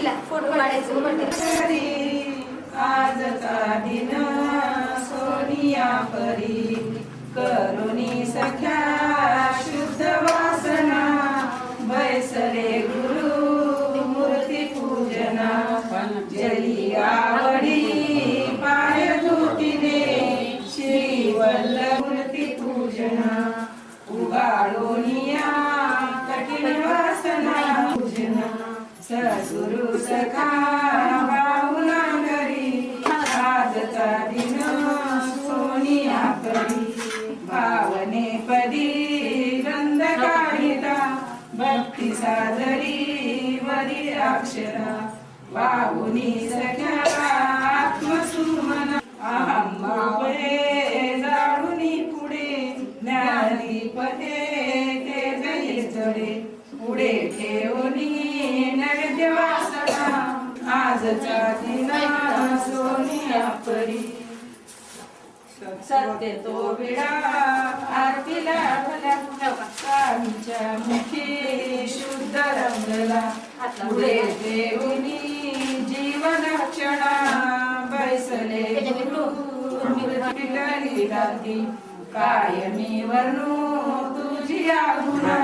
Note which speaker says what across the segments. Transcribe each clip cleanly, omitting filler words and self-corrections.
Speaker 1: Photo काढायचं
Speaker 2: आजचा दिन सोनिया परी करुणी सख्या शुद्ध वासना बैसले गुरु मूर्ती पूजना जली आवडी पाय धुतीने श्री वल्लभ मूर्ती पूजना उगाडोनिया कठीण वासना पूजना सद्गुरु सखा बाहुला घरी आजचा दिन सोनिया परी भावने पदी गंध काढिता भक्ती सादरी वरी अक्षरा वाहुनी सख्या आत्मसुमन अहम भावे जाळुनी पुढे ज्ञानीपदे ते जही चढे पुढे ठेवणी नैवेद्य वासना आजचा दिना सोनिया परी सत्य तो विडा आरतीला भल्या स्वामीच्या मुखी शुद्ध रंगला पुढे ठेवणी जीवन क्षणा बैसले गुरु राती कायमी वर्णू तुझी आगुणा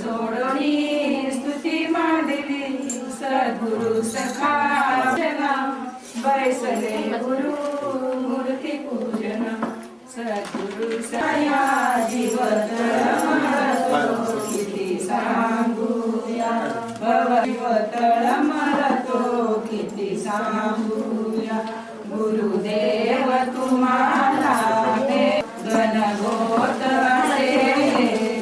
Speaker 2: जोडणी स्तुती मांडली सद्गुरु सखा बैसले गुरु मूर्ती पूजना सद्गुरु सया जीवत किती सांगूया भवतळ मरतो किती सांगूया गुरुदेव तुम्हाला गणगोत असे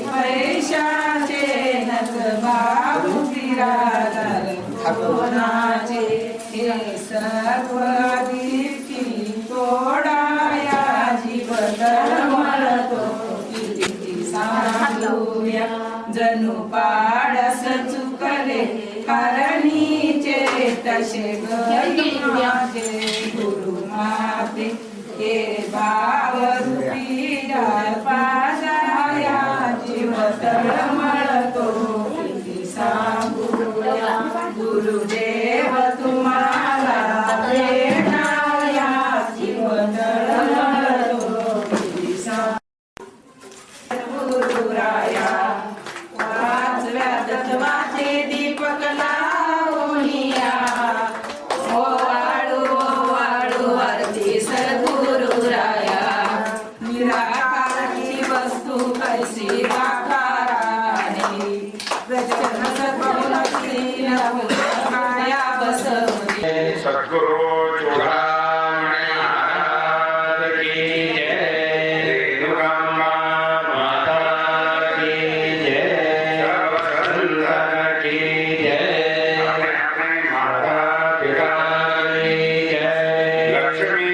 Speaker 2: पैशाचे नक बाबू फिरादर कोणाचे हे सर्व दीप्ती तोडाया जीवतर मरतो किती सांगूया जणू पाडस चुकले कारणीचे तसे गणियाचे गुरु माते हे भाव रूपी पाजाया जीवतळ मळतो किती सांगूया गुरुदेव तुम्हाला भेटाया जीवतळ मळतो किती गुरुराया वाचव्या तत्वाचे दीपक लावूनिया ओ वाळू आरती सद्गुरुराया निराकाराची वस्तू कैसी आकाराने प्रचंड सद्गुणाची काया बसवली
Speaker 3: सद्गुरु चूडामणी महाराज की जय रेणुकांबा माता की जय सर्वसंतन की जय माता पिता की जय लक्ष्मी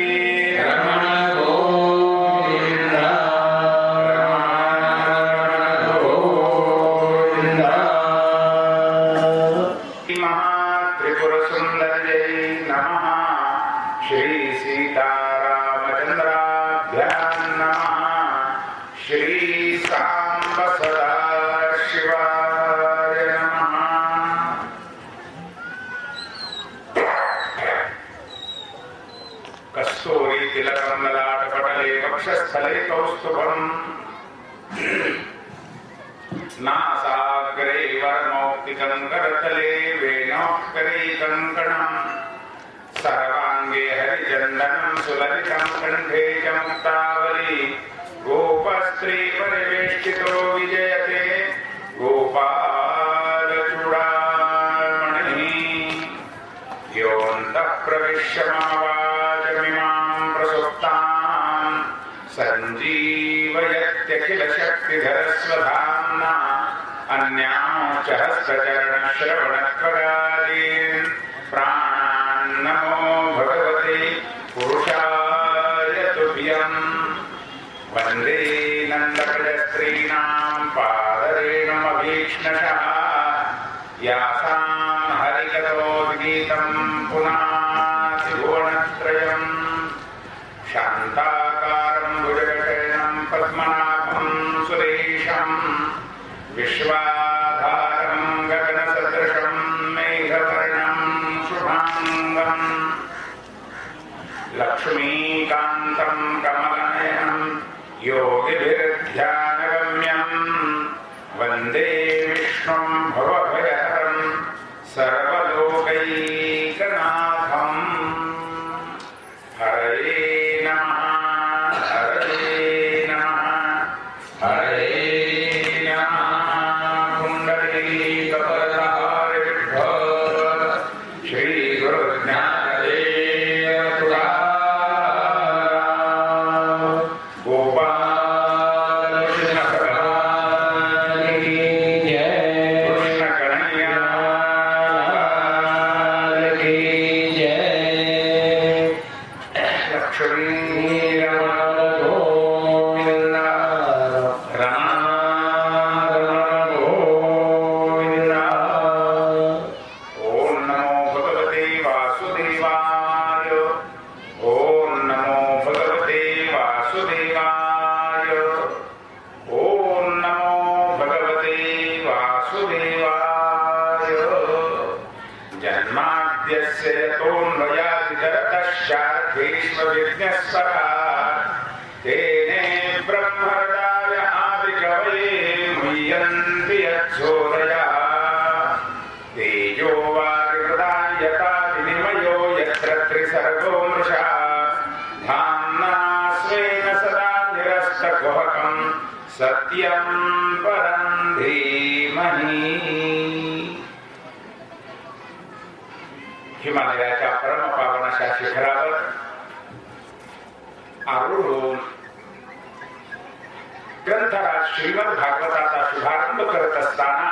Speaker 3: रमण गोविंदा रमण गोविंदा त्रिपुर सुंदर जय नमः श्री सीतारामचंद्राभ्यां नमः श्री सांब सदा शिवाय नमः कस्तूरी तिलकं ललाटपटले वक्षस्थले कौस्तुभम् नासाग्रे वरमौक्तिकं करतले वेणोत्करे कङ्कणम् सर्वाङ्गे हरिचन्दनं सुललितं कण्ठे च मुक्तावली गोपस्त्री परिवेष्टितो विजयते गोपालचूडामणिः योऽन्तः प्रविश्य मावाचमिमां प्रसुप्तां सञ्जीवयत्यखिलशक्तिधरस्वधाम्ना अन्यांश्च हस्तचरणश्रवणत्वगादीन् प्राणान् नमो भगवते पुरुषाय तुभ्यम् वन्दे नन्दप्रजस्त्रीणां पादरेणुमभीक्ष्णशः यासां हरिकथोद्गीतं पुनाति भुवनत्रयम् शान्ताकारं भुजगशयनं पद्मनाभं सुरेशं विश्व लक्ष्मीकान्तं कमलनयनं योगिभिर्ध्यानगम्यं वन्दे विष्णुं भवभयहरं सर्वलोकैकनाथम्। हरे नमः हरे नमः हरे नमः। कुण्डलीकवरधारि विठ्ठल श्री गुरु ज्ञानदेव तुकाराम गोपाल कृष्ण भगवान की जय। कृष्ण कन्हैया लाल की जय। लक्ष्मी रमण गोविंद रमण गोविंद। ओम नमो भगवते वासुदेवाय। ओम नमो भगवते वासुदेवाय। ओम नमो भगवते वासुदेवाय। जन्माद्यस्य यतोऽन्वयादितरतश्चार्थेष्वविघ्नस्वराट् तेने ब्रह्महृदाय आदिकवये मुह्यन्ति यच्छोदयाः। तेजो वारिवृतां यथा विनिमयो यत्र त्रिसर्गो मृषा धाम्ना स्वेन सदा निरस्तकुहकं सत्यं परं धीमहि। हिमालयाच्या परमपावन अशा शिखरावर आरूढ ग्रंथराज श्रीमद भागवताचा शुभारंभ करत असताना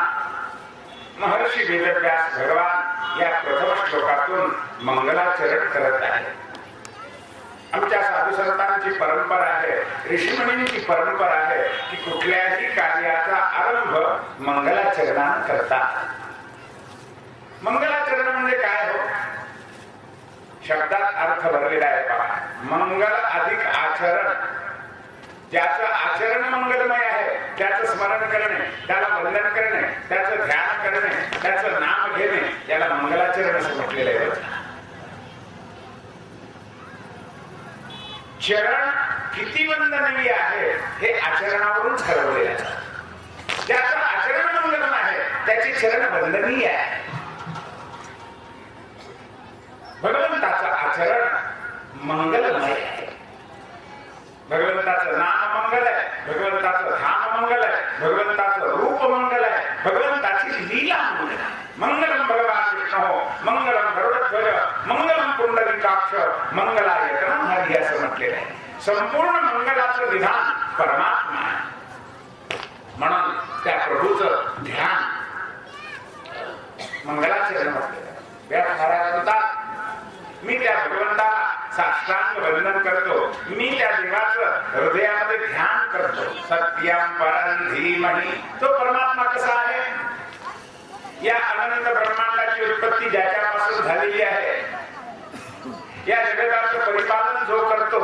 Speaker 3: महर्षी वेदव्यास भगवान या प्रथम श्लोकातून मंगलाचरण करत आहेत. आमच्या साधू संतांची परंपरा आहे, ऋषीमुनींची परंपरा आहे की कुठल्याही कार्याचा आरंभ मंगलाचरणाने करतात. मंगलाचरण म्हणजे काय हो? शब्दात अर्थ भरलेला आहे पहा. मंगल अधिक आचरण. ज्याचं आचरण मंगलमय आहे त्याचं स्मरण करणे, त्याला वंदन करणे, त्याचं ध्यान करणे, त्याचं नाम घेणे याला मंगलाचरण असं म्हटलेलं आहे. चरण किती वंदनीय आहे हे आचरणावरून ठरवलेलं आहे. ज्याचं आचरण मंगलमय आहे त्याचे चरण वंदनीय आहे. भगवंताचं आचरण मंगलमय आहे. भगवंताचं नाम मंगल आहे, भगवंताचं धाम मंगल आहे, भगवंताचं रूप मंगल आहे, भगवंताची लीला मंगल आहे. मंगलम भगवान विष्णू मंगलम गरुडध्वज मंगलम पुंडरीकाक्ष मंगलायतनम हरी असं म्हटलेलं आहे. संपूर्ण मंगलाचं विधान परमात्मा आहे. म्हणून त्या प्रभूचं ध्यान मंगलाचरण म्हटलेलं आहे. व्यास महाराज म्हणतात मी त्या भगवंताला साष्टांग वंदन करतो, मी त्या देवाचं हृदयामध्ये ध्यान करतो. सत्यं परं धीमहि. तो परमात्मा कसा आहे? या अनंत ब्रह्मांडाची उत्पत्ती ज्याच्यापासून झालेली आहे, या जगताचं परिपालन जो करतो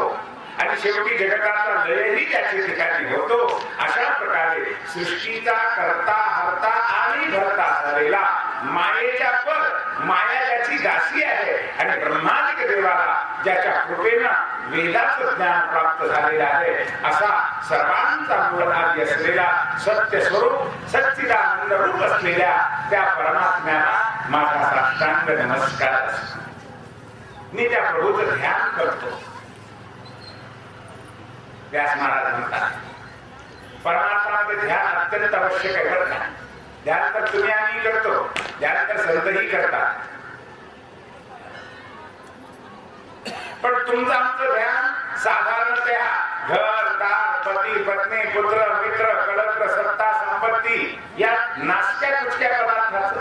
Speaker 3: आणि शेवटी जगताचा लयही त्याच्या ठिकाणी होतो, अशा प्रकारे सृष्टीचा करता हरता आणि भरता झालेला मायेच्या पर माया ज्याची दासी आहे आणि ब्रह्मादिक देवाला ज्याच्या कृपेनं वेदाचं ज्ञान प्राप्त झालेलं आहे, असा सर्वांचा मूळ आदी असलेला सत्य स्वरूप सच्चिदानंद रूप असलेल्या त्या परमात्म्याला माझा साष्टांग नमस्कार. मी त्या प्रभूचं ध्यान करतो. व्यास महाराज म्हणतात परमात्माचे ध्यान अत्यंत आवश्यक आहे. बरं का? ध्यान तर तुम्ही आम्ही करतो, ध्यान तर संतही करतात, पण तुमचं आमचं ध्यान साधारणतः घर दार पती पत्नी पुत्र मित्र कलत्र सत्ता संपत्ती या नाशक्या कुचक्या पदार्थाचं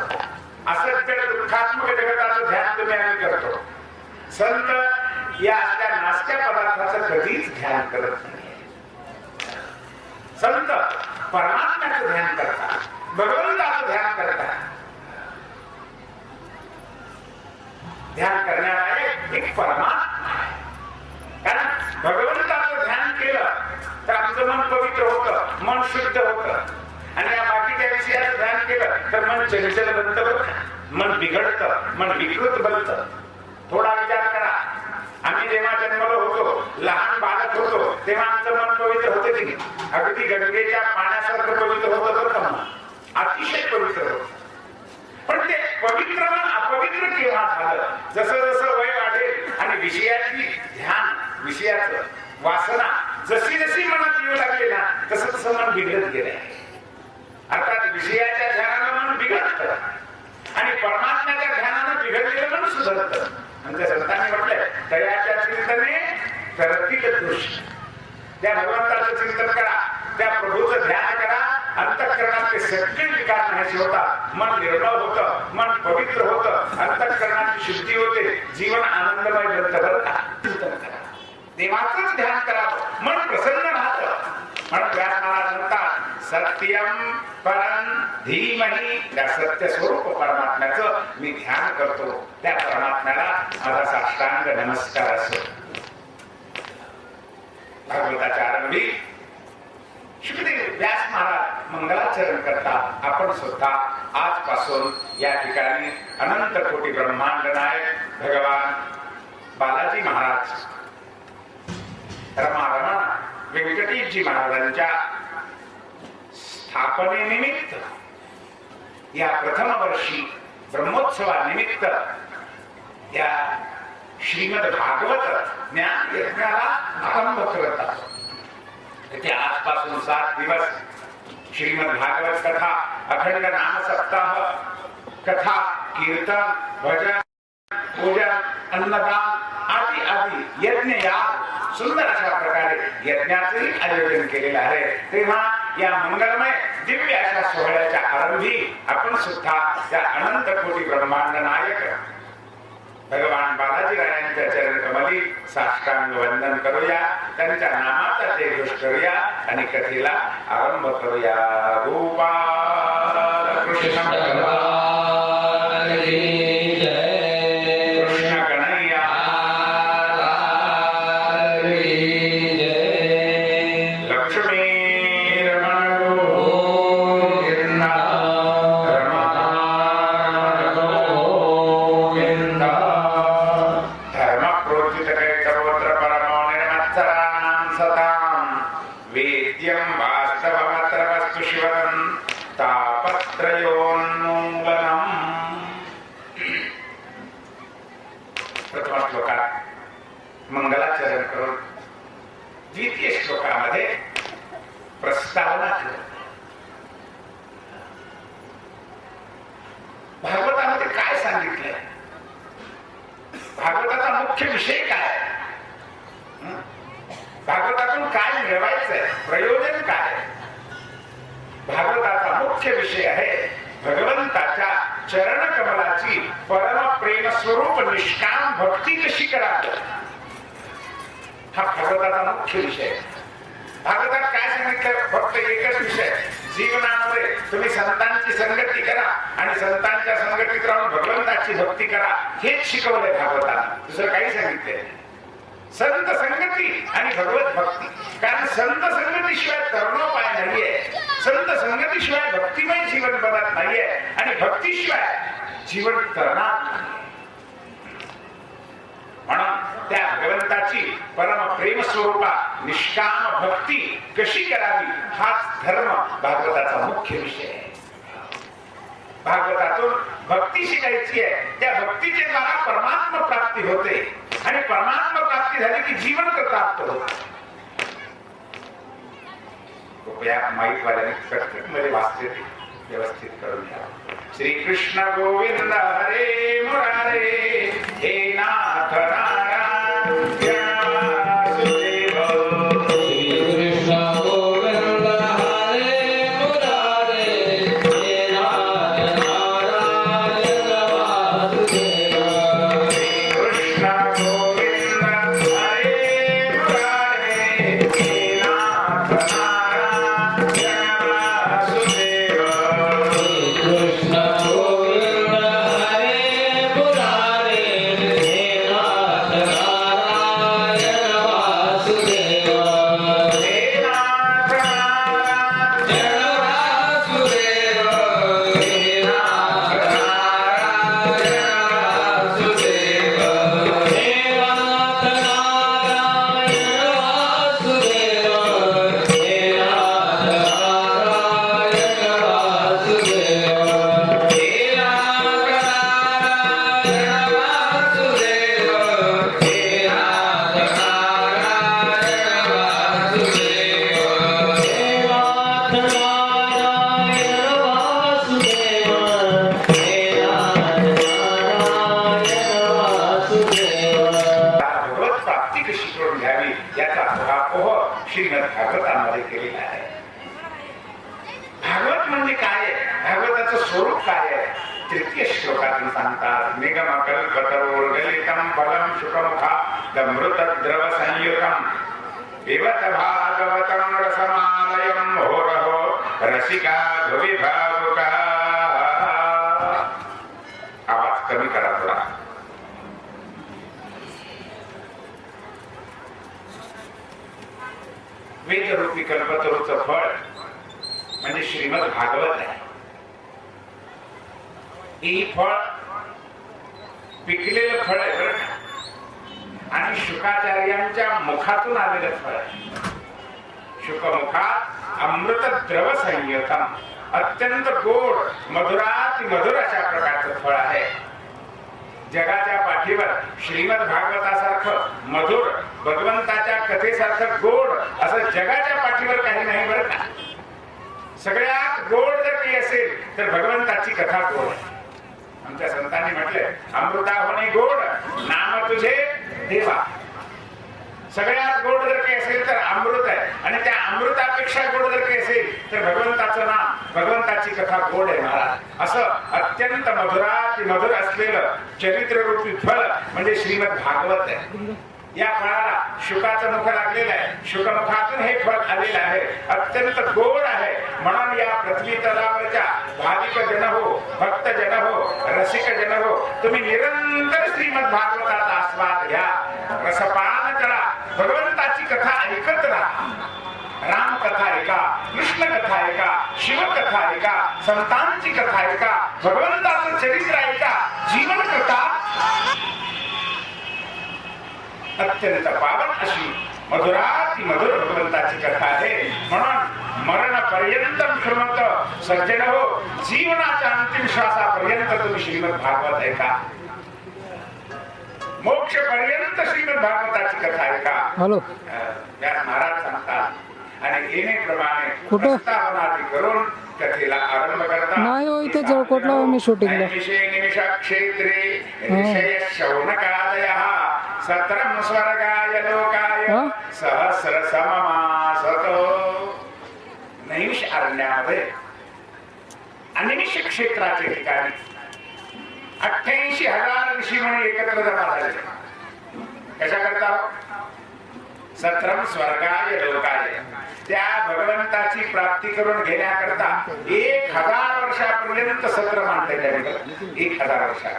Speaker 3: असत्य दुःखात्मक जगताचं ध्यान तुम्ही आम्ही करतो. संत या अशा नाशक्या पदार्थाचं कधीच ध्यान करत नाही. संत परमात्म्याचं ध्यान करतात, भगवंताचं ध्यान करतात. ध्यान करण्याला एक परमात्मा आहे. कारण भगवंताचं ध्यान केलं तर आमचं मन पवित्र होतं, मन शुद्ध होतं. आणि या बाकीच्या विषयाचं ध्यान केलं तर मन चंचल बनतं, मन बिघडतं, मन विकृत बनतं. थोडा विचार करा. आम्ही जेव्हा जन्मलो होतो, लहान बालक होतो, तेव्हा आमचं मन पवित्र होतं की नाही? अगदी गंगेच्या पाण्यासारखं पवित्र होतं बरं का मन, अतिशय पवित्र होतं. पण ते पवित्र मन अपवित्र केव्हा झालं? जसं जसं वय वाढेल आणि विषयाची ध्यान, विषयाचं वासना जशी जशी मनात येऊ लागली ना, तसं तसं मन बिघडत गेलंय. अर्थात विषयाच्या ध्यानानं मन बिघडतं आणि परमात्म्याच्या ध्यानानं बिघडलेलं मन सुधारतं. म्हणजे संतांनी म्हटलंय, तयाच्या चिंतने करतील दोष. त्या भगवंताचं चिंतन करा, त्या प्रभूचं ध्यान करा, अंतःकरणाचे सगळे विकार नाहीसे होतात, मन निर्मळ होतं, मन पवित्र होतं, अंतःकरणाची शुद्धी होते, जीवन आनंदमय बनतं. बरं का? चिंतन करा, देवाचंच ध्यान करा, मन प्रसन्न राहतं. म्हणून व्यास महाराज म्हणतात, सत्यम परम धीमहि. त्या सत्य स्वरूप परमात्म्याचं मी ध्यान करतो, त्या परमात्म्याला माझा साष्टांग नमस्कार असो. भागवताच्या आरंभी शुकदेव व्यास महाराज मंगलाचरण करतात. आपण सुद्धा आजपासून या ठिकाणी अनंत कोटी ब्रह्मांड नायक भगवान बालाजी महाराज, रमारमण व्यंकटेशजी महाराजांच्या स्थापनेनिमित्त, या प्रथम वर्षी ब्रह्मोत्सवानिमित्त या श्रीमद भागवत ज्ञान यज्ञाला आरंभ करत आहोत. ते आजपासून 7 दिवस श्रीमद भागवत कथा, अखंड नाम सप्ताह, कथा, कीर्तन, भजन, पूजन, अन्नदान आदी आदी यज्ञ या सुंदर अशा प्रकारे यज्ञाचंही आयोजन केलेलं आहे. तेव्हा या मंगलमय दिव्य अशा सोहळ्याच्या आरंभी आपण सुद्धा त्या अनंत कोटी ब्रह्मांड नायक भगवान बालाजी रायांच्या चरणकमली साष्टांग वंदन करूया, त्यांच्या नामाचा जयघोष करूया आणि कथेला आरंभ करूया. गोपाल कृष्ण भगवान की जय, कृष्ण कन्हैया की जय. लक्ष्मी रमण गोविंद, रमण गोविंद. धर्मप्रोचितकैकवोत्र परमो निर्मत्सराणां सतां वेद्यं वास्तवमत्र वस्तु शिवं तापत्रयोन्मूलनम्. प्रथम श्लोकात मंगलाचरण करून द्वितीय श्लोकामध्ये प्रस्तावना केली. भागवतामध्ये काय सांगितलंय? भागवताचा मुख्य विषय काय? भागवतातून काय मिळवायचंय, प्रयोजन काय? भागवताचा मुख्य विषय आहे भगवंताच्या चरण कमलाची परम प्रेम स्वरूप निष्काम भक्ती कशी करावी. हा भागवताचा मुख्य विषय. भागवतात काय सांगितलं? फक्त एकच विषय, जीवनामध्ये तुम्ही संतांची संगती करा आणि संतांच्या संगतीत राहून भगवंताची भक्ती करा, हेच शिकवलंय भागवताला. दुसरं काही सांगितलंय? संत संगती आणि भगवत भक्ती. कारण संत संगतीशिवाय तरुणोपाय नाहीये, संत संगतीशिवाय भक्तिमय जीवन बनत नाहीये आणि भक्तीशिवाय जीवन तरणार नाही. म्हणून त्या भगवंताची परम प्रेम स्वरूपा निष्काम भक्ती कशी करावी, हाच धर्म भागवताचा मुख्य विषय आहे. भागवतातून भक्ती शिकायची आहे, त्या भक्तीच्या द्वारा परमात्मा प्राप्ती होते आणि परमात्मा प्राप्ती झाली की जीवन कृतार्थ होते. कृपया माईक वाल्याने मध्ये वाचते व्यवस्थित करून घ्या. श्री कृष्ण गोविंद हरे मुरारे, हे नाथ नारायण करून घ्यावी याचा ऊहापोह श्रीमद भागवतामध्ये केलेला आहे. भागवत म्हणजे काय आहे, भागवताचं स्वरूप काय आहे, तृतीय श्लोकातून सांगतात. निगम कल्पतरोर्गलितम फलम शुकमुखादमृतद्रव संयुतम पिबत भागवतं रसमालयं मुहुरहो रसिका भुवि भावुका. आवाज कमी करा थोडा. वेदरूपी कल्पतरूचं फळ म्हणजे श्रीमद भागवत आहे. ही फळ पिकलेलं फळ आहे बरं का, आणि शुकाचार्यांच्या मुखातून आलेलं फळ आहे. शुकमुखात अमृत द्रव संयुतम, अत्यंत गोड मधुराति मधुर अशा प्रकारचं फळ आहे. जगाच्या पाठीवर श्रीमद भागवतासारखं मधुर, भगवंताच्या कथेसारखं गोड असं जगाच्या पाठीवर काही नाही बरं का. सगळ्यात गोड जर काही असेल तर भगवंताची कथा गोड आहे. आमच्या संतांनी म्हटले, अमृता होणे गोड नाम तुझे देवा. सगळ्यात गोड जर काही असेल तर अमृत आहे, आणि त्या अमृतापेक्षा गोड जर काही असेल तर भगवंताचं नाम, भगवंताची कथा गोड आहे महाराज. असं अत्यंत मधुराति मधुर असलेलं चरित्ररूपी फळ म्हणजे श्रीमद भागवत आहे. या फळाला शुकाचं मुख लागलेलं आहे, शुकमुखातून हे फळ आलेलं आहे, अत्यंत गोड आहे. म्हणून या पृथ्वी तलावरच्या भाविक जन हो, भक्त जन हो, रसिक जन हो, तुम्ही निरंतर श्रीमद भागवताचा आस्वाद घ्या, रसपान करा, भगवंताची कथा ऐकत राहा. राम कथा ऐका, कृष्ण कथा ऐका, शिवकथा ऐका, संतांची कथा ऐका, भगवंताचं चरित्र ऐका. जीवन कथा अत्यंत पावन अशी मधुराति मधुर भगवंताची कथा आहे. म्हणून मरण पर्यंत श्रीमंत सज्जन हो, जीवनाच्या अंतिम श्वासापर्यंत तुम्ही श्रीमद भागवत ऐका. मोक्ष पर्यंत श्रीमद भागवताची कथा ऐका.
Speaker 4: हॅलो,
Speaker 3: व्यास महाराज सांगतात. आणि येणेप्रमाणे
Speaker 4: कुठं?
Speaker 3: प्रस्तावनादी करून कथेला आरंभ करतात.
Speaker 4: नाही हो, इथे जळकोटला मी शूटिंगला.
Speaker 3: निमिषा क्षेत्रे ऋषय शौनकादयः सत्रम स्वर्गाय लोकाय सहस्र सममासतो. नैमिष अरण्यामध्ये अनिमिष क्षेत्राचे ठिकाणी 88,000 ऋषी मुनी एकत्र जमा झाले. कशा करता? सत्रम स्वर्गाय लोकाय, त्या भगवंताची प्राप्ती करून घेण्याकरता 1000 वर्षापर्यंत सत्र मानले जाईल. 1000 वर्षा.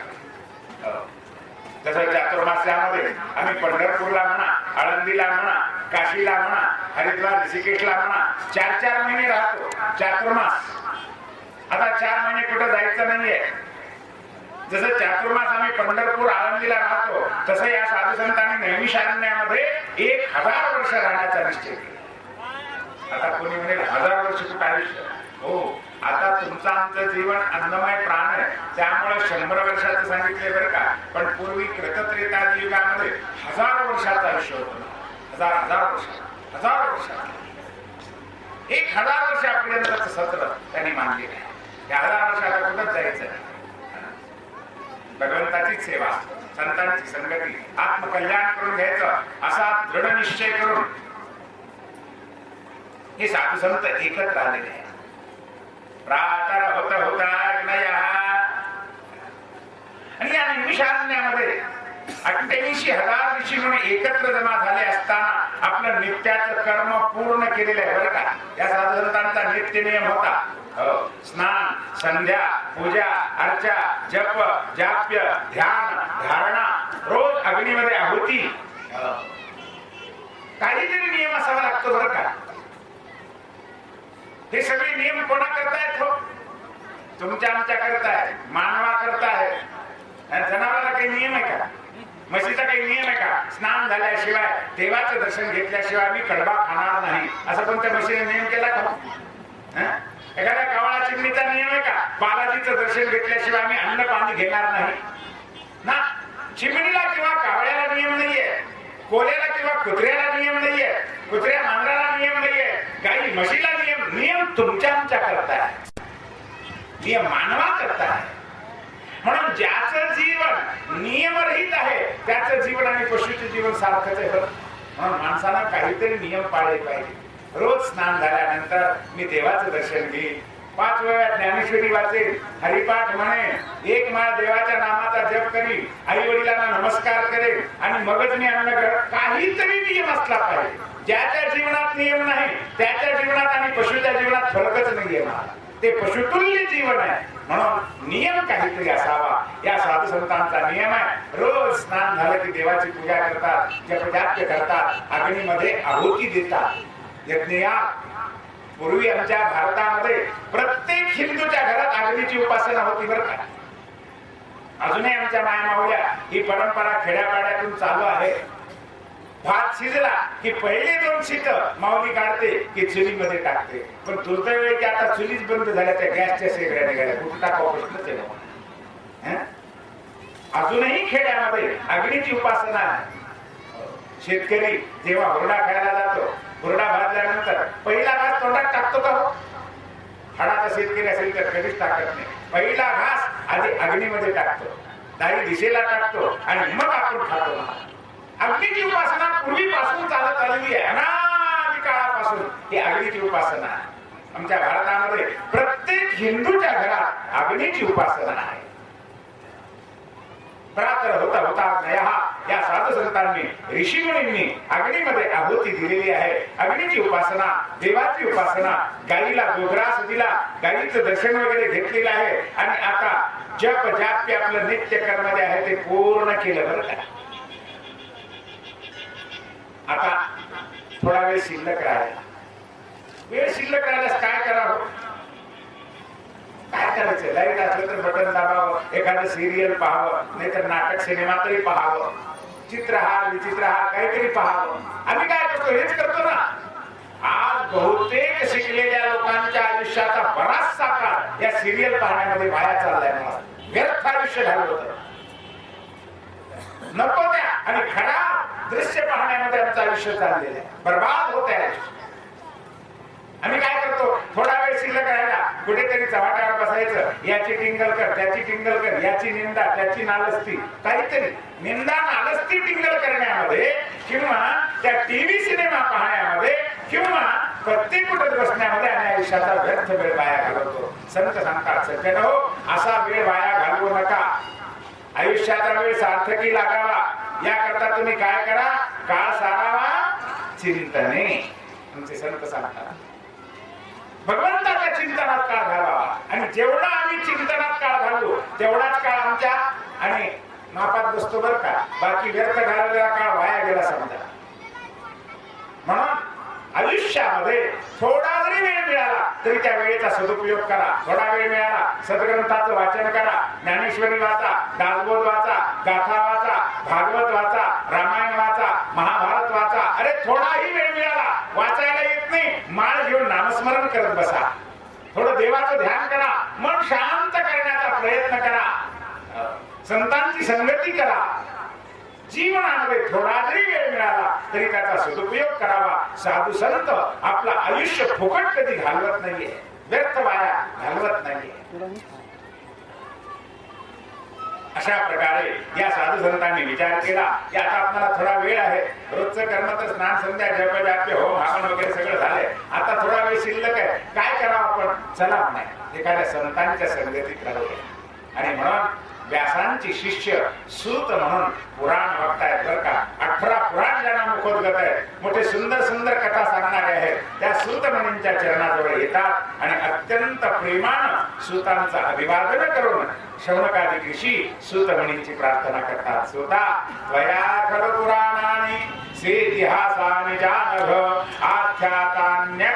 Speaker 3: जसं चातुर्मास्यामध्ये आम्ही पंढरपूरला म्हणा, आळंदीला म्हणा, काशीला म्हणा, हरिद्वार ऋषिकेशला म्हणा 4-4 महिने राहतो. चातुर्मास. आता 4 महिने कुठं जायचं नाहीये. जसं चातुर्मास आम्ही पंढरपूर आळंदीला राहतो, तसं या साधू संतांनी नैमिषारण्यामध्ये 1000 वर्ष राहण्याचा निश्चय केला. आता कोणी म्हणेल 1000 वर्ष कुठं आयुष्य? हो, आता तुमचं आमचं जीवन अन्नमय प्राण आहे, त्यामुळे 100 वर्षाचं सांगितले बरं का. पण पूर्वी कृतत्रेता युगामध्ये 1000 वर्षाचं आयुष्य होतं. 1000 वर्ष, 1000 वर्ष, 1000 वर्षापर्यंतचं सत्र त्यांनी मानलेलं आहे. त्या 1000 वर्षाला कुठंच जायचं. भगवंताची सेवा, संतांची संगती, आत्मकल्याण करून घ्यायचं असा दृढ निश्चय करून हे साधू संत एकत्र आलेले आहे. प्रातर होता आणि या निमिषारण्यामध्ये 88,000 ऋषी म्हणून एकत्र जमा झाले असताना आपलं नित्याचं कर्म पूर्ण केलेलं आहे बरं का. या साधू संतांचा नित्य नियम होता स्नान, संध्या, पूजा, अर्चा, जप, जाप्य, ध्यान, धारणा, रोज अग्नीमध्ये आहुती. काहीतरी नियम असावा लागतो बरं का. हे सगळे नियम कोणा करतायत? हो, तुमच्या आमच्या करताय, मानवा करताय. जनावराला काही नियम आहे का? म्हशीचा काही नियम आहे का? स्नान झाल्याशिवाय, देवाचं दर्शन घेतल्याशिवाय मी कडबा खाणार नाही असं कोणत्या म्हशीने नियम केला का? एखाद्या कावळा चिमणीचा नियम आहे का? बालाजीचं दर्शन घेतल्याशिवाय आम्ही अन्न पाणी घेणार नाही ना. चिमणीला किंवा कावळ्याला नियम नाहीये, कोल्याला किंवा कुत्र्याला नियम नाहीये, कुत्र्या मांजराला नियम नाहीये, गाई म्हशीला नियम तुमच्या आमच्या करताय, नियम मानवा करताय. म्हणून ज्याचं जीवन नियमरहित आहे त्याचं जीवन आणि पशुचे जीवन सारखंच आहे. म्हणून माणसाला काहीतरी नियम पाळले पाहिजे. रोज स्नान झाल्यानंतर मी देवाचं दर्शन घेईन, 5 वेळा ज्ञानेश्वरी वाचेन, हरिपाठ म्हणेन, 1 माळ देवाच्या नामाचा जप करीन, आई वडिलांना नमस्कार करेन आणि मगच मी अन्न करेन. काहीतरी नियम असला पाहिजे. ज्याच्या जीवनात नियम नाही त्याच्या जीवनात आणि पशुच्या जीवनात फरकच नाहीये. ते पशुतुल्य जीवन आहे. म्हणून नियम काहीतरी असावा. या साधू संतांचा नियम आहे. रोज स्नान झालं की देवाची पूजा करतात, जपजाप्य करतात, अग्नीमध्ये आहुती देतात. यज्ञयाग पूर्वी आमच्या भारतामध्ये प्रत्येक हिंदूच्या घरात अग्नीची उपासना होती बरं का. अजूनही आमच्या मायमाऊल्या ही परंपरा खेड्यापाड्यातून चालू आहे. भात शिजला की पहिले 2 शीत माऊली काढते की चुलीमध्ये टाकते. पण दुर्दैव की आता चुलीच बंद झाल्या, त्या गॅसच्या शेगड्या निघाल्या. कुठं टाकावं प्रश्नच आहे. अजूनही खेड्यामध्ये अग्नीची उपासना आहे. शेतकरी जेव्हा हुरडा खायला जातो, हुरडा भाजल्यानंतर पहिला घास तोंडात टाकतो का हो? हाडाचा शेतकरी असेल तर कधीच टाकत नाही. पहिला घास आधी अग्नीमध्ये टाकतो, दाही दिशेला टाकतो आणि मग आपण खातो. अग्नीची उपासना पूर्वीपासून चालत आलेली आहे. अनादी काळापासून ही अग्नीची उपासना आहे. आमच्या भारतामध्ये प्रत्येक हिंदूच्या घरात अग्नीची उपासना आहे. प्रातर होता होता नयहा या साधू संतांनी ऋषीमुनींनी अग्नीमध्ये आहुती दिलेली आहे. अग्नीची उपासना, देवाची उपासना, गायीला गोग्रास दिला, गायीचं दर्शन वगैरे घेतलेलं आहे आणि आता जप जाप्य आपलं नित्य कर्म जे आहे ते पूर्ण केलं बरं का. आता थोडा वेळ शिल्लक राहिला. वेळ शिल्लक राहिल्यास काय करावं? काय करायचं? लाईट असलं तर बटन दाबावं, एखादं सिरियल पाहावं, नाहीतर नाटक सिनेमा तरी पाहावं, चित्रहार विचित्रहार काहीतरी पाहावं. आम्ही काय करतो? हेच करतो ना. आज बहुतेक शिकलेल्या लोकांच्या आयुष्याचा बराचसा काळ या सिरियल पाहण्यामध्ये वाया चाललाय. मला व्यर्थ आयुष्य घालवत नको त्या आणि खराब दृश्य पाहण्यामध्ये आमचं आयुष्य चाललेलं आहे, बर्बाद होत आहे. आम्ही काय करतो? थोडा वेळ शिल्लक राहिला, कुठेतरी चव्हाट्यावर बसायचं, याची टिंगल कर, त्याची टिंगल कर, याची निंदा, त्याची नालस्ती, काहीतरी निंदा नालस्ती टिंगल करण्यामध्ये किंवा त्या टीव्ही सिनेमा पाहण्यामध्ये किंवा प्रत्येक कुठे बसण्यामध्ये आणि आयुष्याचा व्यर्थ वेळ वाया घालवतो. संत सांगतात, सज्जनो असा वेळ वाया घालवू नका. आयुष्याचा वेळ सार्थकी लागावा याकरता तुम्ही काय करा? काळ सारावा चिंतने. तुमचे संत सांगतात भगवंताच्या चिंतनात काळ घालावा. आणि जेवढा आम्ही चिंतनात काळ घालू तेवढाच काळ आमच्या आणि मापात बसतो बरं का. बाकी व्यर्थ घालवलेला काळ वाया गेला समजा. म्हणून आयुष्यामध्ये थोडा जरी वेळ मिळाला तरी त्या वेळेचा सदुपयोग करा. थोडा वेळ मिळाला सद्ग्रंथाचं वाचन करा, ज्ञानेश्वरी वाचा, दासबोध वाचा, गाथा वाचा, भागवत वाचा, रामायण वाचा, महाभारत वाचा. अरे थोडाही वेळ मिळाला, वाचायला येत नाही, माळ घेऊन नामस्मरण करत बसा. थोडं देवाचं ध्यान करा, मन शांत करण्याचा प्रयत्न करा, संतांची संगती करा. जीवनामध्ये थोडा जरी वेळ मिळाला तरी त्याचा सदुपयोग करावा. साधू संत आपलं आयुष्य फुकट कधी घालवत नाहीये, व्यर्थ वाया घालवत नाहीये. अशा प्रकारे या साधू संतांनी विचार केला की आता आपल्याला थोडा वेळ आहे. रोजचं कर्म तर स्नान संध्या जप जाप्य होम हवन वगैरे सगळं झालंय. आता थोडा वेळ शिल्लक आहे, काय करावं आपण? चला नाही एखाद्या संतांच्या संगतीत राहूया. आणि म्हणून व्यासांची शिष्य सूत म्हणून पुराण बघतायत बरं का. 18 पुराण ज्यांना मुखोद्गत आहे, मोठे सुंदर सुंदर कथा सांगणारे आहेत, त्या सूत मुनींच्या चरणाजवळ येतात आणि अत्यंत प्रेमानं सूतांचं अभिवादन करून शौनकादिक ऋषी सूत मुनींची प्रार्थना करतात. सूता त्वया खलु पुराणानि सेतिहासानि जानघ आख्यातान्यप्यधीतानि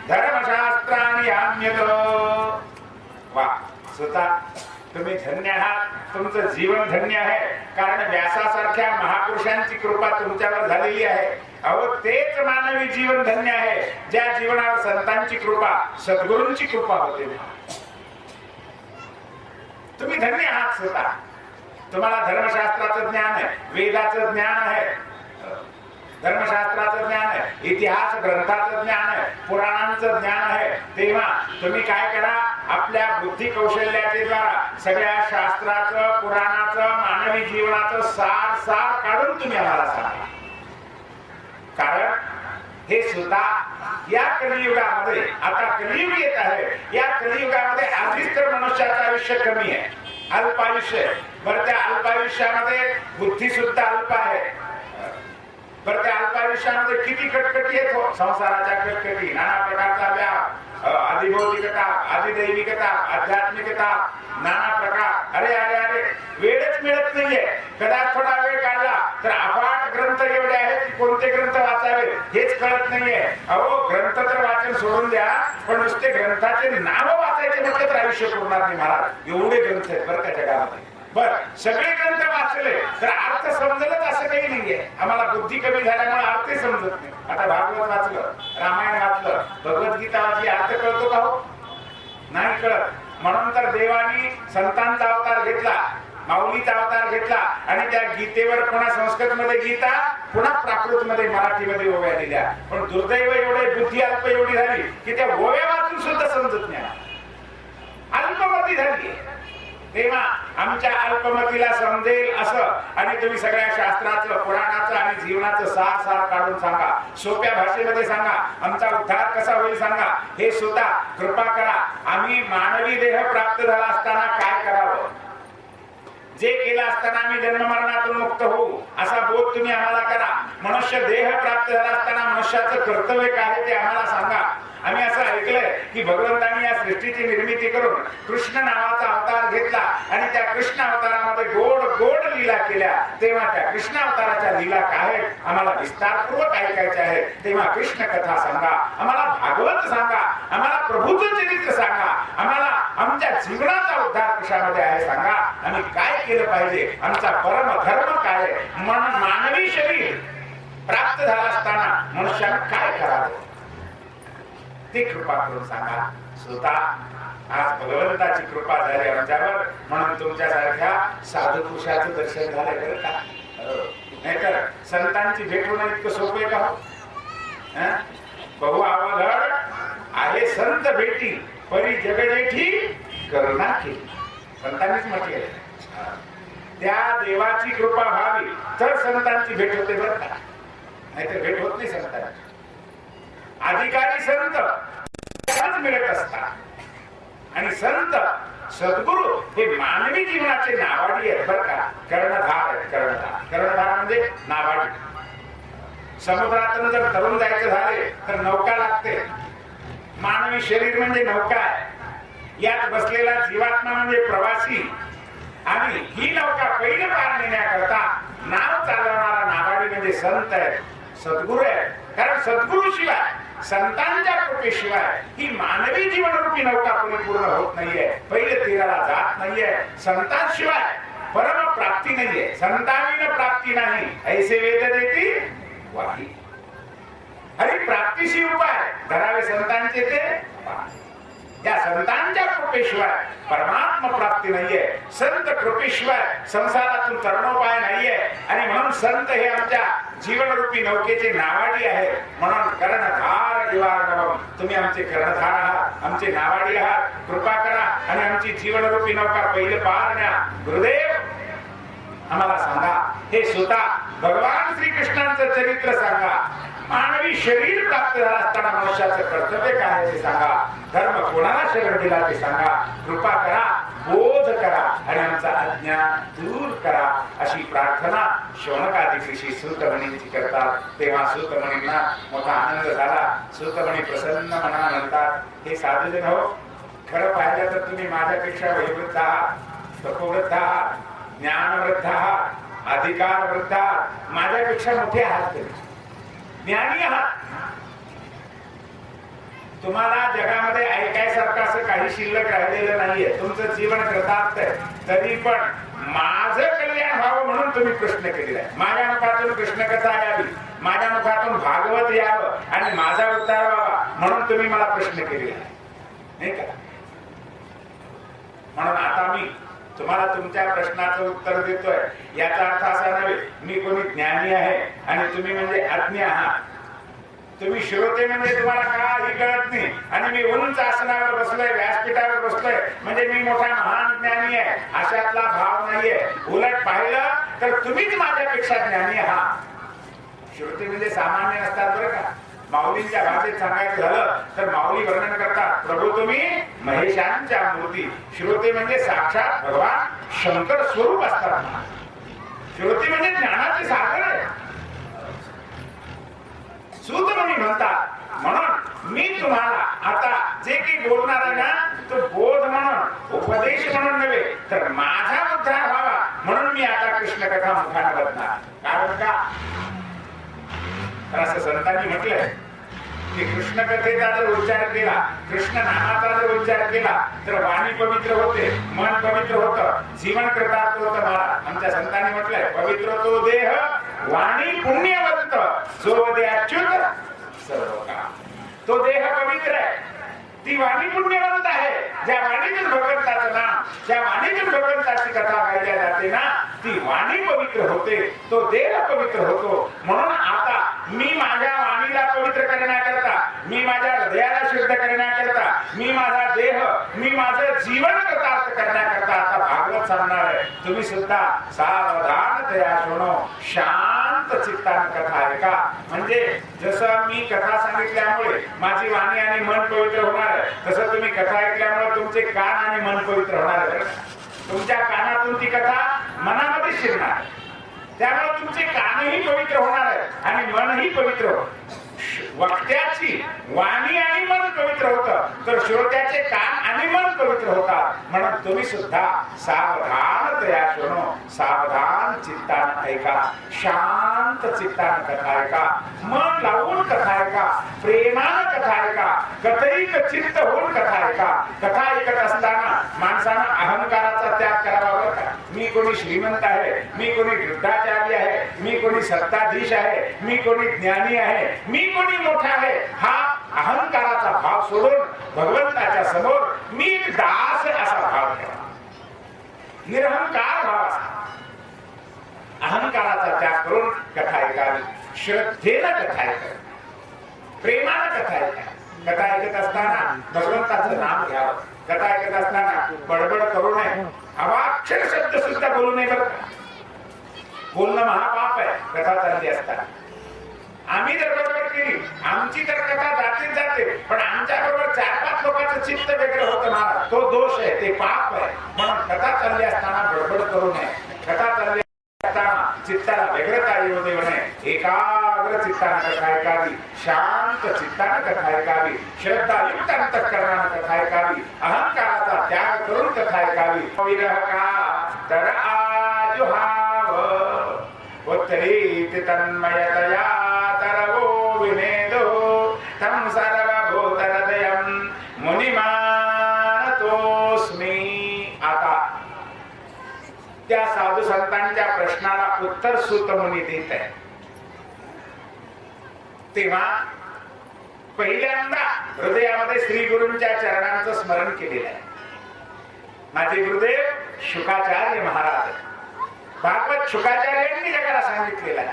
Speaker 3: धर्मशास्त्राणि अन्यतो. वा सूता, तुम्ही धन्य आहात, तुमचं जीवन धन्य आहे. कारण व्यासासारख्या महापुरुषांची कृपा तुमच्यावर झालेली आहे. अहो तेच मानवी जीवन धन्य आहे ज्या जीवनावर संतांची कृपा, सद्गुरूंची कृपा होते. तुम्ही धन्य आहात स्वतः. तुम्हाला धर्मशास्त्राचं ज्ञान आहे, वेदाचं ज्ञान आहे, धर्मशास्त्राचं ज्ञान आहे, इतिहास ग्रंथाचं ज्ञान आहे, पुराणांचं ज्ञान आहे. तेव्हा तुम्ही काय करा? आपल्या बुद्धी कौशल्याच्या द्वारा सगळ्या शास्त्राचं, पुराणाचं, मानवी जीवनाचं सार काढून तुम्ही आम्हाला सांगा. हे सुद्धा या कलियुगामध्ये, आता कलियुग येत आहे, या कलियुगामध्ये आधीच तर मनुष्याचं आयुष्य कमी आहे, अल्प आयुष्य. बरं त्या अल्प आयुष्यामध्ये बुद्धी सुद्धा अल्प आहे. बरं त्या अल्प आयुष्यामध्ये किती कटकटी आहेत, संसाराच्या कटकटी, नाना प्रकारचा व्याप, अधिभौतिकता, अधिदैविकता, आध्यात्मिकता, नाना प्रकार. अरे अरे अरे वेळच मिळत नाहीये. कदाच थोडा वेळ काढला तर अफाट ग्रंथ एवढे आहेत की कोणते ग्रंथ वाचावे हेच कळत नाहीये. अहो ग्रंथ तर वाचन सोडून द्या, पण नुसते ग्रंथाचे नाव वाचायचे म्हटलं तर आयुष्य पुरणार नाही महाराज. एवढे ग्रंथ आहेत बरं का जगामध्ये. बर सगळे ग्रंथ वाचले तर अर्थ समजलच असं काही नाहीये. आम्हाला बुद्धी कमी झाल्यामुळे अर्थ समजत नाही. आता भागवत वाचलं, रामायण वाचलं, भगवद्गीता वाचली, अर्थ कळतो का हो? नाही कळत. म्हणून तर देवानी संतांचा अवतार घेतला, माऊलीचा अवतार घेतला आणि त्या गीतेवर पुन्हा संस्कृत मध्ये गीता, पुन्हा प्राकृत मध्ये मराठीमध्ये ओव्या दिल्या. पण दुर्दैव एवढे बुद्धी अल्प एवढी झाली की त्या ओव्या वाचून सुद्धा समजत नाही, अल्पमती झाली. तेव्हा आमच्या अल्पमतीला समजेल असं आणि तुम्ही सगळ्या शास्त्राचं, पुराणाचं आणि जीवनाचं सार काढून सांगा, सोप्या भाषेमध्ये सांगा, आमचा उद्धार कसा होईल सांगा. हे सुद्धा कृपा करा. आम्ही मानवी देह प्राप्त झाला असताना काय करावं, जे केलं असताना आम्ही जन्ममरणातून मुक्त होऊ असा बोध तुम्ही आम्हाला करा. मनुष्य देह प्राप्त झाला असताना मनुष्याचं कर्तव्य काय ते आम्हाला सांगा. आम्ही असं ऐकलंय की भगवंतांनी या सृष्टीची निर्मिती करून कृष्ण नावाचा अवतार घेतला आणि त्या कृष्ण अवतारामध्ये गोड गोड लीला केल्या. तेव्हा त्या कृष्ण अवताराच्या लीला काय आम्हाला विस्तारपूर्वक ऐकायच्या आहे. तेव्हा कृष्ण कथा सांगा, आम्हाला भागवत सांगा, आम्हाला प्रभूचं चरित्र सांगा, आम्हाला आमच्या जीवनाचा उद्धार कशामध्ये आहे सांगा. आम्ही काय केलं पाहिजे, आमचा परम धर्म काय, मानवी शरीर प्राप्त झाला असताना मनुष्याला काय करावं ते कृपा करून सांगा. स्वतः आज भगवंताची कृपा झाली आमच्यावर म्हणून तुमच्यासारख्या साधू पुरुषाचं दर्शन झालं बरं का. नाहीतर संतांची भेट होणं इतकं सोपं का हो? बहु अवघड आहे संत भेटी, परी जगजेठी करुणा केली. संतांनीच म्हटले. त्या देवाची कृपा व्हावी तर संतांची भेट होते बरं का, नाहीतर भेट होत नाही संतांची. अधिकारी संत मिळत असतात आणि संत सद्गुरु हे मानवी जीवनाचे नावाडी आहेत बरं का. कर्णधार आहेत, कर्णधार. कर्णधार म्हणजे नावाडी. समुद्रातून जर तरुण जायचं झाले तर नौका लागते. मानवी शरीर म्हणजे नौका आहे. यात बसलेला जीवात्मा म्हणजे प्रवासी आणि ही नौका पहिली पार नेण्याकरता नाव चालवणारा नावाडी म्हणजे संत आहे, सद्गुरु आहे. कारण सद्गुरु शिवाय, संतांच्या कृपेशिवाय ही मानवी जीवनरूपी नौका परिपूर्ण होत नाहीये, पहिले तीराला जात नाहीये. संतांशिवाय परम प्राप्ती नाहीये, संतांविना प्राप्ती नाही. ऐसे वेद देती वाही. हरी प्राप्तीशी उपाय धरावे संतांचे ते. या संतांच्या कृपेशिवाय परमात्मा प्राप्ती नाहीये, संत कृपेशिवाय संसारातून तरणोपाय नाहीये. आणि म्हणून संत हे आमच्या जीवनरूपी नौकेचे नावाडी आहे. म्हणून कर्णधार निवारणम, तुम्ही आमचे कर्णधार आहात, आमचे नावाडी आहात. कृपा करा आणि आमची जीवनरूपी नौका पहिले पार न्या. गुरुदेव आम्हाला सांगा. हे स्वतः भगवान श्रीकृष्णांचं चरित्र सांगा. मानवी शरीर प्राप्त झाला असताना मनुष्याचं कर्तव्य काय ते सांगा. धर्म कोणाला शरण दिला ते सांगा. कृपा करा, बोध करा आणि आमचा अज्ञान दूर करा अशी प्रार्थना शौनकादी ऋषी सूतमणींची करतात. तेव्हा सूतमणींना मोठा आनंद झाला. सूतमणी प्रसन्न मना म्हणतात, हे साधूजन हो, खरं पाहिलं तर तुम्ही माझ्यापेक्षा वयोवृद्ध आहात, तपोवृद्ध आहात, ज्ञानवृद्ध आहात, अधिकार वृद्ध आहात, माझ्यापेक्षा मोठे आहात, ज्ञानी आहात. तुम्हाला जगामध्ये ऐकायसारखं असं काही शिल्लक राहिलेलं नाहीये. तुमचं जीवन कृतार्थ आहे. तरी पण माझं कल्याण व्हावं म्हणून तुम्ही प्रश्न केलेला आहे. माझ्या मुखातून कृष्ण कथा यावी, माझ्या मुखातून भागवत यावं आणि माझा उद्धार व्हावा म्हणून तुम्ही मला प्रश्न केलेला आहे, नाही का. म्हणून आता मी तुम्हाला तुमच्या प्रश्नाचं उत्तर देतोय. याचा अर्थ असा नव्हे मी कोणी ज्ञानी आहे आणि तुम्ही म्हणजे अज्ञ आहात. तुम्ही श्रोते म्हणजे तुम्हाला काही कळत नाही आणि मी उंच आसनावर बसलोय, व्यासपीठावर बसलोय म्हणजे मी मोठा महान ज्ञानी आहे अशातला भाव नाहीये. उलट पाहिलं तर तुम्हीच माझ्यापेक्षा ज्ञानी आहात. श्रोते म्हणजे सामान्य असतात बरं का. माऊलींच्या भाषेत सांगायचं झालं तर माऊली वर्णन करतात, प्रभू तुम्ही महेशांच्या मूर्ती. श्रोते म्हणजे साक्षात भगवान शंकर स्वरूप असतात. श्रोते म्हणजे ज्ञानाचे सागर आहे. सूतमुनी म्हणतात. म्हणून मी तुम्हाला आता जे काही बोलणार आहे ना, तो बोध म्हणून, उपदेश म्हणून नव्हे, तर माझा उद्धार व्हावा म्हणून मी आता कृष्ण कथा मुखाने बदणार. कारण का, तर असं संतांनी म्हटलंय की कृष्ण कथेचा जर उच्चार केला, कृष्ण नामाचा जर उच्चार केला तर वाणी पवित्र होते, मन पवित्र होतं, जीवन कृतार्थ होतं. महाराज आमच्या संतांनी म्हटलंय, पवित्र तो देह वाणी पुण्यवंत, जो दे अच्युत सर्व का. तो देह पवित्र आहे, ती वाणी पुण्यवंत आहे. ज्या वाणीतून भगवंताचं नाम, ज्या वाणीतून भगवंताची कथा गायल्या जाते ना, ती वाणी पवित्र होते, तो देह पवित्र होतो. म्हणून आता मी माझ्या वाणीला पवित्र करण्याकरता, मी माझ्या हृदयाला शुद्ध करण्याकरता, मी माझा देह, मी माझं जीवन कृतार्थ करण्याकरता आता भागवत सांगणार आहे. तुम्ही सुद्धा सावधानतया शृणो, शांत चित्ताने कथा ऐका. म्हणजे जसं मी कथा सांगितल्यामुळे माझी वाणी आणि मन पवित्र होणार आहे, तसं तुम्ही कथा ऐकल्यामुळे तुमचे कान आणि मन पवित्र होणार आहे. तुमच्या कानातून ती कथा मनामध्ये शिरणार, त्यामुळे तुमचे कानही पवित्र होणार आहे आणि मनही पवित्र होणार. वक्त्याची वाणी आणि मन पवित्र होतं, तर श्रोत्याचे कान आणि मन पवित्र होतात. म्हणून तुम्ही सुद्धा सावधानतया शृणो, सावधान चित्ताने ऐका, शांत चित्ताने कथा ऐका, मन लावून कथा ऐका, प्रेमानं कथा ऐका, कथईक चित्त होऊन कथा ऐका. कथा ऐकत असताना माणसानं अहंकाराचा त्याग करावा बरं का. मी कोणी श्रीमंत आहे, मी कोणी वृद्धाचार्य आहे, मी कोणी सत्ताधीश आहे, मी कोणी ज्ञानी आहे, मी कोणी मोठा आहे, हा अहंकाराचा भाव सोडून भगवंताच्या समोर मी एक दास असा भाव ठेवा. निरहंकार भाव असा, अहंकाराचा त्याग करून कथा ऐकावी, श्रद्धेनं कथा ऐकावी, प्रेमानं कथा ऐकावी. कथा ऐकत असताना भगवंताचं नाम घ्यावं. कथा ऐकत असताना बडबड करू नये, अवाक्षर शब्द सुद्धा बोलू नये बरं का. बोलणं महापाप आहे कथा चालली असताना. आम्ही जर बरोबर केली, आमची तर कथा जाते, पण आमच्या बरोबर 4-5 लोकांचं चित्त वेगळं होतं ना, तो दोष आहे, ते पाप आहे. म्हणून कथा चालली असताना बडबड करू नये. कथा चालली असताना चित्ताला व्यग्रता येऊ देऊ नये. एकाग्र चित्तानं कथा ऐकावी, शांत चित्तानं कथा ऐकावी, श्रद्धायुक्त अंतःकरणानं कथा ऐकावी, अहंकाराचा त्याग करून कथा ऐकावी. विरह का तर आजुहाव उत्तरीत तन्मयतया तरवो विनेदो तम सर्वभूतहृदयं मुनिमानतोस्मि. आता त्या साधू संतांच्या प्रश्नाला उत्तर सूत मुनी देत आहे. तेव्हा पहिल्यांदा हृदयामध्ये श्री गुरूंच्या चरणांचं स्मरण केलेलं आहे. माझे गुरुदेव शुकाचार्य महाराज, भागवत शुकाचार्यांनी जगाला सांगितलेलं आहे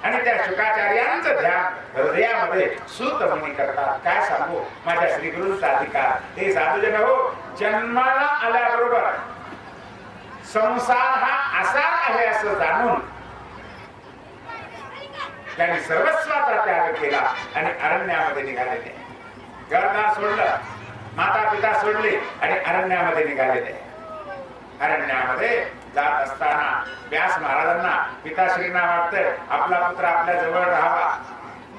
Speaker 3: आणि त्या शुकाचार्यांचं ध्यान हृदयामध्ये सूत मुनी करतात. काय सांगू माझ्या श्री गुरूंचा अधिकार. ते साधूजन हो, जन्माला आल्याबरोबर संसार हा असा आहे असं जाणून त्यांनी सर्वस्वाचा त्याग केला आणि अरण्यामध्ये निघालेले. घरदार सोडलं, माता पिता सोडले आणि अरण्यामध्ये निघालेले. अरण्यामध्ये जात असताना व्यास महाराजांना, पिताश्रींना वाटतंय आपला पुत्र आपल्या जवळ राहावा,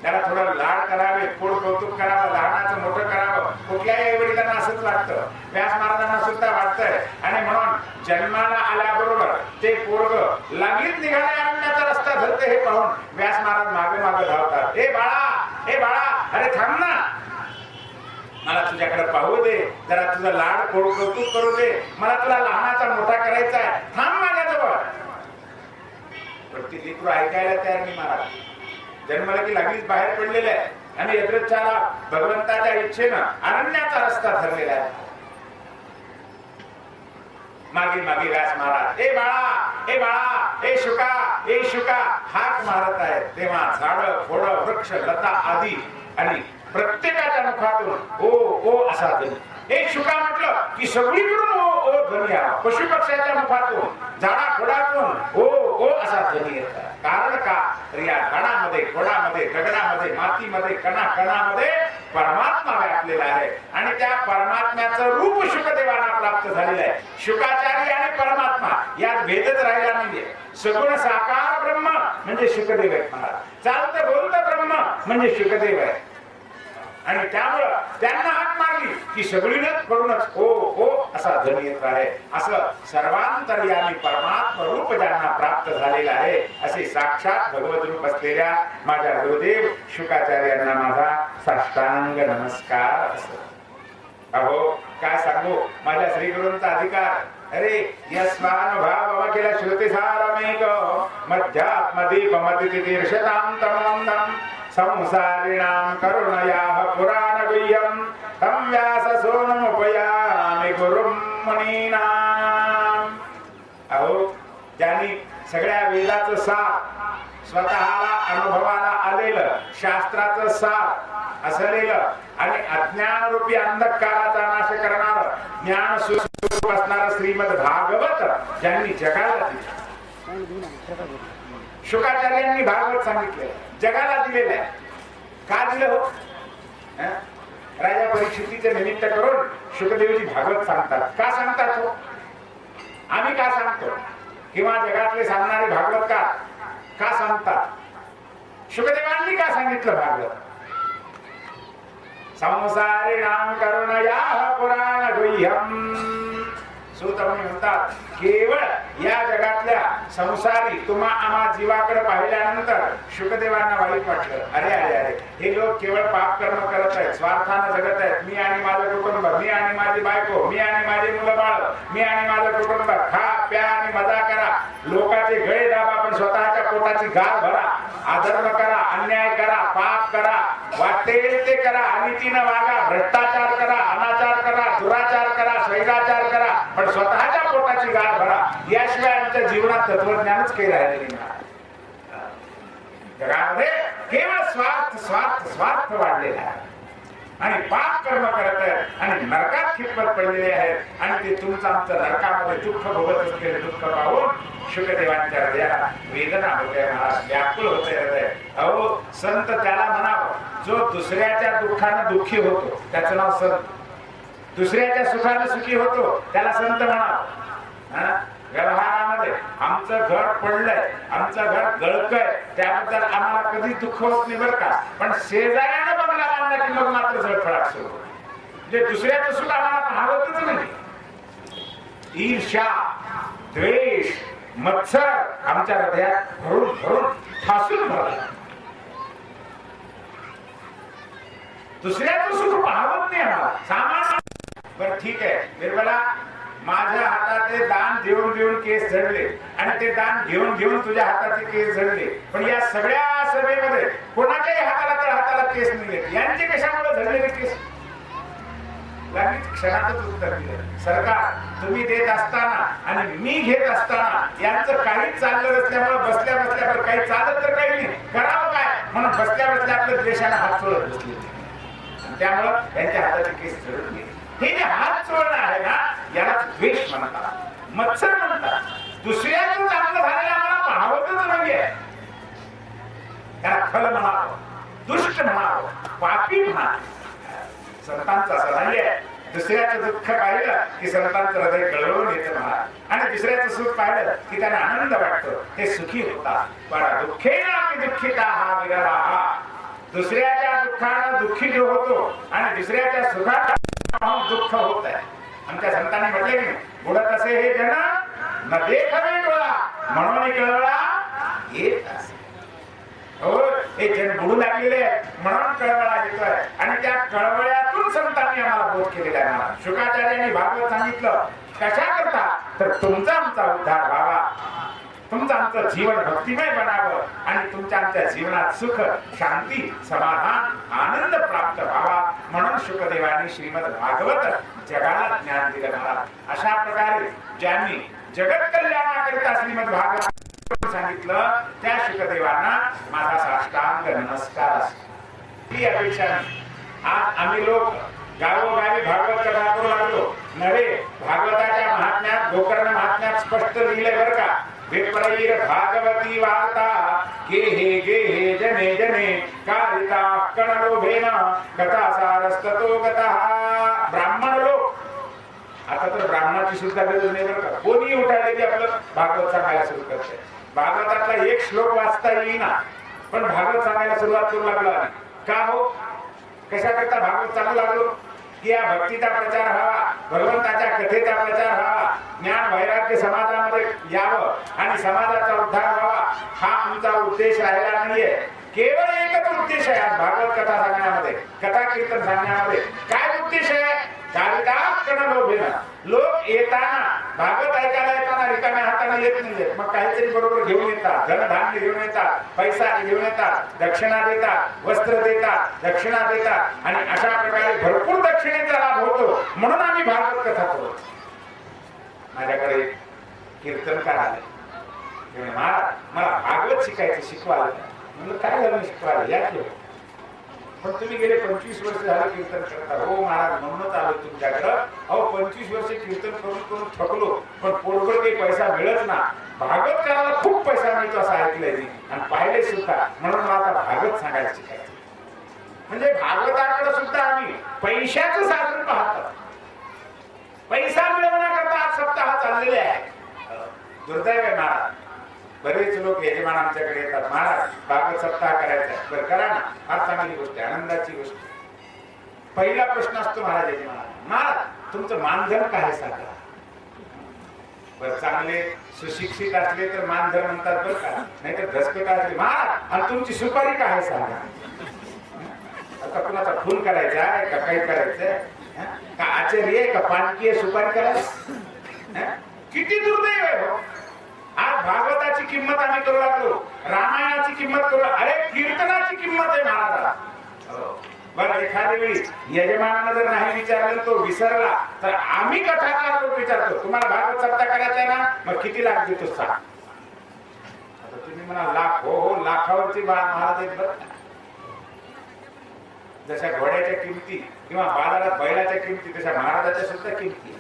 Speaker 3: त्याला थोडं लाड करावे, पोट कौतुक करावं, लहानाचं मोठं करावं. कुठल्याही आई वडिलांना असंच वाटतं, व्यास महाराजांना सुद्धा वाटतंय. आणि म्हणून जन्माला आल्याबरोबर ते पोरग लागलीच निघाले अरण्याचा रस्ता धरते हे पाहून व्यास महाराज मागे मागे धावतात. ए बाळा, ए बाळा, अरे थांब ना, मला तुझ्याकडे पाहू दे, जरा तुझा लाड कौतुक करू दे, मला तुला लहानाचा मोठा करायचा आहे, थांब माझ्याजवळ. पण ती लेकरू ऐकायला तयार नाही. महाराज जन्माला की लागलीच बाहेर पडलेले आहे आणि यदृच्छाला भगवंताच्या इच्छेनं अरण्याचा रस्ता धरलेला आहे. मागे मागे व्यास महाराज, ए बाळा, ए बाळा, ए शुका, ए शुका हाक मारत आहे. तेव्हा झाडं, फोडं, वृक्ष, लता आदी आणि प्रत्येकाच्या मुखातून ओ ओ असा ध्वनी. एक शुका म्हटलं की सगळीकडून ओ ओ ध्वनी आला. पशु पक्ष्याच्या मुखातून, झाडा खोडातून ओ ओ असा ध्वनी येत आहे. कारण का तर या कणामध्ये, कोणामध्ये, गगनामध्ये, मातीमध्ये, कणामध्ये परमात्मा व्यापलेला आहे आणि त्या परमात्म्याचं रूप शुकदेवांना प्राप्त झालेलं आहे. शुकाचार्य आणि परमात्मा यात भेदच राहिला नाहीये. सगुण साकार ब्रह्म म्हणजे शुकदेव आहे महाराज. चालतं बोलतं ब्रह्म म्हणजे शुकदेव आहे. आणि त्यामुळं त्यांना हाक मारली की सगळीनच कडूनच ओ ओ असा ध्वनी येत आहे. असं सर्वांतर्यामी परमात्मा रूप ज्यांना प्राप्त झालेलं आहे असे साक्षात भगवत रूप असलेल्या माझ्या गुरुदेव शुकाचार्यांना माझा साष्टांग नमस्कार असतो. अहो काय सांगू माझ्या श्री गुरूंचा अधिकार. अरे यस्मानुभाव केला श्रुती सारमेक मध्यात्मदीपमति तीर्षतांतमंदम संसारिणां करुणयाः पुराण गुह्यं तं व्याससोनमुपयामि गुरुं मुनीनां. अहो ज्यांनी सगळ्या वेदाचं सार स्वतःला अनुभवाला आलेलं शास्त्राचं सार असलेलं आणि अज्ञान रूपी अंधकाराचा नाश करणारं ज्ञान स्वरूप असणारं श्रीमद भागवत ज्यांनी जगाला दिलं. शुकाचार्यांनी भागवत सांगितले जगाला दिलेलं आहे. का दिलं हो? राजा परीक्षितीचे निमित्त करून शुकदेवजी भागवत सांगतात. का सांगतात हो? आम्ही का सांगतो किंवा जगातले सांगणारे भागवतकार का सांगतात? शुकदेवांनी का सांगितलं भागवत? संसारिणां करुणयाः पुराण गुह्यं. सूतमुनी म्हणतात केवळ या जगातल्या संसारी तुम्हा आम्हा जीवाकडे पाहिल्यानंतर शुकदेवांना वाईट वाटलं. अरे अरे अरे हे लोक केवळ पाप कर्म करत आहेत, स्वार्थानं जगत आहेत. मी आणि माझं कुटुंब, मी आणि माझी बायको, मी आणि माझी मुलं बाळ, मी आणि माझं कुटुंब, खा प्या आणि मजा करा, लोकांचे गळे दाबा पण स्वतःच्या पोटाची गाळ भरा, अधर्म करा, अन्याय करा, पाप करा, वाटेल ते करा, अनितीनं वागा, भ्रष्टाचार करा, अनाचार करा, दुराचार करा, स्वैराचार करा, पण स्वतःच्या पोटाची गाळ भरा. याशिवाय आमच्या जीवनात तत्वज्ञानच काही राहिलेले नाही. जगामध्ये केवळ स्वार्थ स्वार्थ स्वार्थ वाढलेला आहे आणि पाप कर्म करत आहेत आणि नरकात खितपत पडलेले आहेत आणि ते तुमचं आमचं नरकामध्ये दुःख भोगत असलेले दुःख पाहून शुकदेवांच्या हृदयाला वेदना होते, व्याकुळ होते हृदय. अहो संत त्याला म्हणावं जो दुसऱ्याच्या दुःखानं दुःखी होतो त्याचं नाव संत. दुसऱ्याच्या सुखानं सुखी होतो त्याला संत म्हणावं. व्यवहारामध्ये आमचं घर पडलंय, आमचं घर गळकय, त्याबद्दल आम्हाला कधी दुःख होत नाही बरं का, पण शेजाऱ्यानं बंगला बांधला की मग मात्र जळफळाट सुरू. म्हणजे दुसऱ्याचं सुख आम्हाला पाहतच नाही. ईर्ष्या, द्वेष, मत्सर आमच्या हृदयात भरून भरून ठासून भरला. दुसऱ्याचं सुख पाहत नाही आम्हाला. सामान्य बरं ठीक आहे निर्मला, माझ्या हातातले दान देऊन देऊन केस झडले आणि ते दान घेऊन घेऊन तुझ्या हाताचे केस झडले, पण या सगळ्या सभेमध्ये कोणाच्याही हाताला तर हाताला केस नाही. यांचे कशामुळे झडलेले केस? लगेच क्षणातच उत्तर दिलं. सरकार तुम्ही देत असताना आणि मी घेत असताना यांचं काहीच चाललं नसल्यामुळे बसल्या बसल्यावर काही चालत तर काही नाही, करावं काय म्हणून बसल्या बसल्या आपल्या द्वेषाला हात चोळत बसले, त्यामुळं त्यांच्या हाताचे केस झडून गेले. हे जे हात चोळणं आहे ना याला द्वेष म्हणतात, मत्सर म्हणतात. दुसऱ्याचं चांगलं झालेलं आम्हाला पाहतच नाहीये. त्याला खल म्हणावं, दुष्ट म्हणावं, पापी म्हणावं. संतांचा असं नाहीये. दुसऱ्याचं दुःख पाहिलं की संतांचं हृदय कळवून येतं महाराज, आणि दुसऱ्याचं सुख पाहिलं की त्यांना आनंद वाटतो, ते सुखी होतात. पण दुःखेना की दुःखिता हा विरला. दुसऱ्याच्या दुःखानं दुःखी जो होतो आणि दुसऱ्याच्या सुखात दुःख होत आहे. आमच्या संतांनी म्हटले की बुडत असे हे जन न देखवे डोळा म्हणून कळवळा येत असे. हो हे जन बुडू लागलेले म्हणून कळवळा येतोय आणि त्या कळवळ्यातून संतांनी आम्हाला बोध केलेला आहे. शुकाचार्यांनी भागवत सांगितलं कशा करता तर तुमचा आमचा उद्धार व्हावा, तुमचं आमचं जीवन भक्तिमय बनावं आणि तुमच्या आमच्या जीवनात सुख शांती समाधान आनंद प्राप्त व्हावा म्हणून शुकदेवांनी श्रीमद भागवत जगाला ज्ञान दिलं महाराज. अशा प्रकारे ज्यांनी जगत कल्याणाकरिता श्रीमद भागवत सांगितलं त्या शुकदेवांना माझा साष्टांग नमस्कार असतो. ही अपेक्षा नाही. आज आम्ही लोक गावोगावी भागवत कथा करू लागलो. नव्हे भागवताच्या महात्म्यात गोकर्ण महात्म्यात स्पष्ट लिहिलंय बरं का, विप्रैर भागवती वार्ता गे हे जने जने कारिता कणलोभेन कथासारस्ततो गतः। ब्राह्मण लोक, आता तर ब्राह्मणाची सुद्धा गरज नाही बरं का, कोणी उठायला की आपलं भागवत सांगायला सुरू करते. भागवतातला एक श्लोक वाचता येईना पण भागवत सांगायला सुरुवात करू लागला. का हो, कशा करता भागवत सांगू लागलो की या भक्तीचा प्रचार व्हावा, भगवंताच्या कथेचा प्रचार व्हावा, ज्ञान वैराग्य समाजामध्ये यावं आणि समाजाचा उद्धार व्हावा, हा आमचा उद्देश राहिला नाहीये. केवळ एकच उद्देश आहे आज भागवत कथा सांगण्यामध्ये, कथा कीर्तन सांगण्यामध्ये. काय उद्देश आहे? लोक येताना भागवत ऐकायला येताना रिकाम्या हाताने येत नाही, मग काहीतरी बरोबर घेऊन येतात, धनधान्य घेऊन येतात, पैसा घेऊन येतात, दक्षिणा देतात, वस्त्र देतात, दक्षिणा देतात आणि अशा प्रकारे भरपूर दक्षिणेचा लाभ होतो. म्हणून आम्ही भागवत कथा करतो. माझ्याकडे कीर्तनकार आले, मला भागवत शिकायचं, शिकवायला. म्हणलं काय झालं शिकवायला? या की पण तुम्ही गेले 25 वर्ष झाले कीर्तन करता. हो महाराज, म्हणूनच आलो तुमच्याकडं. अहो 25 वर्ष कीर्तन करून करून थकलो, पण पोटभर काही पैसा मिळत ना. भागवत करायला खूप पैसा मिळतो असं ऐकलंय मी आणि पाहिले सुद्धा. म्हणून मला आता भागवत सांगायला शिकायचं. म्हणजे भागवताकडे सुद्धा आम्ही पैशाचं साधन पाहतो. पैसा मिळवण्याकरता आज सप्ताह चाललेले आहे. दुर्दैव आहे महाराज, बरेच लोक यजमान आमच्याकडे येतात, महाराज भागवत सप्ताह करायचा. बरं करा ना, फार चांगली गोष्ट आहे, आनंदाची गोष्ट. पहिला प्रश्न असतो महाराज यजमानाला, महाराज तुमचं मानधन काय सांगा. बरं चांगले सुशिक्षित असले तर मानधन म्हणतात बरं का, नाहीतर धसकट असले महाराज आणि तुमची सुपारी काय सांगा. आता कुणाचा खून करायचा आहे का काही करायचंय का, आचार्य आहे का पानकी आहे सुपारी करायला. किती दुर्दैव आहे. आज भागवताची किंमत आम्ही करू लागलो, रामायणाची किंमत करू, अरे कीर्तनाची किंमत आहे महाराजाला. बरं एखाद्या वेळी यजमानानं जर नाही विचारलं, तो विसरला, तर आम्ही कथाकार लोक विचारतो, तुम्हाला भागवत सप्ताह करायचा आहे ना, मग किती लाख देतो सांग. आता तुम्ही म्हणा लाख, हो हो लाखावरची महाराज आहेत बरं. जशा घोड्याच्या किमती किंवा बाजारात बैलाच्या किमती, तशा महाराजाच्या सुद्धा किमती.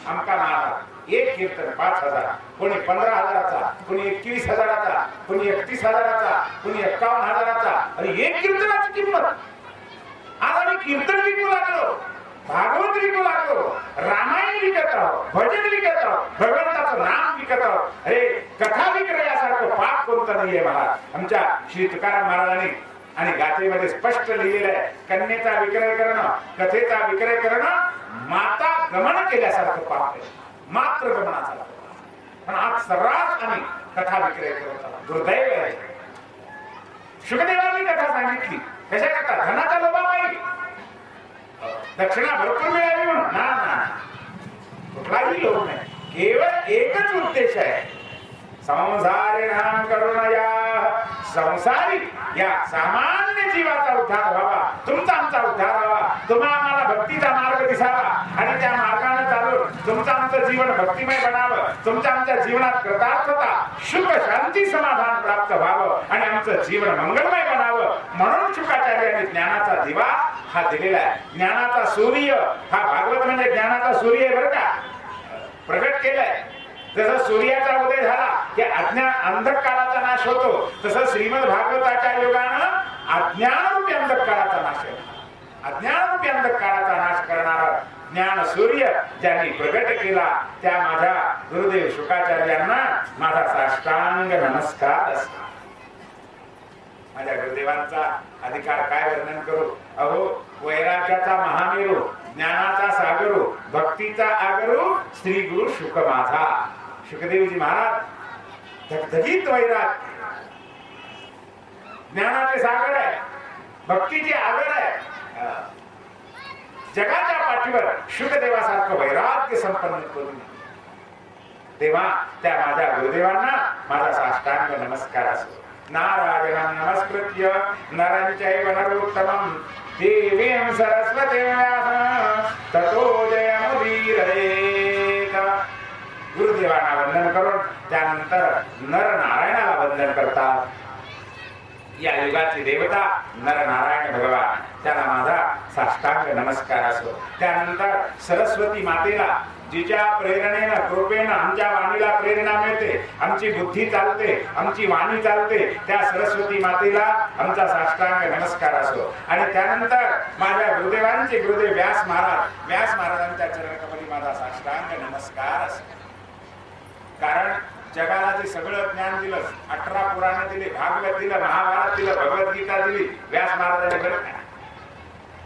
Speaker 3: आमका महाराज एक कीर्तन 5,000, कोणी 15,000चा, कोणी 21,000चा, कोणी 31,000चा, कोणी 51,000चा आणि एक कीर्तनाची किंमत. आज आम्ही कीर्तन विकू लागलो, भागवत विकू लागलो, रामायण विकत आहोत, भजन विकत आहोत, भगवंताचं नाम विकत आहोत. अरे कथा विक्रयासारखं पाप कोणतं नाहीये महाराज. आमच्या श्री तुकाराम महाराजांनी आणि गाथेमध्ये स्पष्ट लिहिलेलं आहे, कन्येचा विक्रय करणं, कथेचा विक्रय करणं माता गमन केल्यासारखं पाप आहे, मात्र गमनाचा. पण आज सर्रास आम्ही कथा विक्रय करत आहोत. दुर्दैव आहे. शुकदेवांनी कथा सांगितली कशा करता, धनाचा लोभापायी, दक्षिणा भरपूर मिळावी म्हणून ना, कुठलाही लोभ नाही. केवळ एकच उद्देश आहे, संसारिणां करुणया, संसारी या सामान्य जीवाचा उद्धार व्हावा, तुमचा आमचा उद्धार व्हावा, तुम्हाला आम्हाला भक्तीचा मार्ग दिसावा आणि त्या मार्गाने चालून तुमचं आमचं जीवन भक्तिमय बनावं, तुमच्या आमच्या जीवनात कृतार्थता, सुख, शांती, समाधान प्राप्त व्हावं आणि आमचं जीवन मंगलमय बनावं. म्हणून शुकाचार्यांनी ज्ञानाचा दिवा हा दिलेला आहे. ज्ञानाचा सूर्य हा भागवत म्हणजे ज्ञानाचा सूर्य आहे बरं का, प्रगट केलाय. जसं सूर्याचा उदय झाला की अंधकाराचा नाश होतो, तसं श्रीमद भागवताच्या योगानं अज्ञानरूपी अंधकाराचा नाश आहे. अज्ञानरूपी अंधकाराचा नाश करणारा ज्ञान सूर्य ज्यांनी प्रगट केला, त्या माझ्या गुरुदेव शुकाचार्यांना माझा साष्टांग नमस्कार असतो. माझ्या गुरुदेवांचा अधिकार काय वर्णन करू. अहो वैराग्याचा महामेरू, ज्ञानाचा सागरू, भक्तीचा आगरू श्री गुरु शुक माझा. शुकदेवजी महाराज धगधगीत वैराग, ज्ञानाचे सागर आहे, भक्तीचे आगर आहे. जगाच्या पाठीवर शुकदेवासारखं वैराग्य संपन्न करून तेव्हा त्या माझ्या गुरुदेवांना माझा साष्टांग नमस्कार असतो. नारायणं नमस्कृत्य नरं चैव नरोत्तमं देवीं सरस्वतीं व्यासं ततो जयमुदीरयेत. गुरुदेवांना वंदन करून त्यानंतर नर नारायणाला वंदन करतात. या युगाची देवता नर नारायण भगवान, त्याला माझा साष्टांग नमस्कार असो. त्यानंतर सरस्वती मातेला जिच्या प्रेरणेनं कृपेनं आमच्या वाणीला प्रेरणा मिळते, आमची बुद्धी चालते, आमची वाणी चालते, त्या सरस्वती मातेला आमचा साष्टांग नमस्कार असो. आणि त्यानंतर माझ्या गुरुदेवांचे गुरुदेव व्यास महाराजांच्या चरणकमली माझा साष्टांग नमस्कार असो. कारण जगाला जे सगळं ज्ञान दिलं, 18 पुराण दिले, भागवत दिलं, महाभारत दिलं, भगवद्गीता दिली व्यास महाराजांनी बरं का.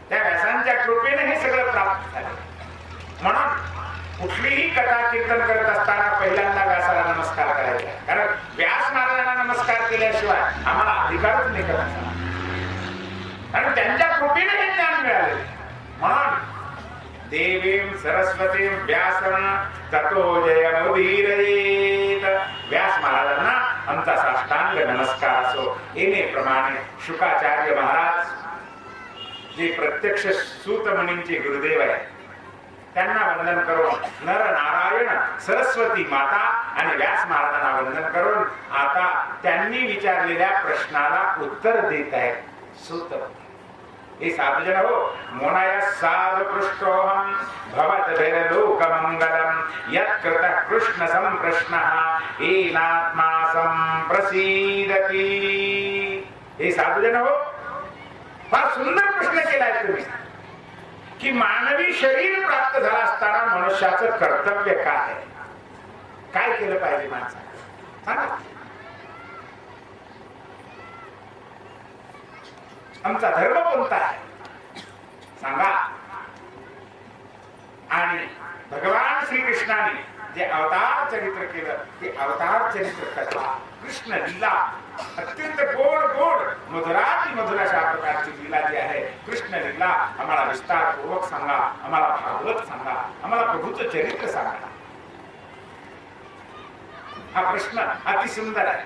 Speaker 3: त्या व्यासांच्या कृपेने हे सगळं प्राप्त झालं. म्हणून कुठलीही कथा कीर्तन करत असताना पहिल्यांदा व्यासाला नमस्कार करायचा. कारण व्यास महाराजांना नमस्कार केल्याशिवाय आम्हाला अधिकारच नाही करायचा. कारण त्यांच्या कृपेने हे ज्ञान मिळाले. म्हणून देवीं सरस्वतीं व्यासं ततो जयमुदीरयेत. व्यास महाराजांना आमचा साष्टांग नमस्कार असो. येणे प्रमाणे शुकाचार्य महाराज जे प्रत्यक्ष सूतमुनींचे गुरुदेव आहे त्यांना वंदन करून नर नारायण सरस्वती माता आणि व्यास महाराजांना वंदन करून आता त्यांनी विचारलेल्या प्रश्नाला उत्तर देत आहेत सूत. हे साधुजन हो, मोनाय साधु पृष्ठोहम भवद्भिर्लोकमंगलम यत्कृतः कृष्ण संप्रश्नः येनात्मा संप्रसीदति. हे साधुजन हो, फार सुंदर प्रश्न केलाय तुम्ही की मानवी शरीर प्राप्त झाला असताना मनुष्याचं कर्तव्य काय आहे, काय केलं पाहिजे माणसाने सांगा. आमचा धर्म कोणता आहे सांगा. आणि भगवान श्रीकृष्णाने जे अवतार चरित्र केलं ते अवतार चरित्र कथा कृष्ण लीला अत्यंत गोड गोड मधुराती मधुर अशा प्रकारची लीला जी आहे कृष्ण लीला आम्हाला विस्तारपूर्वक सांगा, आम्हाला भागवत सांगा, आम्हाला प्रभूचं चरित्र सांगा. हा प्रश्न अतिसुंदर आहे.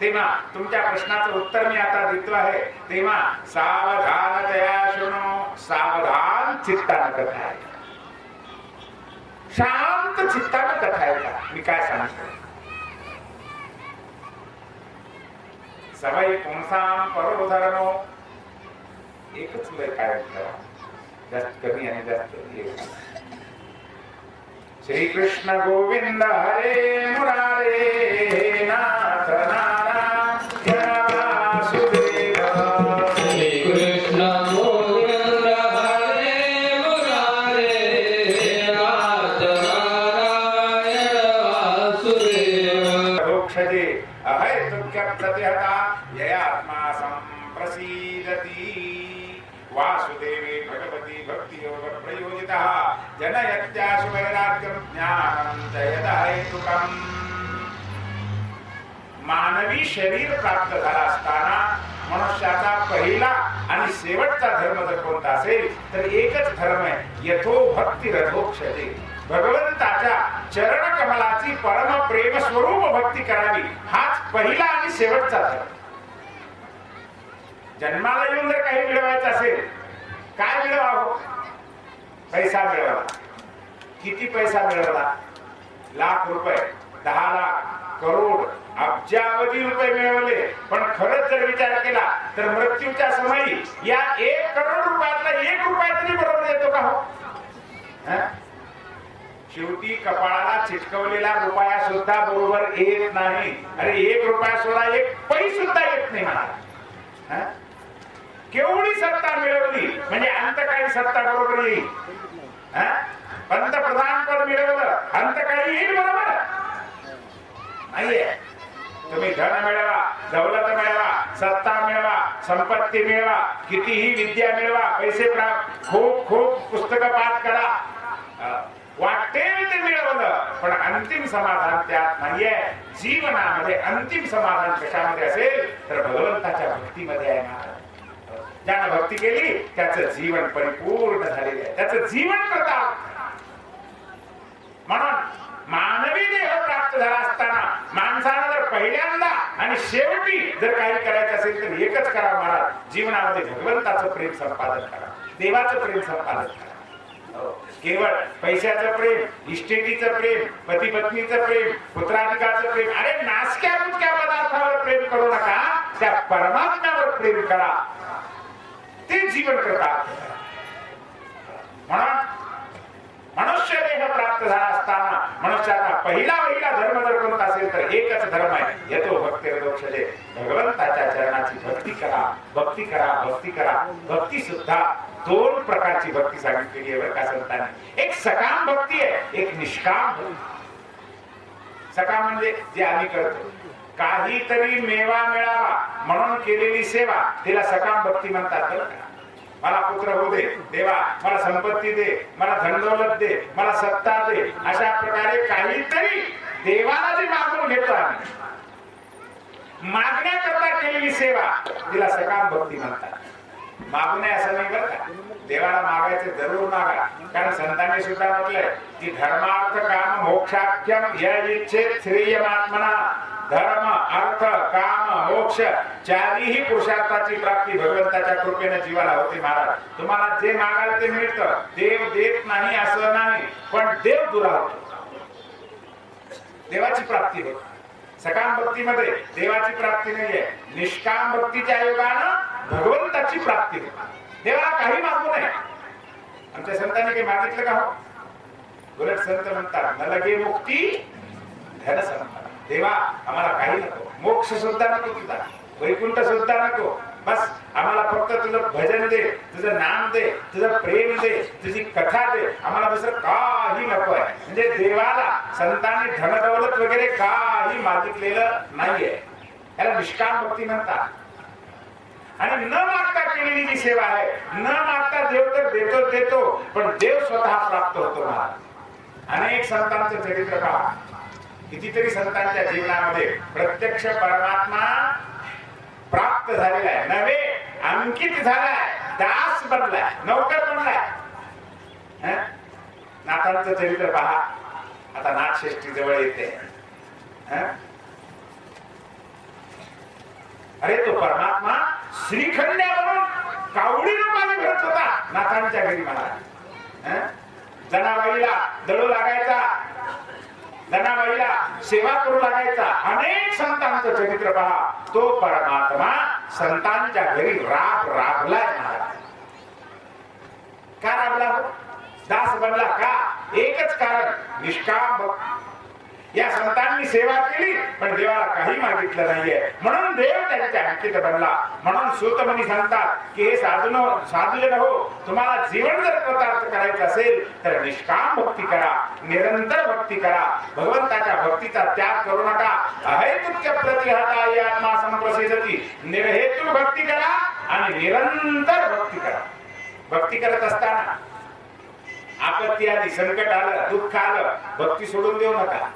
Speaker 3: तेव्हा तुमच्या प्रश्नाचं उत्तर मी आता देतो आहे. तेव्हा सावधानतया शृणो, सावधान चित्तानं कथा आहे, शांत चित्तानं कथा आहे. मी काय सांगतो, सवय पुंसाम परो धर्मो. एकच लय काय जास्त कमी आणि जास्त. श्री कृष्ण गोविंद हरे मुरारे नाथ नारायण वासुदेव.
Speaker 5: श्री कृष्ण गोविंद हरे मुरारे नाथ नारायण वासुदेव.
Speaker 3: रोक्षजे अहैतुक्य प्रतिहता ययात्मा संप्रसीदति. वासुदेवे भगवती भक्ति योग प्रयोजितः जनयत्याशु वैराग्यं ज्ञानं च यदहेतुकम्. मानवी शरीर प्राप्त झाला असताना मनुष्याचा पहिला आणि शेवटचा धर्म जर कोणता असेल तर एकच धर्म आहे, यथो भक्ती रथोक्षते. भगवंताच्या चरण कमलाची परम प्रेम स्वरूप भक्ती करावी, हाच पहिला आणि शेवटचा धर्म. जन्माला येऊन जर काही मिळवायचं असेल, काय मिळवावं? पैसा मिळवला. किती पैसा मिळवला? लाख रुपये, 10 लाख, करोड, अब्जावधी रुपये मिळवले. पण खरंच जर विचार केला तर मृत्यूच्या समयी या 1 करोड रुपयातला 1 रुपया तरी बरोबर येतो का हो? शेवटी कपाळाला चिटकवलेला रुपया सुद्धा बरोबर येत नाही. अरे 1 रुपया सोडा 1 पैसा सुद्धा येत नाही मला. केवढी सत्ता मिळवली म्हणजे अंतकाळी सत्ता बरोबर येईल. पंतप्रधान पद मिळवलं, अंतकाळी येईल बरोबर नाहीये. तुम्ही धन मिळवा, दौलत मिळवा, सत्ता मिळवा, संपत्ती मिळवा, कितीही विद्या मिळवा, पैसे प्राप्त, खूप खूप पुस्तकं पाठ करा, वाटेल ते मिळवलं, पण अंतिम समाधान त्यात नाहीये. जीवनामध्ये अंतिम समाधान कशामध्ये असेल तर भगवंताच्या भक्तीमध्ये आहे ना. ज्यानं भक्ती केली त्याचं जीवन परिपूर्ण झालेलं आहे, त्याचं जीवन प्रताप. म्हणून मानवी देह प्राप्त झाला असताना माणसानं जर पहिल्यांदा आणि शेवटी जर काही करायचं असेल तर एकच करा महाराज, जीवनामध्ये भगवंताचं प्रेम संपादन करा, देवाचं प्रेम संपादन करा. केवळ पैशाचं प्रेम, इस्टेटीचं प्रेम, पती पत्नीचं प्रेम, पुत्राधिकाचं प्रेम, अरे नासक्या मुसक्या पदार्थावर प्रेम करू नका, त्या परमात्म्यावर प्रेम करा, ते जीवन करतात. म्हणून मनुष्य देह प्राप्त झाला असताना मनुष्याचा पहिला धर्म जर कोणता असेल तर एकच धर्म आहे, येतो भक्तिरदोक्षजे, भगवंताच्या चरणाची भक्ती करा, भक्ती करा, भक्ती करा. भक्ती सुद्धा दोन प्रकारची भक्ती सांगितलेली आहे बरं का संतांनी. एक सकाम भक्ती आहे, एक निष्काम भक्ती. सकाम म्हणजे जे आम्ही करतो, काहीतरी मेवा मिळावा म्हणून केलेली सेवा, तिला सकाम भक्ती म्हणतात बरं का. मला पुत्र होऊ दे देवा, मला संपत्ती दे, मला धनदौलत दे, मला सत्ता दे, अशा प्रकारे काहीतरी देवाला जे मागून घेतो आम्ही, मागण्याकरता केलेली सेवा, तिला सकाम भक्ती म्हणतात. मागू नये असं नाही बरं का, देवाला मागायचे जरूर मागा. कारण संतांनी सुद्धा म्हटलंय की धर्मार्थ काम मोक्षाख्यम या इच्छेत श्रेयमात्मना. धर्म अर्थ काम मोक्ष चारही पुरुषार्थाची प्राप्ती भगवंताच्या कृपेने जीवाला होते. महाराज, तुम्हाला जे मागाल ते मिळतं. देव देत नाही असं नाही, पण देव दुरावतो, देवाची प्राप्ती होते. सकाम भक्तीमध्ये देवाची प्राप्ती नाहीये, निष्काम भक्तीच्या योगानं भगवंताची प्राप्ती होते. देवाला काही मागू नये. आमच्या संतांनी काही मागितलं का हो? उलट संत म्हणतात न लगे मुक्ती धन संपदा. देवा आम्हाला काही नको, मोक्ष सुद्धा नको, तुझा वैकुंठ सुद्धा नको, बस आम्हाला फक्त तुझं भजन दे, तुझं नाम दे, तुझं प्रेम दे, तुझी कथा दे, आम्हाला दुसरं काही नको आहे. म्हणजे देवाला संतांनी धनदौलत वगैरे काही मागितलेलं नाहीये. याला निष्काम भक्ती म्हणतात. आणि न मागता केलेली जी सेवा आहे, न मागता देव तर देतो, पण देव स्वतः प्राप्त होतो. अनेक संतांचं चरित्र पहा. कितीतरी संतांच्या जीवनामध्ये प्रत्यक्ष परमात्मा प्राप्त झालेला आहे, नव्हे अंकित झालाय, दास बनलाय, नौकर बनलाय. नाथांचं चरित्र पहा. आता नाथषष्ठी जवळ येते. अरे तो परमात्मा श्रीखंड्या म्हणून कावडी रूपाने भरत होता नाथांच्या घरी. मला जनाबाईला दळू लागायचा, जनाबाईला सेवा करू लागायचा. अनेक संतांचं चरित्र पहा. तो परमात्मा संतांच्या घरी राबला. का राबला हो? दास बनला का? एकच कारण, निष्काम भक्ती. या संतांनी सेवा केली पण देवाला काही मागितलं नाहीये, म्हणून देव त्यांच्या अंकित बनला. म्हणून सूतमुनी सांगतात की हे साधूजन हो, तुम्हाला जीवन जर कृतार्थ करायचं असेल तर निष्काम भक्ती करा, निरंतर भक्ती करा. भगवंताच्या भक्तीचा त्याग करू नका. अहेतुक्य प्रतिहताय आत्मा संप्रसिद्धती. निर्हेतू भक्ती करा आणि निरंतर भक्ती करा. भक्ती करत असताना आपत्ती आली, संकट आलं, दुःख आलं, भक्ती सोडून देऊ नका.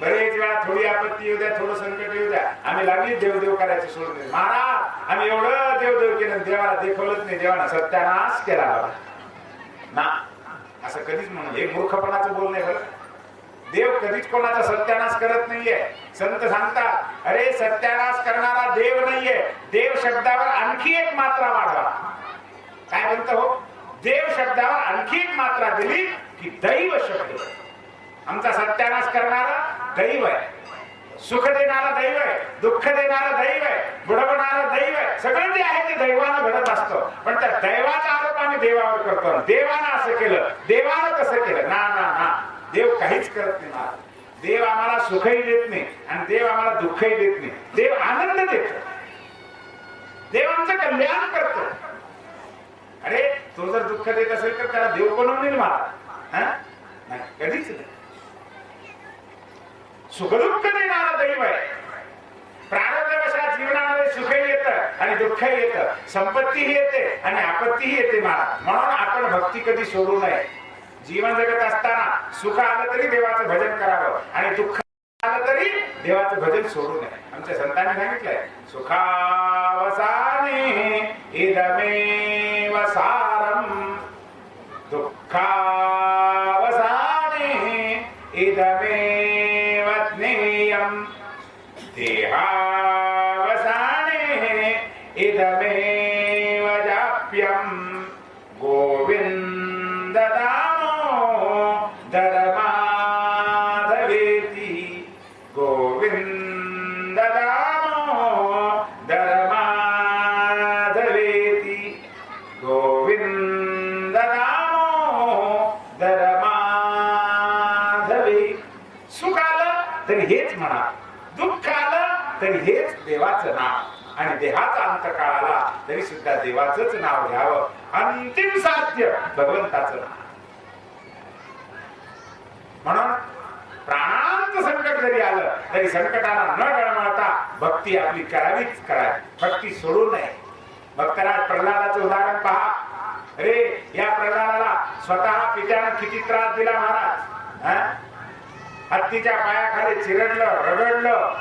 Speaker 3: बरेच वेळा थोडी आपत्ती येऊ द्या, थोडं संकट येऊ द्या, आम्ही लागली देवदेव करायचं सोडून दे. महाराज आम्ही एवढं देवदेव केलं, देवाला देखवलंच नाही, देवाला सत्यानाश केला ना. असं कधीच म्हणून हे मूर्खपणाचं बोल नाही बरं. देव कधीच कोणाचा सत्यानाश करत नाहीये. संत सांगतात अरे सत्यानाश करणारा देव नाहीये, देव शब्दावर आणखी एक मात्रा वाढवा. काय म्हणतो हो? देव शब्दावर आणखी एक मात्रा दिली की दैव शब्द. आमचा सत्यानाश करणारा दैव आहे, सुख देणारा दैव आहे, दुःख देणारा दैव आहे, बुडवणारा दैव आहे. सगळं जे आहे ते दैवानं घडत असतं, पण त्या दैवाचा आरोप आम्ही देवावर करतो. देवानं असं केलं, देवानं कसं केलं. ना ना ना, देव काहीच करत नाही. देव आम्हाला सुखही देत नाही आणि देव आम्हाला दुःखही देत नाही. देव आनंद देतो, देव आमचं कल्याण करतो. अरे तो जर दुःख देत असेल तर त्याला देव बनवून मला नाही, कधीच नाही. सुखदुःख देणारा दैव आहे. प्रारब्धवशात जीवनामध्ये सुखही येतं आणि दुःखही येतं, संपत्तीही येते आणि आपत्तीही येते. म्हणून आपण भक्ती कधी सोडू नये. जीवन जगत असताना सुख आलं तरी देवाचं भजन करावं आणि दुःख आलं तरी देवाचं भजन सोडू नये. आमच्या संतांनी सांगितलंय सुखावसाने इदमेव सारम, दुःखावसाने इदमेव ज्ञेयम, देहावसाने इदमेव जाप्यम. गोविंद दामोदर माधवेति, गोविंद दामोदर माधवेति, गोविंद दामोदर आणि देहाचा अंत काळाला तरी सुद्धा देवाचंच नाव घ्यावं. अंतिम साध्य भगवंताचं नाव. म्हणून प्राणांत संकट जरी आलं तरी संकटाला न डळमळता भक्ती आपली करावीच करावी. भक्ती सोडू नये. भक्तराज प्रल्हादाचं उदाहरण पहा. अरे या प्रल्हादाला स्वतः पित्यानं किती त्रास दिला महाराज. हत्तीच्या पायाखाली चिरडलं, रगडलं,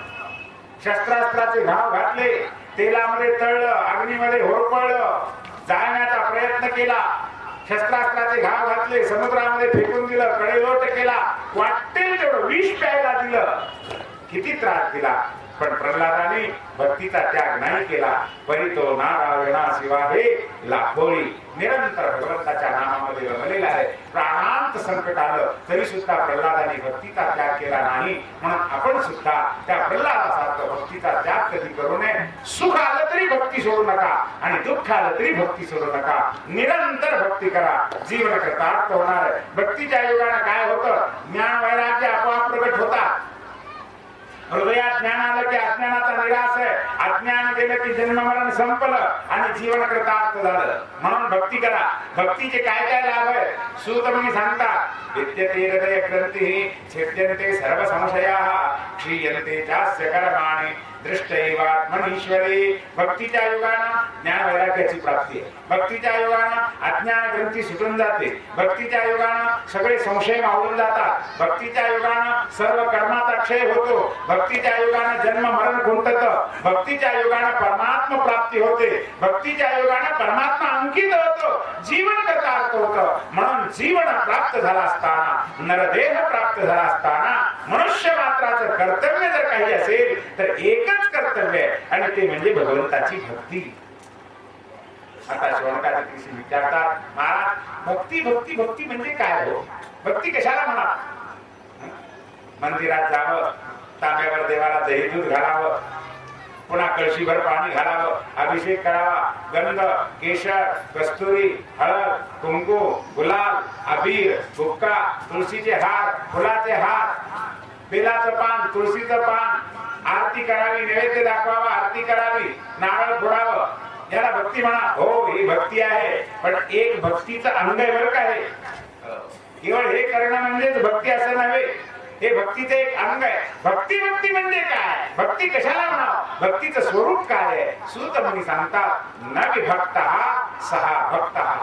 Speaker 3: शस्त्रास्त्राचे घाव घातले, तेलामध्ये तळलं, अग्नीमध्ये होरपळलं, जाळण्याचा प्रयत्न केला, शस्त्रास्त्राचे घाव घातले, समुद्रामध्ये फेकून दिलं, कडेलोट केला, वाटेल तेवढं विष प्यायला दिलं, किती त्रास दिला. पण प्रल्हादाने भक्तीचा त्याग नाही केला. परितो नारायणा शिवा हे लाखोळी निरंतर भगवंताच्या नामामध्ये रमलेला आहे. प्राणांत संकट आलं तरी सुद्धा प्रल्हादाने भक्तीचा त्याग केला नाही. म्हणून आपण सुद्धा त्या प्रल्हादासारखं भक्तीचा त्याग कधी करू नये. सुख आलं तरी भक्ती सोडू नका आणि दुःख आलं तरी भक्ती सोडू नका. निरंतर भक्ती करा. जीवन कृतार्थ होणार आहे. भक्तीच्या योगाने काय होतं? ज्ञान वैराग्य आपोआप प्रगट होतात. हृदयात ज्ञान आलं की अज्ञानाचा निराश आहे. अज्ञान गेलं की जन्म मरण संपलं आणि जीवन कृतार्थ झालं. म्हणून भक्ती करा. भक्तीचे काय काय लाभ आहे? सूत मुनी सांगतात. विद्यते हृदय ग्रंथी छेद्यन्ते सर्व संशयाः क्षीयन्ते चास्य कर्माणि दृष्टैवात्मनीश्वरी. भक्तीच्या योगानं ज्ञान वैराग्याची प्राप्ती आहे. भक्तीच्या योगानं अज्ञान ग्रंथी सुटून जाते. भक्तीच्या योगानं सगळे संशय मावळून जातात. भक्तीच्या योगानं सर्व कर्माचा क्षय होतो. भक्तीच्या योगानं जन्म मरण खुंटतं. भक्तीच्या योगानं परमात्मा प्राप्ती होते. भक्तीच्या योगानं परमात्मा अंकित होतो. जीवन कृतार्थ होतं. म्हणून जीवन प्राप्त झाला असताना, नरदेह प्राप्त झाला असताना मनुष्य मात्राचं कर्तव्य जर काही असेल तर एकच कर्तव्य आहे आणि ते म्हणजे भगवंताची भक्ती. आता शोणकादिशी विचारतात, महाराज भक्ती भक्ती भक्ती म्हणजे काय हो? भक्ती कशाला म्हणा? मंदिरात जावं, तांब्यावर देवाला दही दूध घालावं, पुन्हा कळशीभर पाणी घालावं, अभिषेक करावा, गंध, केशर, कस्तुरी, हळद, कुंकू, गुलाल, अबीर, बुक्का, तुळशीचे हार, फुलाचे हार, बेलाचं पान, तुळशीचं पान, आरती करावी, नैवेद्य दाखवावा, आरती करावी, नारळ फोडावं, याला भक्ती म्हणा. हो, ही भक्ती आहे. पण एक भक्तीचं अंग आहे बरं का हे. केवळ हे करणं म्हणजेच भक्ती असं नव्हे. हे भक्तीचे एक अंग आहे. भक्ती भक्ती म्हणजे काय? भक्ती कशाला म्हणावं? भक्तीचं स्वरूप काय आहे? सूत मुनी सांगतात, न विभक्तः सहा भक्तः.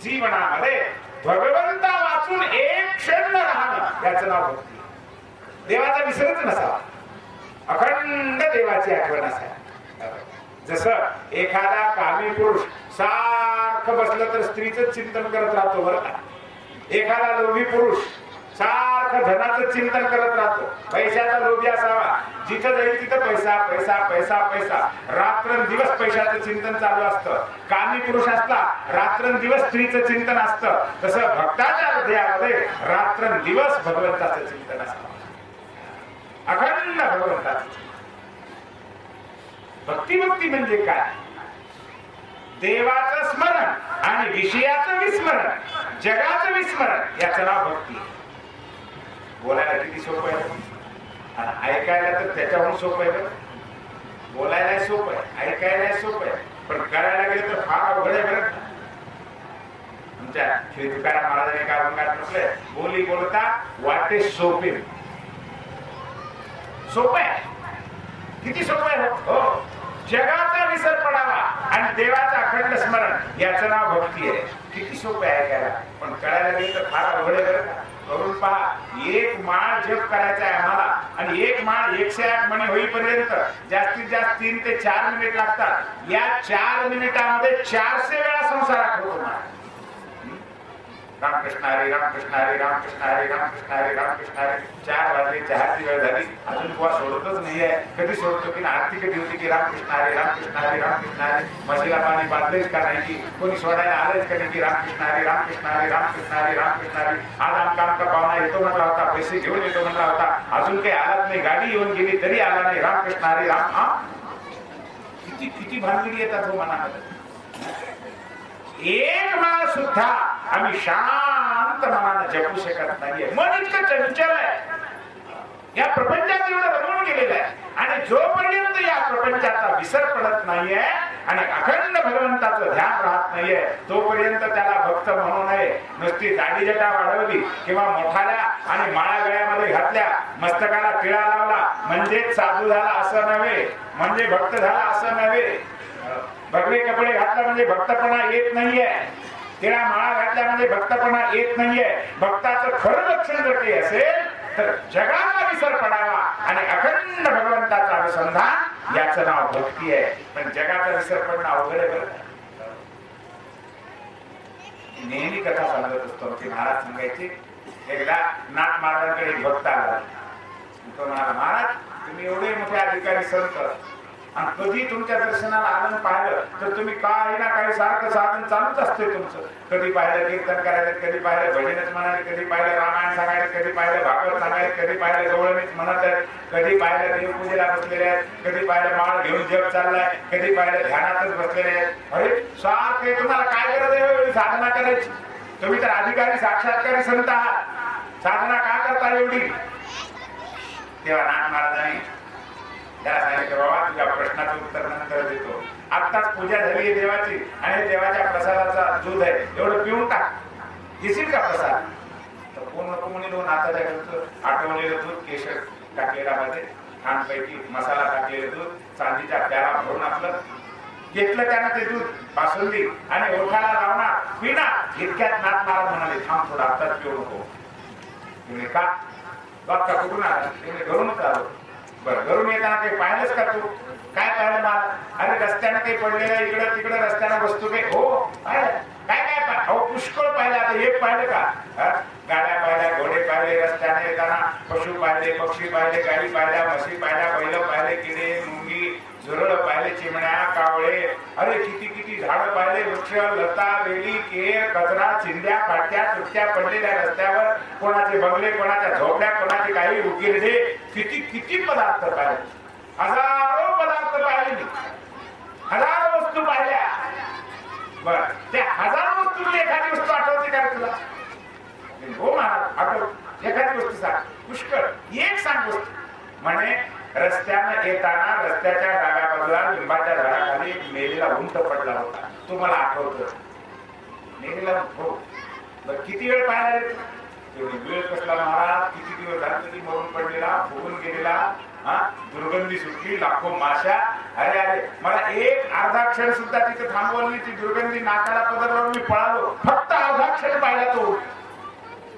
Speaker 3: जीवनामध्ये भगवंता वाचून एक क्षण राहणं याचं नाव भक्ती. देवाचा विसरच नसावा. अखंड देवाची आठवण असावी. जसं एखादा कामी पुरुष सारखं बसलं तर स्त्रीचं चिंतन करत राहतो बरं का. एखादा लोभी पुरुष सारखं धनाचं चिंतन करत राहतो. पैशाचा लोभी असावा. जिथं जाईल तिथं पैसा पैसा पैसा पैसा. रात्रंदिवस पैशाचं चिंतन चालू असतं. कामी पुरुष असला रात्रंदिवस स्त्रीचं चिंतन असतं. तसं भक्ताच्या हृदयामध्ये रात्रंदिवस भगवंताचं चिंतन असतं. अखंड भगवंताचं. भक्ती भक्ती म्हणजे काय? देवाचं स्मरण आणि विषयाचं विस्मरण, जगाचं विस्मरण याचं नाव भक्ती. बोलायला किती सोपं आहे, ऐकायला तर त्याच्याहून सोपं आहे. बोलायला सोपं आहे, ऐकायला सोपं आहे, पण करायला गेलं तर फार अवघड आहे बरं. आमच्या श्री तुकाराम महाराजांनी काय म्हणतात म्हटलंय, बोली बोलता वाटे सोपे. सोपं आहे, किती सोपं आहे हो. जगाचा विसर पडावा आणि देवाचं अखंड स्मरण याचं नाव भक्ती आहे. किती सोपं आहे ऐकायला, पण करायला गेलं तर फार अवघड आहे बरं. करून पहा. एक माळ जप करायचा आहे आम्हाला आणि एक माळ 108 मणी होईपर्यंत जास्तीत जास्त 3 ते 4 मिनिट लागतात. या 4 मिनिटांमध्ये 400 वेळा संसार आठवतो. रामकृष्ण हरी, रामकृष्ण हरी, रामकृष्ण हरी, रामकृष्ण हरी, रामकृष्ण हरी. 4 वाजले, चहाची वेळ झाली, अजून बुवा सोडतच नाहीये. कधी सोडतो की आरती कधी होती की रामकृष्ण हरी, रामकृष्ण हरी, रामकृष्ण हरी. म्हशीला पाणी बांधलेच का नाही, की कोणी सोडायला आलंच का नाही की रामकृष्ण हरी, रामकृष्ण हरी, रामकृष्ण हरी, रामकृष्ण हरी. आज आमका पाहुणा येतो म्हटला होता, पैसे घेऊन येतो म्हटला होता, अजून काही आलाच नाही. गाडी येऊन गेली तरी आला नाही. रामकृष्ण हरी, राम. किती किती भानगडी येतात हो मनामध्ये. एक माळ सुद्धा आम्ही शांत मनानं जपू शकत नाहीये. मन इतकं चंचल आहे. या प्रपंचात एवढं रमून गेलेलं आहे आणि जोपर्यंत या प्रपंचाचा विसर पडत नाहीये आणि अखंड भगवंताचं ध्यान राहत नाहीये तोपर्यंत त्याला भक्त म्हणू नये. नुसती दाढी जटा वाढवली किंवा मोठाल्या आणि माळा गळ्यामध्ये घातल्या, मस्तकाला टिळा लावला म्हणजेच साधू झाला असं नव्हे, म्हणजे भक्त झाला असं नव्हे. भगवे कपडे घातला म्हणजे भक्तपणा येत नाहीये, तिळा माळा घातल्या म्हणजे भक्तपणा येत नाहीये. भक्ताचं खरं लक्षण जर काही असेल तर जगाचा विसर पडावा आणि अखंड भगवंताचं अनुसंधान, याचं नाव भक्ती आहे. पण जगाचा विसर पडणं अवघड आहे बरं. नेहमी कथा सांगत असतो की महाराज सांगायचे, एकदा नाथ महाराजांकडे एक भक्त आला. तो म्हणाला, महाराज तुम्ही एवढे मोठे अधिकारी संत आणि कधी तुमच्या दर्शनाला आनंद पाहिलं तर तुम्ही काही ना काही सारखं साधन चालूच असते तुमचं. कधी पाहिलं कीर्तन करायचं, कधी पाहिलं भजनच म्हणाले, कधी पाहिलं रामायण सांगायचं, कधी पाहिलं भागवत सांगायचं, कधी पाहिलं गवळणीच म्हणत आहेत, कधी पाहिलं देवपूजेला बसलेले आहेत, कधी पाहिलं माळ घेऊन जग चाललाय, कधी पाहिलं ध्यानातच बसलेले आहेत. अरे सारखे तुम्हाला काय गरज आहे एवढी साधना करायची? तुम्ही तर अधिकारी साक्षात्कारी संत आहात, साधना का करता एवढी? तेव्हा नाथ महाराजांनी त्याला सांगितलं, बाबा तुझ्या प्रश्नाचं उत्तर नंतर देतो, आत्ताच पूजा झाली आहे देवाची आणि देवाच्या प्रसादाचा दूध आहे, एवढं पिऊन टाक, घेशील का प्रसाद? तर कोण नको म्हणे, दोन हाताच्या घरचं आटवलेलं दूध, केशर टाकलेला मध्ये, छानपैकी मसाला टाकलेलं दूध, चांदीच्या प्याला भरून आपलं घेतलं त्यानं ते दूध, बासुंदी आणि ओठाला लावणार, पिणार. इतक्यात नाथ महाराज म्हणाले, थांब थोडा, आत्ताच पिऊ नको. तुम्ही का बाप्पा कुठून आला? घरूनच आलो. बरं, घरून येताना काही पाहिलंच का तू? काय पाहिलं मला? अरे रस्त्यानं काही पडलेलं इकडं तिकडं रस्त्यानं वस्तू काही, हो पाहिलं. काय काय पाहिलं? अहो पुष्कळ पाहिलं. आता एक पाहिलं का? गाड्या पाहिल्या, घोडे पाहिले, रस्त्याने येताना पशु पाहिले, पक्षी पाहिले, गाडी पाहिल्या, म्हशी पाहिल्या, बैल पाहिले, किडे, मुंगी, झुरळ पाहिले, चिमण्या, कावळे, अरे किती किती झाडं पाहिले, वृक्ष, लता, वेली, केर, कचरा, चिंध्या, फाटक्या, तुटक्या पडलेल्या रस्त्यावर, कोणाचे बंगले, कोणाच्या झोपड्या, कोणाचे काही उकिरडे, किती किती पदार्थ पाहिले. हजारो पदार्थ पाहिले, हजारो वस्तू पाहिल्या. बर, त्या हजारो वस्तूंची एखादी वस्तू आठवते का तुला? हो महाराज आठव, एखादी वस्तू सांग. पुष्कळ, एक सांग वस्तू. म्हणे रस्त्यानं येताना रस्त्याच्या डाव्या बाजूला लिंबाच्या झाडाखाली एक मेलेला उंट पडला होता. तुम्हाला आठवतं? मेलेला, हो. बरं, किती वेळ पाहिला रे? एवढी वेळ कसला महाराज? किती दिवस झाले तरी मरून पडलेला, फुगून गेलेला, दुर्गंधी सुटली, लाखो माशा. अरे अरे, मला एक अर्धा क्षण सुद्धा तिथे थांबवली, ती दुर्गंधी नाकाला पदर लावून मी पळालो. फक्त अर्धा क्षण पाहिला तो.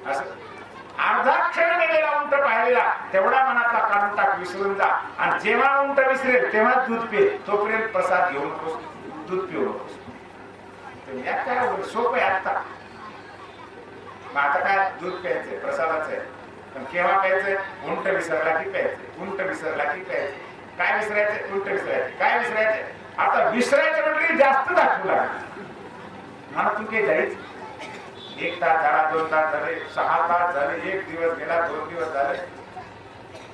Speaker 3: असं अर्धा क्षण मेलेला उंट पाहिलेला, तेवढा मनातला काढून टाक, विसरून जा. आणि जेव्हा उंट विसरेल तेव्हा दूध पे, तोपर्यंत प्रसाद घेऊ नकोस, दूध पिऊ नकोस. काय सोपं आहे आता. आता काय दूध प्यायचंय, प्रसादाचं आहे, पण केव्हा प्यायचंय? उंट विसरला की प्यायचंय, उंट विसरला की प्यायचंय. काय विसरायचंय? उंट विसरायचं. काय विसरायचंय? आता विसरायचं म्हणजे जास्त दाखवू लागेल. मला तू काही जायचं, 1 तास झाला, 2 तास झाले, 6 तास झाले, 1 दिवस गेला, 2 दिवस झाले,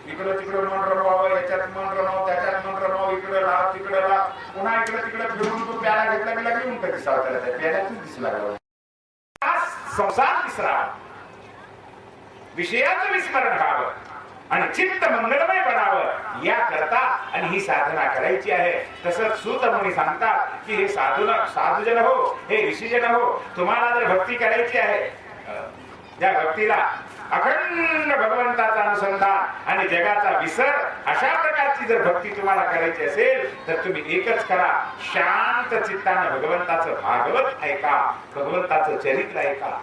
Speaker 3: इकडं तिकडं मन रमवावं, याच्यात मन रमाव, त्याच्यात मन रमाव, इकडं लाव तिकडं लाव, पुन्हा इकडं तिकडं फिरून तू प्याला घेतला की लागली उंट दिसावं, त्याला प्याल्यातून दिसू लागला. संसार तिसरा, विषयाचं विस्मरण व्हावं आणि चित्त मंगलमय बनावं याकरता आणि ही साधना करायची आहे. तसंच सूत मुनी सांगतात की हे साधुजन हो, हे ऋषीजन हो, तुम्हाला जर भक्ती करायची आहे, त्या भक्तीला अखंड भगवंताचा अनुसंधान आणि जगाचा विसर अशा प्रकारची जर भक्ती तुम्हाला करायची असेल तर तुम्ही एकच करा, शांत चित्ताने भगवंताचं भागवत ऐका, भगवंताचं चरित्र ऐका,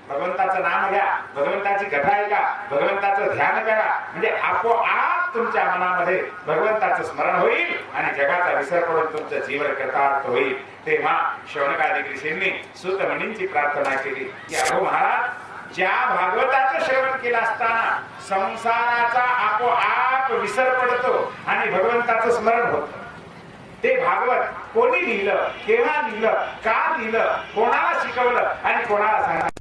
Speaker 3: भगवंताचं नाम घ्या, भगवंताची कथा ऐका, भगवंताचं ध्यान करा. म्हणजे आपोआप तुमच्या मनामध्ये भगवंताचं स्मरण होईल आणि जगाचा विसर पडून तुमचं जीवन कृतार्थ होईल. तेव्हा शौनकादिक ऋषींनी सूत मुनींची प्रार्थना केली की अहो महाराज, ज्या भागवताचं श्रवण केलं असताना संसाराचा आपोआप विसर पडतो आणि भगवंताचं स्मरण होतं, ते भागवत कोणी लिहिलं, केव्हा लिहिलं, का लिहिलं, कोणाला शिकवलं आणि कोणाला सांगितलं,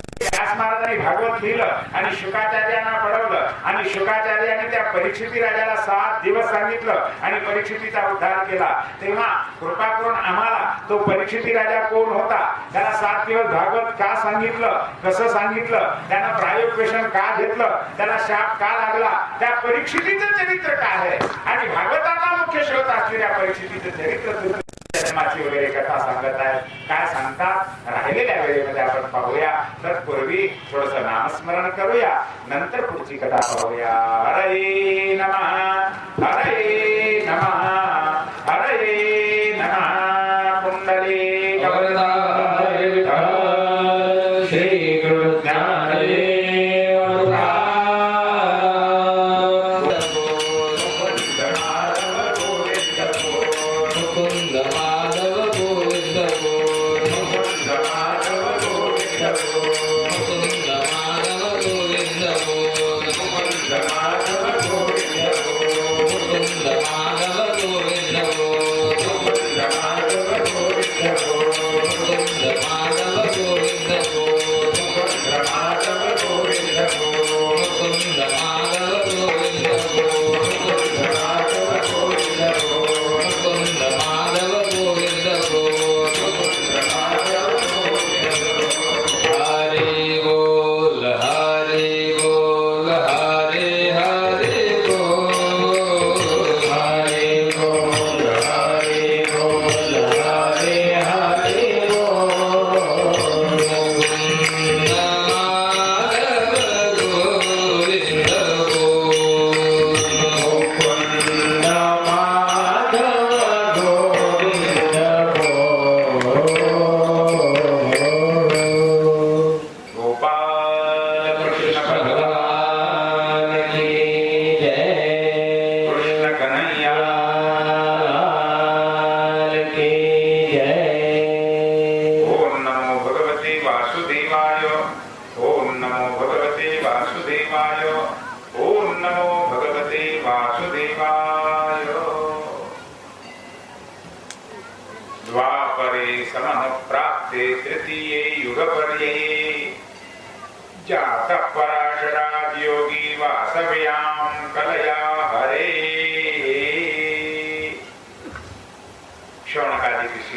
Speaker 3: व्यास महाराजांनी भागवत लिहिलं आणि शुकाचार्यांना पढवलं आणि शुकाचार्यांनी त्या परीक्षिती राजाला 7 दिवस सांगितलं आणि परीक्षितीचा उद्धार केला. तेव्हा कृपा करून आम्हाला तो परीक्षिती राजा कोण होता, त्याला 7 दिवस भागवत का सांगितलं, कसं सांगितलं, त्यानं प्रायोपवेशन का घेतलं, त्याला शाप का लागला, त्या परीक्षितीचं चरित्र काय आहे आणि भागवताचा मुख्य स्रोत असलेल्या परीक्षितीचं चरित्र जन्माची वगैरे कथा सांगत आहेत. काय सांगतात राहिलेल्या वेळेमध्ये आपण पाहूया. तत्पूर्वी थोडस नामस्मरण करूया, नंतर पुढची कथा पाहूया. हरे नमः हरे नमः हरे नमः. कुंडली
Speaker 5: श्री गुरु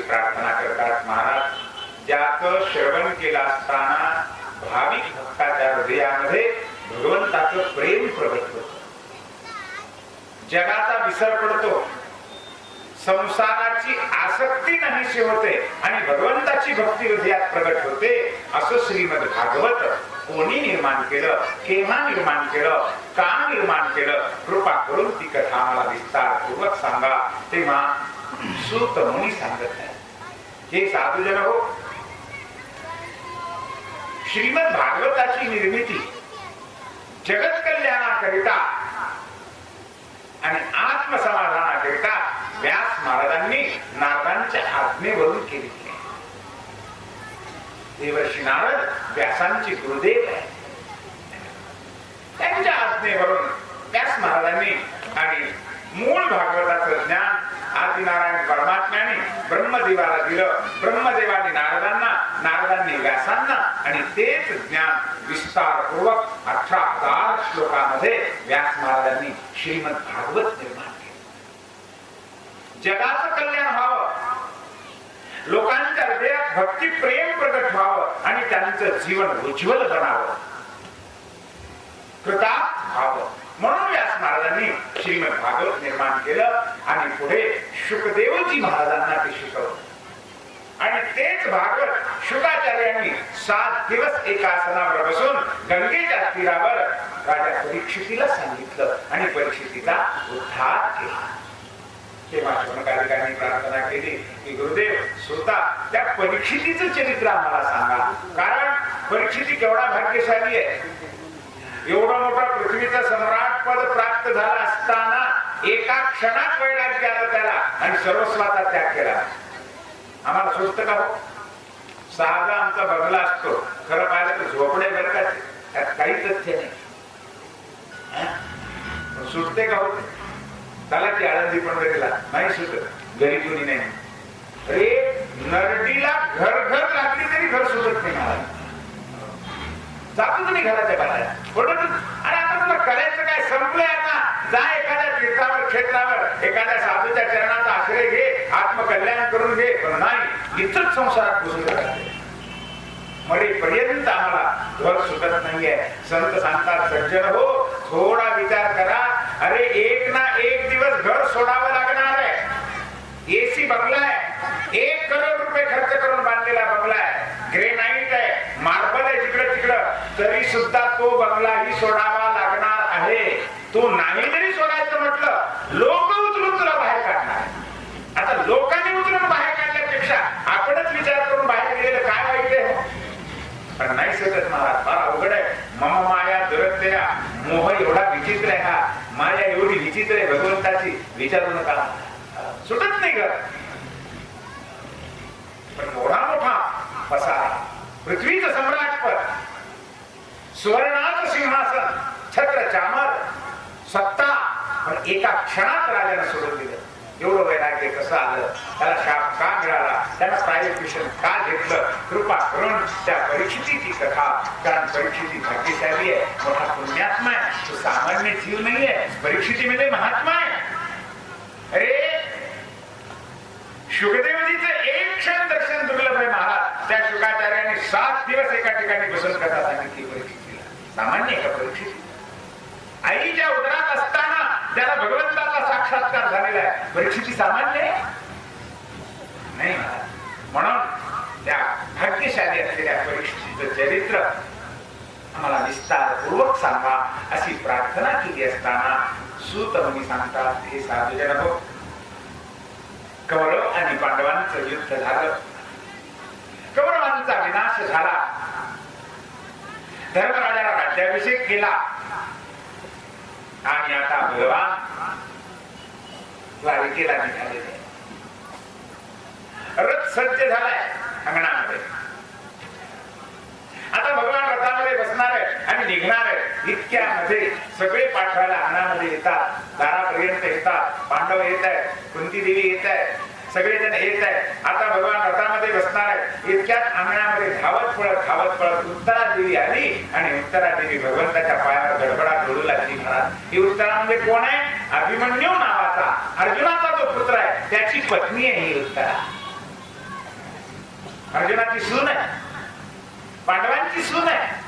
Speaker 3: प्रार्थना करतात महाराज. ज्याचं श्रवण केलं असताना भाविक भक्ताच्या हृदयामध्ये भगवंताचं प्रेम प्रगट होतं, जगाचा विसर पडतो, संसाराची आसक्ती नाहीशी होते आणि भगवंताची भक्ती हृदयात प्रगट होते. असं श्रीमद भागवत कोणी निर्माण केलं, केव्हा निर्माण केलं, का निर्माण केलं, कृपा करून ती कथा मला विस्तारपूर्वक सांगा. तेव्हा सूत मुनी सांगत नाही, हे साधूजन हो, श्रीमद भागवताची निर्मिती जगत कल्याणाकरिता आणि आत्मसमाधानाकरिता व्यास महाराजांनी नारदांच्या आज्ञेवरून केली. देवर्षी नारद व्यासांचे गुरुदेव आहे, त्यांच्या आज्ञेवरून व्यास महाराजांनी आणि मूळ भागवताचं ज्ञान आदिनारायण परमात्म्याने ब्रह्मदेवाला दिलं, ब्रह्मदेवाने नारदांना, नारदांनी व्यासांना, आणि तेच ज्ञान विस्तारपूर्वक 18,000 श्लोकामध्ये व्यास महाराजांनी श्रीमद भागवत निर्माण केलं. जगाचं कल्याण व्हावं, लोकांच्या हृदयात भक्ती प्रेम प्रगट व्हावं आणि त्यांचं जीवन उज्ज्वल बनावं, कृतार्थ व्हावं, म्हणून व्यास महाराजांनी श्रीमद भागवत निर्माण केलं आणि पुढे शुकदेवजी महाराजांना ते शिकवलं. आणि तेच भागवत शुकाचार्यांनी 7 दिवस एका आसनावर बसून गंगेच्या तीरावर राजा परीक्षितीला सांगितलं आणि परीक्षितीचा उद्धार केला. तेव्हा शौनकादिकांनी प्रार्थना केली की गुरुदेव सुता त्या परीक्षितीचं चरित्र आम्हाला सांगा, कारण परीक्षिती केवढा भाग्यशाली आहे. एवढा मोठा पृथ्वीचा सम्राट पद प्राप्त झाला असताना एका क्षणात वैराग्य आलं त्याला आणि सर्वस्वाचा त्याग केला. आम्हाला सुचत का हो? साधा आमचा बंगला असतो, खरं पाहिलं तर झोपडे बरकाचे, त्यात काही तथ्य नाही. सुटते का होते? त्याला ती आळंदी पंढरीला नाही सुटत, घरी कुणी नाही. अरे नरडीला घर घर लागली तरी घर सुटत नाही. जातो तुम्ही घराच्या बाहेर पडून. आणि आता तुला करायचं काय, संपलंय आता. जा एखाद्या तीर्थावर क्षेत्रावर एखाद्या साधूच्या चरणाचा आश्रय घे, आत्मकल्याण करून घे. पण नाही, इथंच संसारात घुसून राहते. मरेपर्यंत आम्हाला घर सुटत नाहीये. संत सांगतात, सज्जन हो, थोडा विचार करा. अरे एक ना एक दिवस घर सोडावं लागणार आहे. एसी बंगला आहे, 1 करोड रुपये खर्च करून बांधलेला बंगला आहे, ग्रेनाइट आहे, मार्बल आहे जिकडं तिकडं, तरी सुद्धा तो बंगलाही सोडावा लागणार आहे. तो नाही जरी सोडायचं म्हटलं, लोक उचलून तुला बाहेर काढणार. आता लोकांनी उचलून बाहेर काढल्यापेक्षा आपणच विचार करून बाहेर गेलेलं काय वाईट आहे. पण नाही सुटत महाराज, फार अवघड आहे. मम माया दुरत्या, मोह एवढा विचित्र आहे हा, माया एवढी विचित्र आहे भगवंताची, विचारू नका. सुटत नाही घर. पण मोठा मोठा पसारा, पृथ्वीचं सम्राटपद, सुवर्णाचं सिंहासन, छत्र चामर, सत्ता, पण एका क्षणात राजाने सोडून दिलं. एवढं वैराग्य कसं आलं, त्याला शाप का मिळाला, त्याला प्रायोगिशन का घेतलं, कृपा करून त्या परीक्षितीची कथा. कारण परीक्षिती भाग्यशाली आहे, मोठा पुण्यात्मा आहे, तो सामान्य जीव नाहीये. परीक्षितीमध्ये महात्मा आहे. अरे शुकदेवजीचं एक क्षण दर्शन दुर्लभ आहे महाराज. त्या शुकाचार्याने 7 दिवस एका ठिकाणी बसून कथा सांगितली परीक्षितीला. सामान्य एका परीक्षिती आईच्या उदरात असताना त्याला भगवंताचा साक्षात्कार झालेला आहे. परीक्षिती सामान्य नाही महाराज. म्हणून त्या भाग्यशाली असलेल्या परीक्षितीचं चरित्र आम्हाला विस्तारपूर्वक सांगा अशी प्रार्थना केली असताना सूत मुनी सांगतात, हे साधूजन हो, कौरव आणि पांडवांचं युद्ध झालं, कौरवांचा विनाश झाला, धर्मराजाला राज्याभिषेक केला, आणि आता भगवान द्वारकेला निघालेले. रथ सज्ज झालाय अंगणामध्ये. आता भगवान रथामध्ये बसणार आहे आणि निघणार आहे. इतक्यामध्ये सगळे पाठवायला अंगणामध्ये येतात, दारापर्यंत येतात. पांडव येत आहेत, कुंती देवी येत आहे, सगळेजण येत आहेत. आता भगवान रथामध्ये बसणार आहे. इतक्यात अंगणामध्ये धावत पळत उत्तरा देवी आली आणि उत्तरा देवी भगवंताच्या पायावर गडबडात रडू लागली. महाराज, ही उत्तरा म्हणजे कोण आहे? अभिमन्यू नावाचा अर्जुनाचा जो पुत्र आहे त्याची पत्नी आहे ही उत्तरा. अर्जुनाची सून आहे, पांडवांची सून आहे.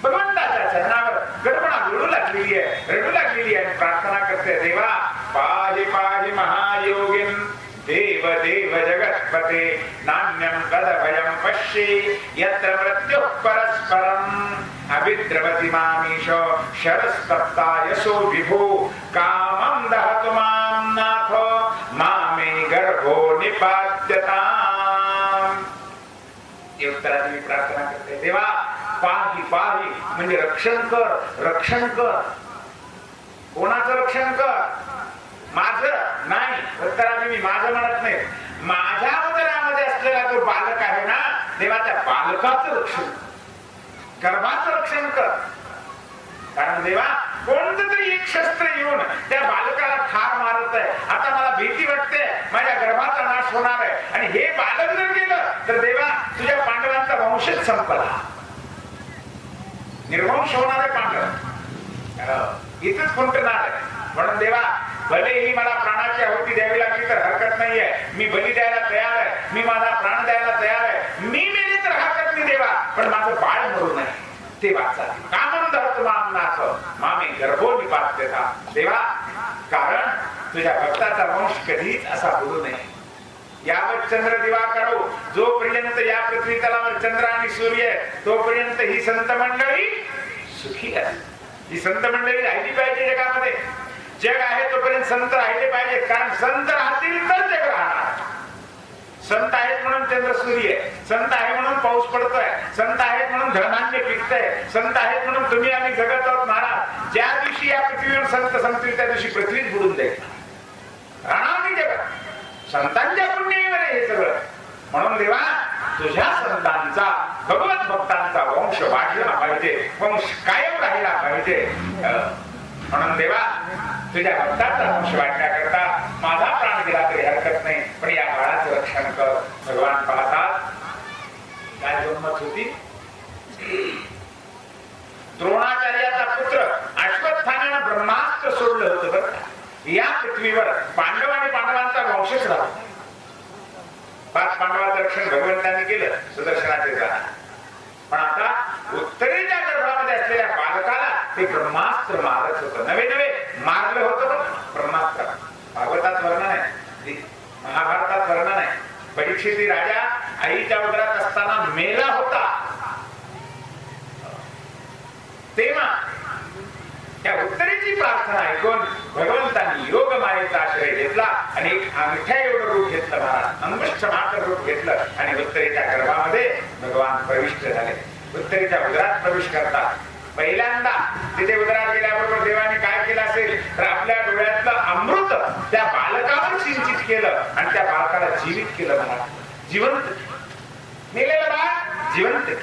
Speaker 3: भगवंताच्या चरणावर गडबडात रडू लागलेली आहे आणि प्रार्थना करते, देवा पाहि पाहि महायोगिन, देव देव जगत्पते, नान्यं तदभयं पश्ये यत्र मृत्युः परस्परम्, अभिद्रवति मामीश शरस्तप्ता यशो विभो, कामं दहतु मां नाथ, मामे गर्भो निपात्यताम्. उत्तरादेवी प्रार्थना करते, देवा पाहि पाहि म्हणजे रक्षण कर. कोणाचं रक्षण कर? माझं नाही. उत्तरादेवी माझं म्हणत नाही, माझ्या उदरामध्ये असलेला जो बालक आहे ना, देवाच्या बालकाचं रक्षण, गर्भाचं रक्षण कर. कारण देवा कोणतं तरी एक शस्त्र येऊन त्या बालकाला ठार मारत आहे. आता मला भीती वाटते, माझ्या गर्भाचा नाश होणार आहे. आणि हे बालक जर गेलं तर देवा तुझ्या पांडवांचा वंशच संपला, निर्वंश होणार आहे पांडव. इथंच खुंटणार आहे. म्हणून देवा भलेही मला प्राणाची आहुती द्यावी लागली तर हरकत नाहीये, मी बली द्यायला तयार आहे, मी माझा प्राण द्यायला तयार आहे, मी मेले तर हरकत नाही देवा, पण माझं बाळ मरू नये ते वाचा. कामं धरतु मां नाथ, मामे गर्भो निपात्यता. देवा कारण तुझ्या भक्ताचा वंश कधीच असा होऊ नये. यावत चंद्र दिवाकरो, जोपर्यंत या पृथ्वी तलावर चंद्र आणि सूर्य तोपर्यंत ही संत मंडळी सुखी आहे. ही संत मंडळी राहिली पाहिजे जगामध्ये. जग आहे तोपर्यंत संत राहिले पाहिजे, कारण संत राहतील तर जग राहणार. संत आहेत म्हणून चंद्र सूर्य, संत आहे म्हणून पाऊस पडतोय, संत आहेत म्हणून धनधान्य पिकतंय, संत आहेत म्हणून तुम्ही आम्ही जगत आहोत महाराज. ज्या दिवशी या पृथ्वीवर संत संपतील त्या दिवशी पृथ्वीच बुडून जाईल, राहणार नाही जगात. संतांच्या पुण्यावर हे सगळं. म्हणून देवा तुझ्या संतांचा, भगवत भक्तांचा वंश वाढला पाहिजे, वंश कायम राहिला पाहिजे. म्हणून देवा तुझ्या भक्तांचा वंश वाढण्याकरता माझा प्राण गेला तरी हरकत नाही, पण या बाळाचं रक्षण कर. भगवान पाहतात काय गंमत होती. भगवंतांनी केलं सुदर्शनाचे दान. पण आता उत्तरेच्या गर्भामध्ये असलेल्या बालकाला ते ब्रह्मास्त्र मारत होतं. नवे नवे मारलं होतं ब्रह्मास्त्र. भागवतात वर्णन आहे, महाभारतात वर्णन आहे. परीक्षित राजा आईच्या उदरात असताना मेला होता. तेव्हा त्या उत्तरेची प्रार्थना ऐकून भगवंतांनी योग मायेचा आश्रय घेतला आणि एक अंगठ्या एवढं रूप घेतलं, महाराज अंगुष्ठ मात्र रूप घेतलं आणि उत्तरेच्या गर्भामध्ये भगवान प्रविष्ट झाले. उत्तरेच्या उदरात प्रवेश करतात. पहिल्यांदा तिथे उदरात गेल्याबरोबर देवाने काय केलं असेल तर आपल्या डोळ्यातलं अमृत त्या बालकावर सिंचित केलं आणि त्या बालकाला जीवित केलं. महाराज जिवंत, मेलेलं बाळ जिवंत.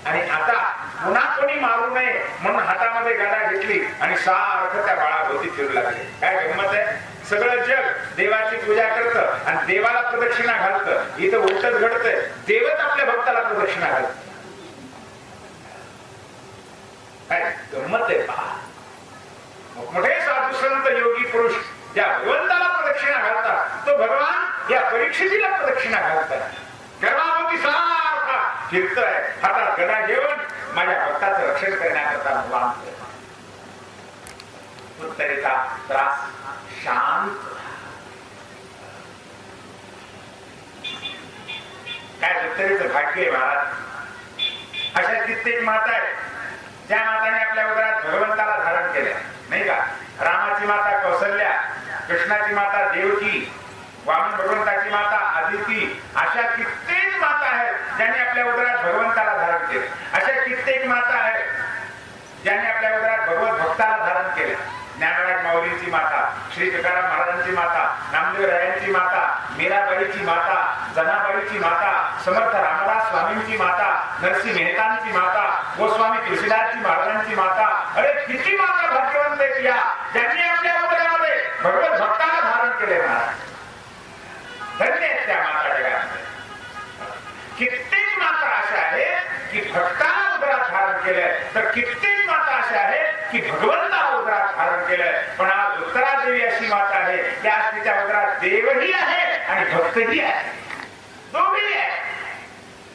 Speaker 3: आणि आता पुन्हा कोणी मारू नये म्हणून हातामध्ये गाडा घेतली आणि सारखं त्या बाळाभोवती फिरू लागले. काय गंमत आहे, सगळं जग देवाची पूजा करतं आणि देवाला प्रदक्षिणा घालतं. इथं उलटच घडतंय, देवच आपल्या भक्ताला प्रदक्षिणा घालत. काय गंमत आहे पहा. मोठे साधू संत योगी पुरुष या भगवंताला प्रदक्षिणा घालतात, तो भगवान या परीक्षेला प्रदक्षिणा घालतात. गर्भाभोवती सारखा फिरतोय, हातात गदा घेऊन माझ्या भक्ताचं रक्षण करण्याकरता भगवान. उत्तरेचा त्रास शांत. काय उत्तरेचं भाग्य आहे महाराज. अशा कित्येक माता आहेत ज्या माताने आपल्या उदरात भगवंताला धारण केले, नाही का. रामाची माता कौसल्या, कृष्णाची माता देवकी, वामन भगवंताची माता आदिती. अशा कित्येक माता आहेत ज्यांनी आपल्या उदरात भगवंताला धारण केले. अशा कित्येक माता आहेत ज्यांनी आपल्या उदरात भगवत भक्ताला धारण केले. ज्ञानराज माऊलींची माता, श्री तुकाराम महाराजांची माता, नामदेव रायांची माता, मीराबाईची माता, जनाबाईची माता, समर्थ रामदास स्वामींची माता, नरसिंह मेहतांची माता, गोस्वामी तुलसीदासजी महाराजांची माता. अरे किती माता भाग्यवंत आहेत या ज्यांनी आपल्या उदरामध्ये भगवत भक्ताला धारण केले. महाराज धन्य आहेत त्या माता जगात. कित्येक माता अशा आहेत की भक्ताला उदरात धारण केलंय, तर कित्येक माता अशा आहेत की भगवंताला उदरात धारण केलंय. पण आज उत्तरादेवी अशी माता आहे की आज तिच्या उदरात देवही आहे आणि भक्तही आहे, दोघेही आहे.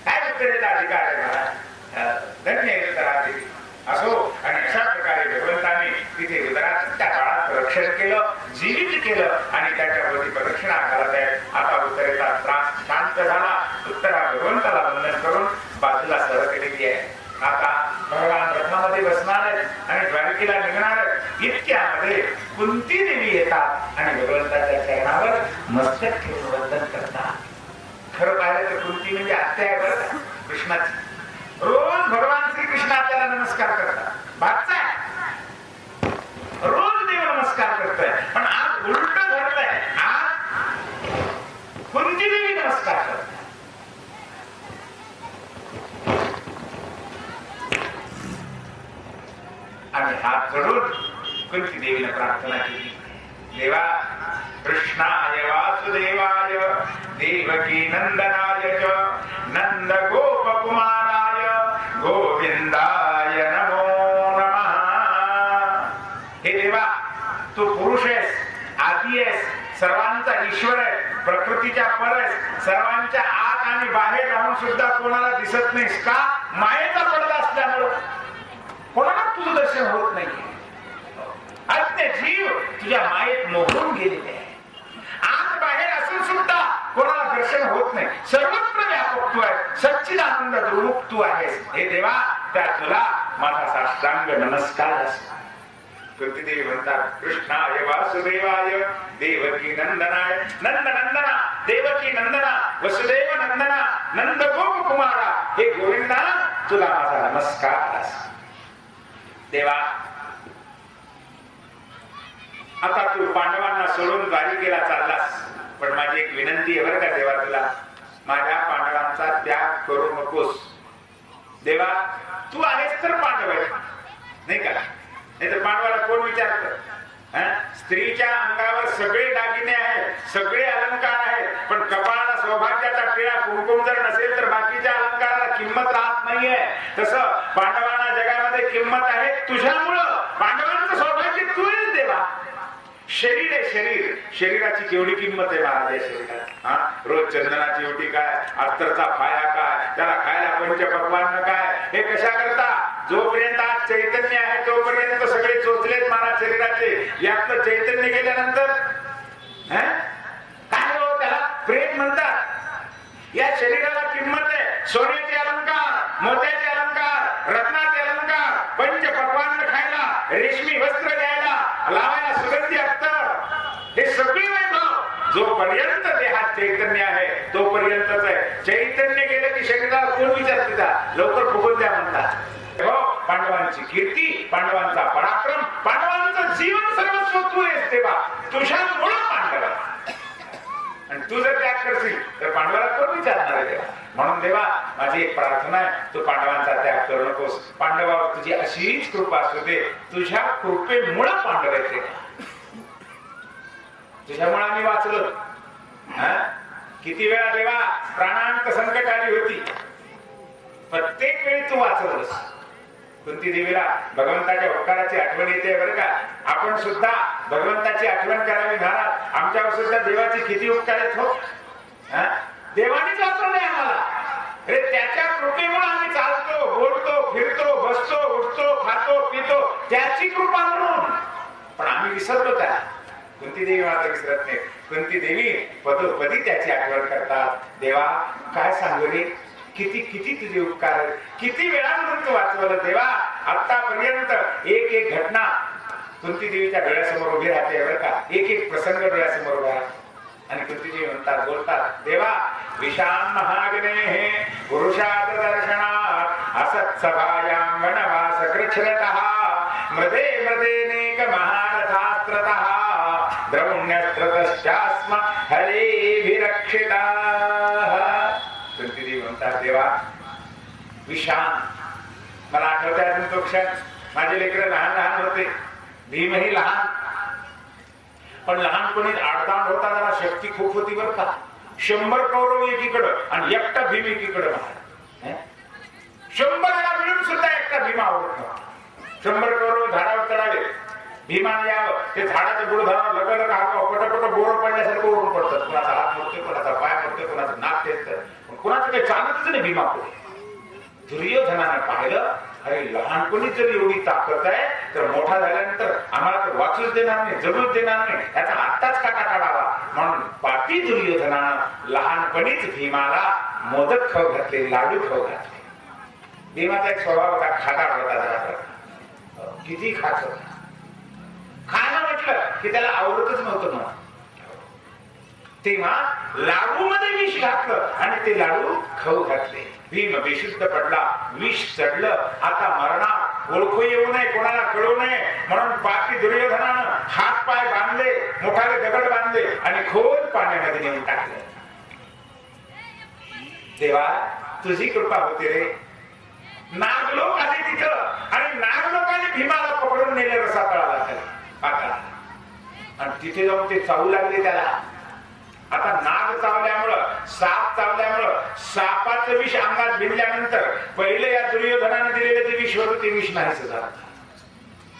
Speaker 3: काय उत्तरेचा अधिकार आहे महाराज. धन्य आहे उत्तरादेवी. असो, आणि अशा प्रकारे भगवंतांनी तिथे उदरात त्या बाळाचं रक्षण केलं, जीवित केलं आणि त्याच्यावरती प्रदक्षिणा घालत आहे. आता उत्तरेचा त्रास शांत झाला. उत्तरा भगवंताला वंदन करून बाजूला सरकलेली आहे. आता भगवान रथामध्ये बसणार आहेत आणि द्वारकेला निघणार आहेत. इतक्यामध्ये कुंती देवी येतात आणि भगवंताच्या चरणावर मस्तक ठेवून वंदन करतात. खरं पाहिलं तर कुंती म्हणजे आत्या आहे बरं कृष्णाची. रोज भगवान श्रीकृष्ण आपल्याला नमस्कार करतात. भागचा रोज देव नमस्कार करतोय, पण आज उलट घडलंय. आज कुंती देवी नमस्कार करतात. आणि हात जोडून कुंती देवीने प्रार्थना केली. देवा कृष्णाय वासुदेवाय देवकी नंदनाय च नंद गोप कुमाराय गोविंदाय नमो नमः. हे देवा, तू पुरुष आहेस, आदी आहेस, सर्वांचा ईश्वर आहे, प्रकृतीच्या पर आहेस, सर्वांच्या आत आणि बाहेर राहून सुद्धा कोणाला दिसत नाहीस का? मायेचा पडदा असल्यामुळे कोणाला तुझं दर्शन होत नाही. अज्ञ जीव तुझ्या मायेत मोहून गेलेले आहे. आत बाहेर असून सुद्धा कोणाला दर्शन होत नाही. सर्वत्र व्यापक तू आहे, सच्चिदानंद रूप तू आहेस. हे देवा, त्या तुला माझा साष्टांग नमस्कार असतो. कुंती देवी म्हणतात, कृष्णाय वासुदेवाय देवकी नंदनाय नंदनंदना देवकी नंदना वसुदेव नंदना नंद गोप कुमारा. हे गोविंदा, तुला माझा नमस्कार असतो. देवा, आता तू पांडवांना सोडून द्वारिकेला चाललास, पण माझी एक विनंती आहे बरं का देवा तुला, माझ्या पांडवांचा त्याग करू नकोस. देवा, तू आहेस तर पांडव आहे, नाही का? नाही तर पांडवाला कोण विचारतं? स्त्रीच्या अंगावर सगळे दागिने आहेत, सगळे अलंकार आहेत, पण कपाळाला सौभाग्याचा टिळा कुंकुम जर नसेल तर बाकीच्या अलंकाराला किंमत राहत नाहीये. तसं पांडवांना जगामध्ये किंमत आहे तुझ्यामुळं. पांडवांचं सौभाग्य तू आहेस देवा. शरीर आहे शरीर, शरीराची केवढी किंमत आहे महाराज या शरीरात. हा, रोज चंदनाची ओटी काय, अत्तरचा फाया काय, त्याला खायला पंचपक्वान्न काय, हे कशा करता? जोपर्यंत आज चैतन्य आहे तोपर्यंत सगळे चोचलेत महाराज शरीराचे. यातलं चैतन्य गेल्यानंतर काय हो, त्याला प्रेम म्हणतात. या शरीराला किंमत आहे. सोन्याचे अलंकार, मोत्याचे अलंकार, रत्नाचे अलंकार, पंचपक्वान्न खायला, रेशमी वस्त्र घ्यायला, लावायला सुगंधी अत्तर, हे सगळे वैभव जोपर्यंत देहात चैतन्य आहे तोपर्यंतच आहे. चैतन्य गेलं की शरीराला कोण विचारते का? लवकर फुगून द्या म्हणतात. हो, पांडवांची कीर्ती, पांडवांचा पराक्रम, पांडवांचं जीवन सर्वस्व तू आहेस देवा. तुझ्यामुळे पांडव, आणि तू जर त्याग करशील तर पांडवाला कोण विचारणार आहे देवा? म्हणून देवा माझी एक प्रार्थना आहे, तू पांडवांचा त्याग करू नकोस. पांडवावर तुझी अशीच कृपा असू दे. तुझ्या कृपेमुळे पांडव येते, तुझ्यामुळे आम्ही वाचलो. किती वेळा देवा प्राणांत संकट आली होती, प्रत्येक वेळी तू वाचवलंस. कुंती देवीला भगवंताच्या उपकाराची आठवण येते बरं का. आपण सुद्धा भगवंताची आठवण करावी महाराज. आमच्यावर सुद्धा देवाची किती उपकार आहेत हो. देवानेच वाचवलंय आम्हाला. अरे त्याच्या कृपेमुळे आम्ही चालतो, बोलतो, फिरतो, बसतो, उठतो, खातो, पितो, त्याची कृपा म्हणून. पण आम्ही विसरलो त्या. कुंती देवी मात्र विसरत नाही. कुंती देवी पदोपदी त्याची आठवण करतात. देवा काय सांगू रे, किती किती तुझे उपकार, किती वेळा म्हणून तू वाचवलं देवा. आतापर्यंत एक एक घटना कुंती देवीच्या डोळ्यासमोर उभी राहते बरं का. एक एक प्रसंग डोळ्यासमोर उभा राहतो. आणि कुंती देवी म्हणतात, बोलतात, देवा विशान महाग्ने पुरुषात दर्शनात असत् सभायां वनवास कृच्छ्रतः मृदे मृदेनेक महारथास्त्रतः द्रौण्यस्त्रतश्चास्म हरेभिरक्षिताः. कुंती देवी म्हणतात, देवा विशान, मला आठवतंय अजून तो क्षण. माझे लेकरं लहान लहान होते, भीमही लहान, पण लहानपणी आडदांड होता, जरा शक्ती खूप होती बरं का. 100 कौरव एकीकडं आणि एकटा भीम एकीकडं. 100 मिळून सुद्धा एकटा भीम आवडत नव्हता. 100 कौरव झाडावर चढावे, भीमाने यावं, ते झाडाचं बुड धरावं, लगेच हात पटपट बोर पडल्यासारखं ओढून पडतात. कुणाचा हात मोडतोय, कुणाचा पाय मोडतोय, कुणाचं नाक तेचतं, पण कुणाचं काही चालतच नाही भीमापुढे. दुर्योधनानं पाहिलं, अरे लहानपणीच जर एवढी ताकद आहे तर मोठा झाल्यानंतर आम्हाला तर वाचूच देणार नाही, जगूच देणार नाही, त्याचा आत्ताच काटा काढावा. म्हणून पापी दुर्योधनानं लहानपणीच भीमाला मोदक खाऊ घातले, लाडू खाऊ घातले. भीमाचा एक स्वभाव होता, खादाड होता जरा. किती खात होता. खाणं म्हटलं की त्याला आवडतच नव्हतं म्हणून. तेव्हा लाडू मध्ये विष घातलं आणि ते लाडू खाऊ घातले. भीम बेशुद्ध पडला, विष चढलं, आता मरणार, ओळखू येऊ नये, कोणाला कळू नये म्हणून पापी दुर्योधनानं हात पाय बांधले, मोठाले दगड बांधले आणि खोल पाण्यामध्ये नेऊन टाकले. देवा तुझी कृपा होती रे. नागलोक आले तिथं आणि नागलोकाने भीमाला पकडून नेले रसातळाला खाली. आणि तिथे जाऊन ते चावू लागले त्याला. आता नाग चावल्यामुळं, साप चावल्यामुळं, सापाचं विष अंगात भिनल्यानंतर पहिले या दुर्योधनाने दिलेले जे विष होतं ते विष नाहीच झालं.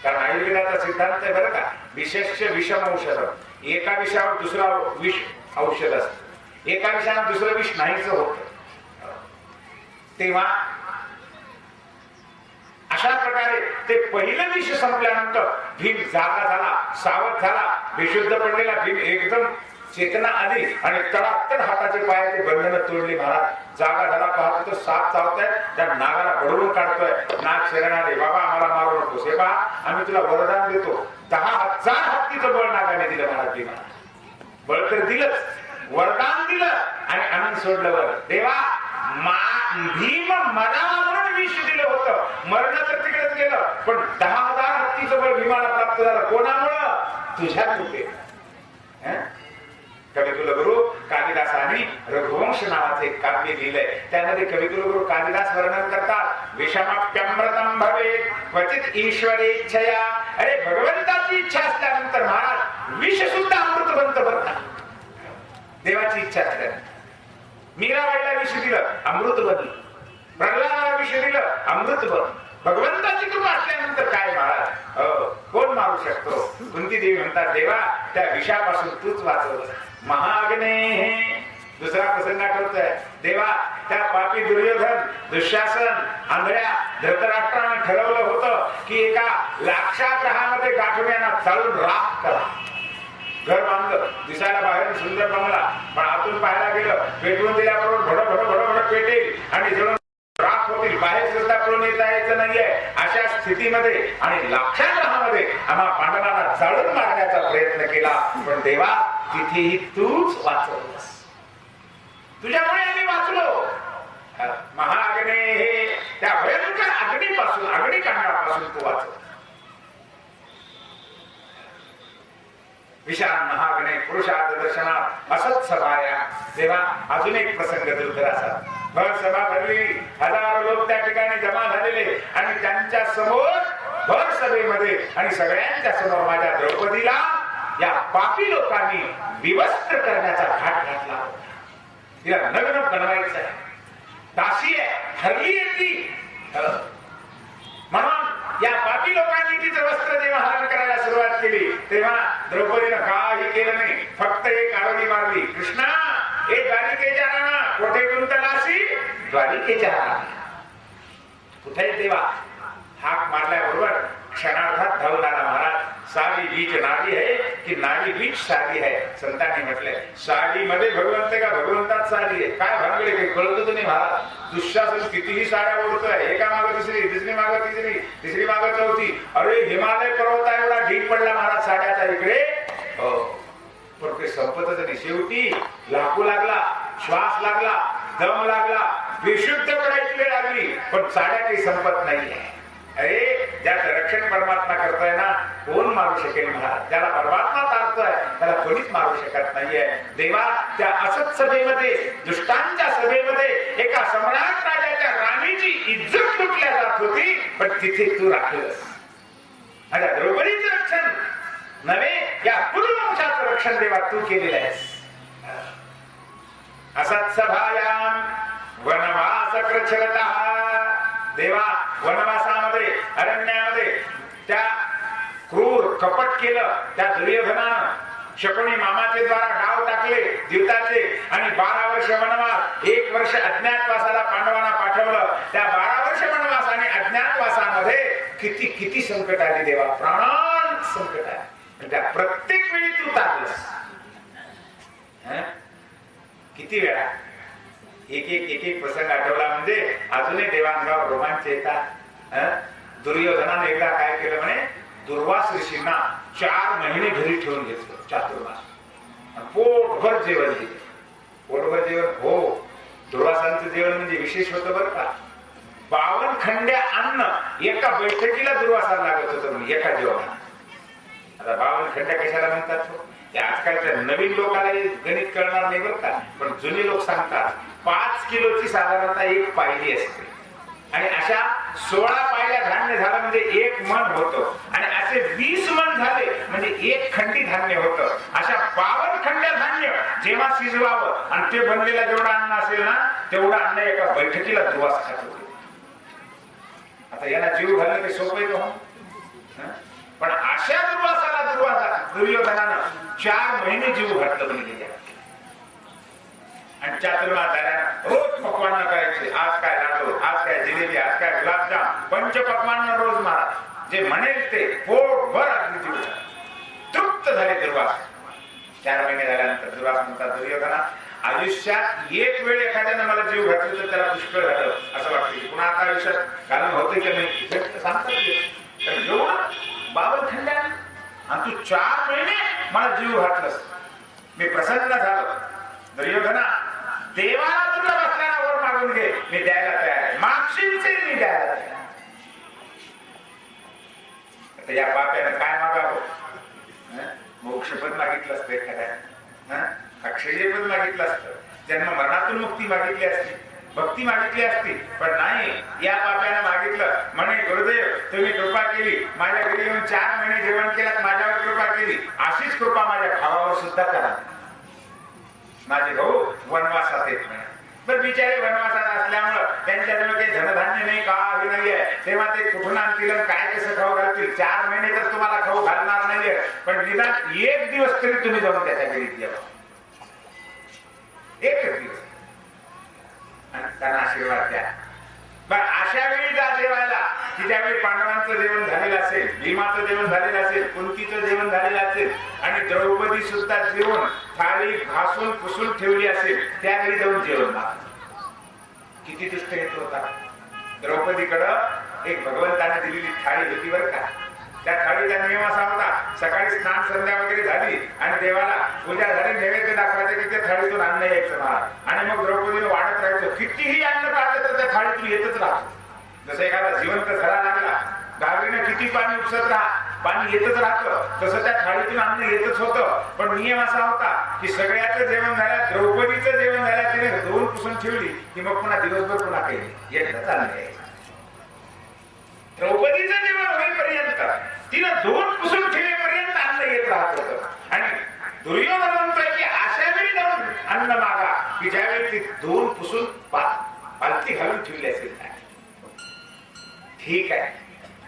Speaker 3: कारण आयुर्वेदाचा सिद्धांत आहे बरं का, विशेष विषम औषध. एका विषावर दुसरा विष औषध असत, एका विषावर दुसरं विष नाहीच होत. तेव्हा अशा प्रकारे ते पहिलं विष संपल्यानंतर भीम जागा झाला, सावध झाला. बेशुद्ध पडलेला भीम एकदम चेतना आली आणि तडातड हाताचे पायाचे बंधनं तोडली. महाराज जागा झाला, पाहतो तो साप चावतोय, त्या नागाला बडवून काढतोय. नाग शरणारे, बाबा आम्हाला मारू नकोस, हे पहा आम्ही तुला वरदान देतो. 10,000 हत्तीचं बळ नागाने दिलं महाराज भीमाला. बळ तर दिलंच, वरदान दिलं आणि आनंद सोडलं वर. देवा भीम मरावा म्हणून विष दिलं होतं, मरण तर तिकडेच गेलं, पण 10,000 हत्तीचं बळ भीमाला प्राप्त झालं. कोणामुळं? तुझ्या कृपेने. कविकुलगुरु कालिदासाने रघुवंश नावाचे एक काव्य लिहिलंय. त्यामध्ये कविकुलगुरु कालिदास वर्णन करतात, विषमाप्यमृतम भवे क्वचित ईश्वरेच्छया. अरे भगवंताची इच्छा असल्यानंतर महाराज विष सुद्धा अमृत बनतं बरं का. देवाची इच्छा असल्यानंतर मीराबाईला विष दिलं, अमृत बनलं. प्रल्हादाला विष दिलं, अमृत बनलं. भगवंताची कृपा असल्यानंतर काय महाराज. कोण मारू शकतो? कुंती देवी म्हणतात देवा त्या विषापासून तूच वाचव. महाअग्ने दुसरा प्रसंग आठवतोय. देवा त्या पापी दुर्योधन दुःशासन आंधळ्या धृतराष्ट्राने ठरवलं होतं की एका लाक्षाग्रहामध्ये गाठून यांना चालून राख करा. घर बांधलं, दिसायला बाहेर सुंदर बंगला, पण आतून पाहायला गेलं पेटवून दिल्याबरोबर भड भड भड भड पेटेल आणि जळून राख होतील. बाहेर सुद्धा पळून येता यायचं नाहीये. अशा स्थितीमध्ये आणि लाक्षाग्रहामध्ये आम्हा पांडवांना जाळून मारण्याचा प्रयत्न केला, पण देवा तिथेही तूच वाचवलंस. तुझ्यामुळे आम्ही वाचलो. महाअग्ने हे त्या भयंकर अग्नीपासून अग्निकांडापासून तू वाचव. विशाल महाअग्ने पुरुषार्थ दर्शनात असत सभाया. तेव्हा अजून एक प्रसंग दुर्धराचा. भर सभा भरली, हजारो लोक त्या ठिकाणी जमा झालेले आणि त्यांच्या समोर भर सभेमध्ये आणि सगळ्यांच्या समोर माझ्या द्रौपदीला या पापी लोकांनी विवस्त्र करण्याचा घाट घातला. तिला लग्न बनवायचं आहे, दासी आहे, हरली आहे ती. म्हणून या पापी लोकांनी तिचं वस्त्र जेव्हा हरण करायला सुरुवात केली तेव्हा द्रौपदीनं काही केलं नाही, फक्त एक आरोळी मारली. कृष्णा हे द्वारिकेच्या राणा कोठे गुंतलासी? द्वारिकेच्या राणा. कुठे देवा? हाक मारल्याबरोबर क्षणार्धात धावून आला महाराज. साडी बीच नाडी आहे की नाडी बीच साडी आहे? संतांनी म्हटले साडीमध्ये भगवंत का भगवंतात साडी आहे. काय भानगडे काही कळत नाही महाराज. दुःशासन कितीही साड्या ओढतोय, एका मागे दुसरी, दुसरी मागे तिसरी, तिसरी मागे चौथी. अरे हिमालय पर्वता एवढा ढीक पडला महाराज साड्याचा इकडे. पण ते संपतच नाही. शेवटी लाकू लागला, श्वास लागला, दम लागला, बेशुद्ध पडायची वेळ लागली, पण साड्या काही संपत नाहीये. अरे ज्याचं रक्षण परमात्मा करतोय ना, कोण मारू शकेल महाराज? ज्याला परमात्मा तारतोय त्याला कोणीच मारू शकत नाहीये. देवा त्या असत सभेमध्ये, दुष्टांच्या सभेमध्ये एका सम्राट राजाच्या राणीची इज्जत लुटल्या जात होती, पण तिथे तू राखलंस. माझ्या द्रौपदीचं रक्षण नव्हे, या कुलवंशाचं रक्षण देवा तू केलेलं आहेस. असत सभायाम वनवास प्रचलतः. देवा वनवासामध्ये अरण्यामध्ये त्या क्रूर कपट केलं त्या दुर्योधनानं. शकुनी मामाचे द्वारा डाव टाकले द्यूताचे आणि 12 वर्ष वनवास, 1 वर्ष अज्ञातवासाला पांडवांना पाठवलं. त्या 12 वर्ष वनवास आणि अज्ञातवासामध्ये किती किती संकट आली देवा, प्राणांत संकट आले. त्या प्रत्येक वेळी तू तारलंस. किती वेळा एक एक प्रसंग आठवला म्हणजे अजूनही देवांगावर रोमांच येतात. दुर्योधनाने एकदा काय केलं म्हणे, दुर्वास ऋषींना 4 महिने घरी ठेवून घेतलं चातुर्मास. पोटभर जेवण दिलं. पोटभर जेवण हो, दुर्वासांचं जेवण म्हणजे विशेष होतं बरं का. 52 खंड्या अन्न एका बैठकीला दुर्वासाला लागत होतं म्हणजे एका जेवणाला. आता 52 खंड्या कशाला म्हणतात? आजकालच्या नवीन लोकांना गणित कळणार नाही बरं का, पण जुने लोक सांगतात 5 किलोची साधारणतः एक पायली असते आणि अशा 16 पायल्या धान्य झालं म्हणजे 1 मन होतं आणि असे 20 मन झाले म्हणजे 1 खंडी धान्य होतं. अशा 52 खंड्या धान्य जेव्हा शिजवावं आणि ते बनलेलं जेवढं अन्न असेल ना तेवढं अन्न एका बैठकीला दुर्वास खात होते. आता याला जीव घालणं ते सोपं आहे का? पण अशा दुर्योधनानं 4 महिने जीव घातलं म्हणजे. आणि चातुर्मास झाल्यानं रोज पक्वान्न करायचे. आज काय लाडू, आज काय जिलेबी, आज काय गुलाबजाम, पंच पक्वान्न रोज महाराज. जे म्हणेल ते पोटभर अगदी जीव तृप्त झाले दुर्वास. 4 महिने झाल्यानंतर दुर्वास म्हणतात दुर्योधना, आयुष्यात एक वेळ एखाद्यानं मला जीव घातला तर त्याला पुष्कळ झालं असं वाटतं. पुन्हा आता आयुष्यात घालून होते की नाही सांगतात. एवढं 52 खंड्या आणि तू 4 महिने मला जीव घातलंस. मी प्रसन्न झालो. दुर्योधना, देवाला तुला बसल्याला वर मागून घे, मी द्यायला तयार आहे. मागशील ते मी द्यायला तयार. आता या बाप्यानं काय मागावं? मोक्षपद मागितलं असतं एखाद्या, अक्षयपद मागितलं असतं, जन्म मरणातून मुक्ती मागितली असती, भक्ती मागितली असती, पण नाही. या बाप्यानं मागितलं म्हणे गुरुदेव तुम्ही कृपा केली, माझ्या घरी येऊन 4 महिने जेवण केलं, माझ्यावर कृपा केली, अशीच कृपा माझ्या भावावर सुद्धा करा. माझे भाऊ वनवासात येत नाही. तर बिचारे वनवासात असल्यामुळं त्यांच्याजवळ काही धनधान्य नाही, काही नाहीये, तेव्हा ते कुठून आणतील आणि काय कसं खाऊ घालतील? 4 महिने तर तुम्हाला खाऊ घालणार नाहीये, पण निदान 1 दिवस तरी तुम्ही जाऊन त्याच्या घरी जेवा, 1 दिवस, आणि त्यांना आशीर्वाद द्या. पण अशा वेळी जा जेवायला की ज्यावेळी पांडवांचं जेवण झालेलं असेल, भीमाचं जेवण झालेलं असेल, कुंतीचं जेवण झालेलं असेल आणि द्रौपदी सुद्धा जेवण थाळी घासून पुसून ठेवली असेल, त्यावेळी जाऊन जेवण माग. किती दुष्ट येत होता. द्रौपदीकडं एक भगवंताने दिलेली थाळी होती बरं का. त्या थाळीचा नियम असा होता, सकाळी स्नान संध्या वगैरे झाली आणि देवाला पूजा झाली, नैवेद्य दाखवायचं की त्या थाळीतून अन्न यायचं महाराज, आणि मग द्रौपदीला वाढत राहायचं. कितीही अन्न काढलं तर त्या थाळीतून येतच राहतं. जसं एखादा जिवंत झरा लागला, गावीनं किती पाणी उपसत राहा, पाणी येतच राहतं, तसं त्या थाळीतून अन्न येतच होतं. पण नियम असा होता की सगळ्याचं जेवण झालं, द्रौपदीचं जेवण झालं, तिने धुवून पुसून ठेवली की मग पुन्हा दिवसभर पुन्हा काही एकदा चाललंय. द्रौपदीचं जेवण होईपर्यंत, तिनं धुवून पुसून ठेवेपर्यंत अन्न येत राहत होतं. आणि दुर्योधन म्हणतोय की अशा वेळी जाऊन अन्न मागा की ज्यावेळी ती धुवून पुसून पालती घालून ठेवली असेल. ठीक आहे.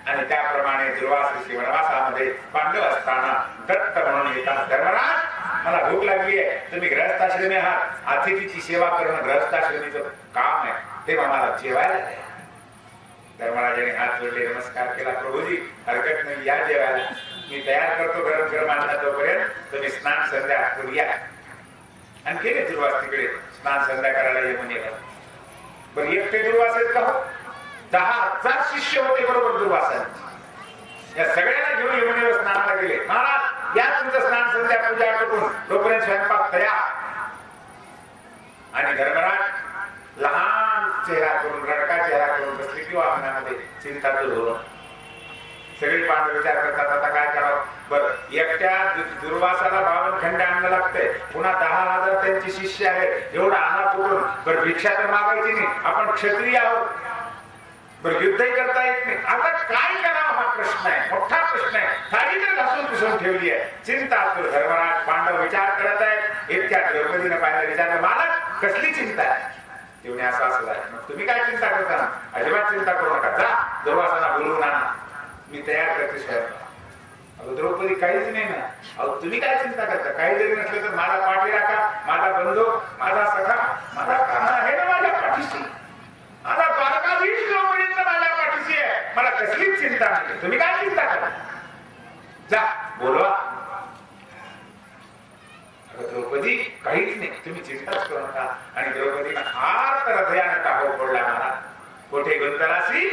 Speaker 3: आणि त्याप्रमाणे दुर्वासाची वनवासामध्ये पांडव असताना दत्त म्हणून येतात, धर्मराज मला भूक लागली आहे, तुम्ही गृहस्थाश्रमी आहात, अतिथीची सेवा करणं गृहस्थाश्रमीचं काम आहे, तेव्हा मला जेवायला द्या. धर्मराजाने हात जोडले, नमस्कार केला, प्रभूजी हरकत नाही, या जेवायला, मी तयार करतो गरम गरम अन्न, तोपर्यंत तुम्ही स्नान संध्या करूया. आणि गेले दुर्वास तिकडे स्नान संध्या करायला यमुनेला. बरं एकटे दुर्वास आहेत का हो? 10,000 शिष्य होते बरोबर दुर्वासांचे. या सगळ्यांना घेऊन यमुनेवर स्नानाला गेले. महाराज या तुमचं स्नान संध्या पूजा करून तोपर्यंत स्वयंपाक तयार. आणि धर्मराज लहान चेहरा करून, रडका चेहरा करून बसले किंवा अंगणामध्ये चिंता दूर होणं. सगळे पांडव विचार करतात आता काय करावं. बरं एकट्या दुर्वासाला 52 खंड अन्न लागतंय, पुन्हा 10,000 त्यांचे शिष्य आहेत, एवढा आणा कुठून? बरं भिक्षा तर मागायची नाही, आपण क्षत्रिय आहोत, बरं युद्धही करता येत नाही, आता काय करावं हा प्रश्न आहे, मोठा प्रश्न आहे. थाळी तर घासून पुसून ठेवली आहे, चिंता. धर्मराज पांडव विचार करत आहेत. इतक्या द्रौपदीने पाहिलं, विचारलं मालक कसली चिंता आहे? तेवढे असं असं आहे. मग तुम्ही काय चिंता करता? अजिबात चिंता करू नका, जा दुर्वासाला बोलवून आणा, मी तयार करते स्वयंपाक. अगं द्रौपदी काहीच नाही ना. अहो तुम्ही काय चिंता करता? काही जरी नसलं तर माझा पाठी राखा, माझा बंधू, माझा सखा, माझा कान्हा आहे ना माझ्या पाठीशी, माझा द्वारकाधीश जोपर्यंत माझ्या पाठीशी आहे, मला कसलीच चिंता नाही. तुम्ही काय चिंता करा, जा बोलवा. द्रौपदी काहीच नाही, तुम्ही चिंताच करू नका. आणि द्रौपदीला आर्त हृदयाने टाकू पडला महाराज. कोठे गुंतलासी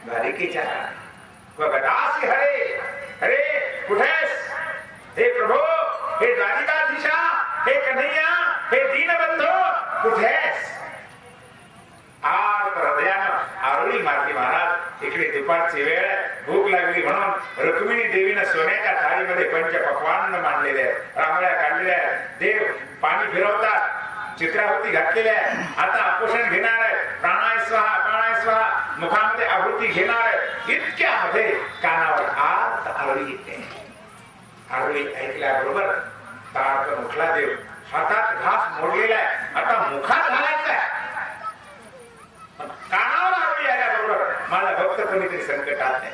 Speaker 3: द्वारिकेच्या गदासी हरे हरे, कुठेस हे प्रभू, हे द्वारिकाधीशा, हे कन्हैया, हे दीनबंधू, कुठेस? आर्त हृदयानं आरोळी मारली महाराज. इकडे दुपारची वेळ, भूक लागली म्हणून रुक्मिणी देवीनं सोन्याच्या थाळीमध्ये पंच पक्वान्न मांडलेले आहेत, रांगोळ्या काढलेल्या आहेत, देव पाणी फिरवतात, चित्राहुती घातलेल्या आहे. आता आपोषण घेणार आहे, प्राणाय स्वाहा प्राणाय स्वाहा, मुखामध्ये आहुती घेणार आहे. इतक्यामध्ये कानावर आत आरोळी येते. आरोळी ऐकल्याबरोबर ताडकन उठला देव, हातात घास मोडलेला आहे, आता मुखात घालायचा आहे. कानावर आरोळी आल्याबरोबर माझा भक्त कोणीतरी संकटात नाही.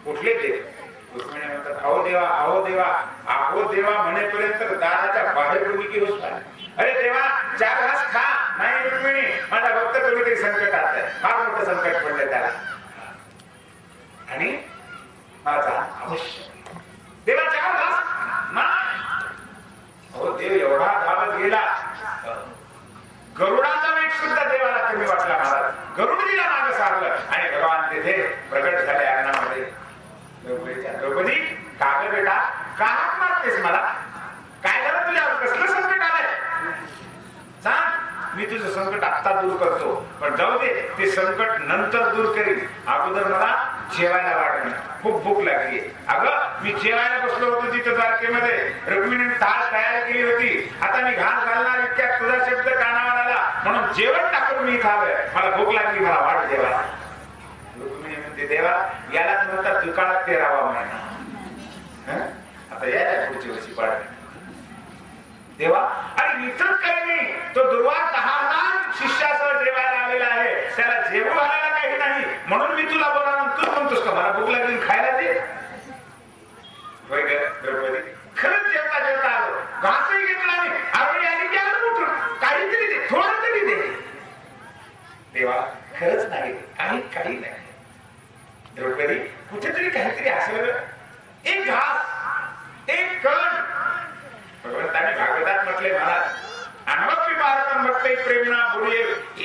Speaker 3: कुठले देव? रुक्मिणी म्हणतात, अहो देवा, अहो देवा, अहो देवा म्हणेपर्यंत दाराच्या बाहेर कोणी की होत नाही. अरे देवा 4 घास खा. नाही रुक्मिणी, माझा भक्त कोणीतरी संकटात आहे, फार मोठं संकट पडलंय त्याला, आणि माझा अवश्य देवा 4 घास नाही. अहो देव एवढा धावत गेला, गरुडाचा वेग सुद्धा देवाला कमी वाटला महाराज. गरुडजीला मागे सारलं आणि भगवान तिथे प्रगट झाले अंगणामध्ये. द्रौपदी का ग बेटा, का हाक मारतेस मला? काय झालं तुझ्यावर? कसलं संकट आलंय? सांग, मी तुझं संकट आत्ता दूर करतो, पण जाऊ दे, ते संकट नंतर दूर करीन. अगोदर मला जेवायला वाटलं, खूप भूक लागली. अगं मी जेवायला बसलो होतो तिथं द्वारकेमध्ये, रुक्मिणीने थाळ तयार केली होती, आता मी घास घालणार इतक्यात तुझा शब्द कानावर आला, म्हणून जेवण टाकून मी खावं, मला भूक लागली, मला वाट जेवायला. रुक्मिणी म्हणते, देवा यालाच म्हणतात दुकानात ते राहावा म्हणा. आता यायला पुढची वर्षी पाडली देवा. आणि इथंच काही नाही, तो दुर्वास 10,000 शिष्यासह म्हणून मी तुला बोलावलं, तू म्हणतोस का मला भूक लागली खायला दे? होय ग द्रौपदी, खरंच जेवता जेवता आलो, घासही घेतला नाही, आवडी आली की आलो उठून, काहीतरी दे, थोडं तरी दे. देवा खरंच नाही, काही नाही. द्रौपदी कुठेतरी काहीतरी असेल, एक घास, एक कण. भगवंताने भागवतात म्हटले महाराज, अनवपी भारतम भक्त प्रेमना बोलले,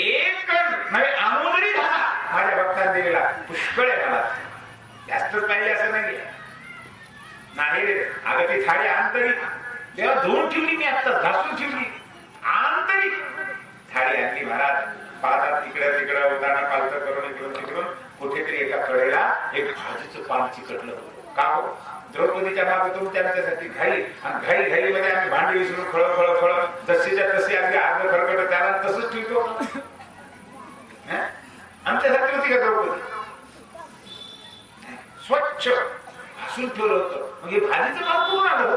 Speaker 3: एक कण नव्हे अमोदरी झाला माझ्या भक्तांनी दिलेला पुष्कळ आहे. मला जास्तच पाहिजे असं नाही रे. अगं ती थाळी आंतरी तेव्हा धुवून ठेवली, मी आता घासून ठेवली, आंतरी थाळी आणली. महाराज पाहतात तिकडं तिकडं उदाहरण पालत करून इकडून तिकडून कुठेतरी एका कडेला एक भाजीचं पान चिकटलं. का हो? द्रौपदीच्या मागतून त्यांच्यासाठी घाई, आणि घाई मध्ये आम्ही भांडी विसरून फळ जशीच्या तशी अगदी अर्ध खरकट त्याला तसंच ठेवतो. आमच्यासाठी होती का द्रौपदी? स्वच्छ हसून ठेवलं होतं. मग हे भाजीचं पान कुठून आलं?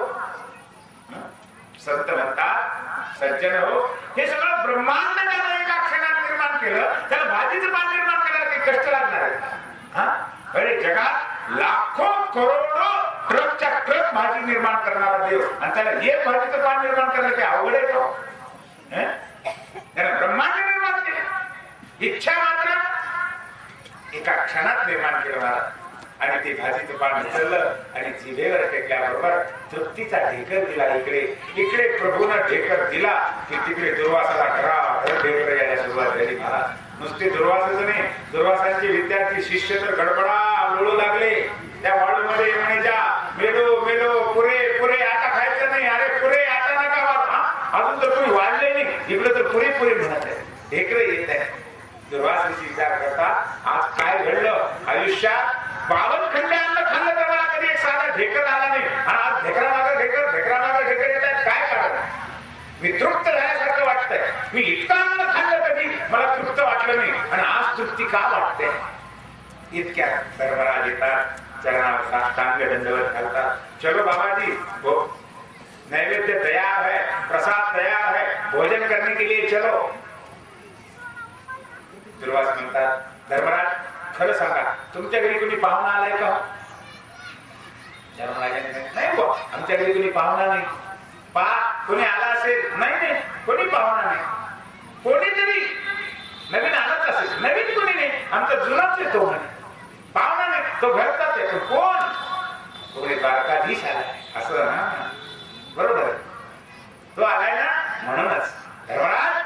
Speaker 3: संत म्हणतात, सज्जन हो, हे सगळं ब्रह्मांड त्याला एका क्षणात निर्माण केलं, त्याला भाजीचं पान निर्माण करायला काही कष्ट लागणार आहे? अरे जगात लाखो करोडो ट्रकच्या ट्रक भाजी निर्माण करणारा देव, आणि त्याला एक भाजीचं पान निर्माण करायला काही अवघड आहे का? त्याला ब्रह्मांड निर्माण केलं, इच्छा मात्र एका क्षणात निर्माण केलं. आणि ते भाजीचं पान उचललं आणि जिभेवर टेकल्याबरोबर तृप्तीचा ढेकर दिला. इकडे प्रभूनं ढेकर दिला की तिकडे दुर्वासाला घरा ढेकर यायला सुरुवात झाली. महाराज नुसते दुर्वासाच नाही, दुर्वासांचे विद्यार्थी शिष्य तर गडबडा लोळू लागले. त्या वाळूमध्ये म्हणायच्या, मेलो मेलो पुरे आता खायचं नाही, अरे पुरे आता नका वाट, अजून तर कोणी वाढले नाही, इकडे तर पुरे म्हणत आहे, ढेकर येत आहे. दुर्वासाची विचार करता आज काय घडलं आयुष्यात? 52 खंडे अन्न खाल्लं तर मला कधी एक साधा ढेकर आला नाही, आणि आज ढेकरा मागे ढेकर येत आहेत. काय कारण? मी तृप्त झाल्यासारखं वाटतंय. मी इतकं अन्न खाल्लं कधी मला तृप्त वाटलं नाही, आणि आज तृप्ती का वाटते? इतक्या धर्मराज येतात, चरणावर साष्टांग दंडवत घालतात. चलो बाबाजी, हो नैवेद्य तैयार है, प्रसाद तैयार है, भोजन करने के लिए चलो. दुर्वास म्हणतात, धर्मराज खरं सांगा, तुमच्या घरी कोणी पाहुणा आलाय का? नाही बुवा, आमच्या घरी कोणी पाहुणा नाही. कोणी आला असेल? नाही, कोणी पाहुणा नाही. कोणीतरी नवीन आलाच असेल, नवीन कोणी नाही, आमचा जुनाच येतो म्हणे. पाहुणा नाही, तो घरचाच येतो. कोणी द्वारकाधीश आलाय असं ना? बरोबर, तो आलाय ना. म्हणूनच धर्मराज,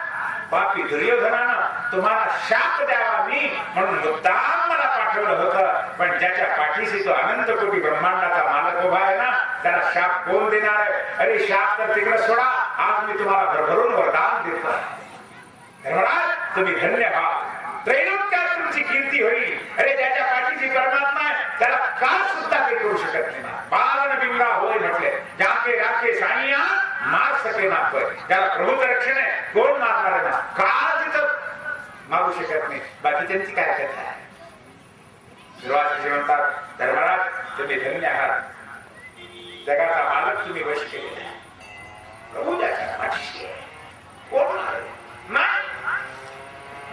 Speaker 3: पापी दुर्योधनानं तुम्हाला शाप द्यावा मी म्हणून मुद्दाम मला पाठवलं होतं, पण ज्याच्या पाठीशी तो अनंत कोटी ब्रह्मांडाचा मालक उभा आहे ना, त्याला शाप कोण देणार आहे? अरे शाप तर तिकडे सोडा, आज मी तुम्हाला भरभरून वरदान देतो. धर्मराज तुम्ही धन्य व्हा, त्रैलोक्यात तुमची कीर्ती होईल. अरे ज्याच्या पाठीशी परमात्मा आहे त्याला काल सुद्धा काही करू शकत नाही. बालन बिंगा होय म्हटले, जाके राखे साईया मार सके ना कोई. त्याला प्रभूचं रक्षण आहे, कोण मारणार ना? काल तिथं मारू शकत नाही. बाकीच्यांची काय कथा आहे? सुरुवातीचे म्हणतात, धर्मराज तुम्ही धन्य आहात, जगाचा मालक तुम्ही वश केलेला आहे. प्रभू ज्याच्या पाठीशी आहे, कोण नाही.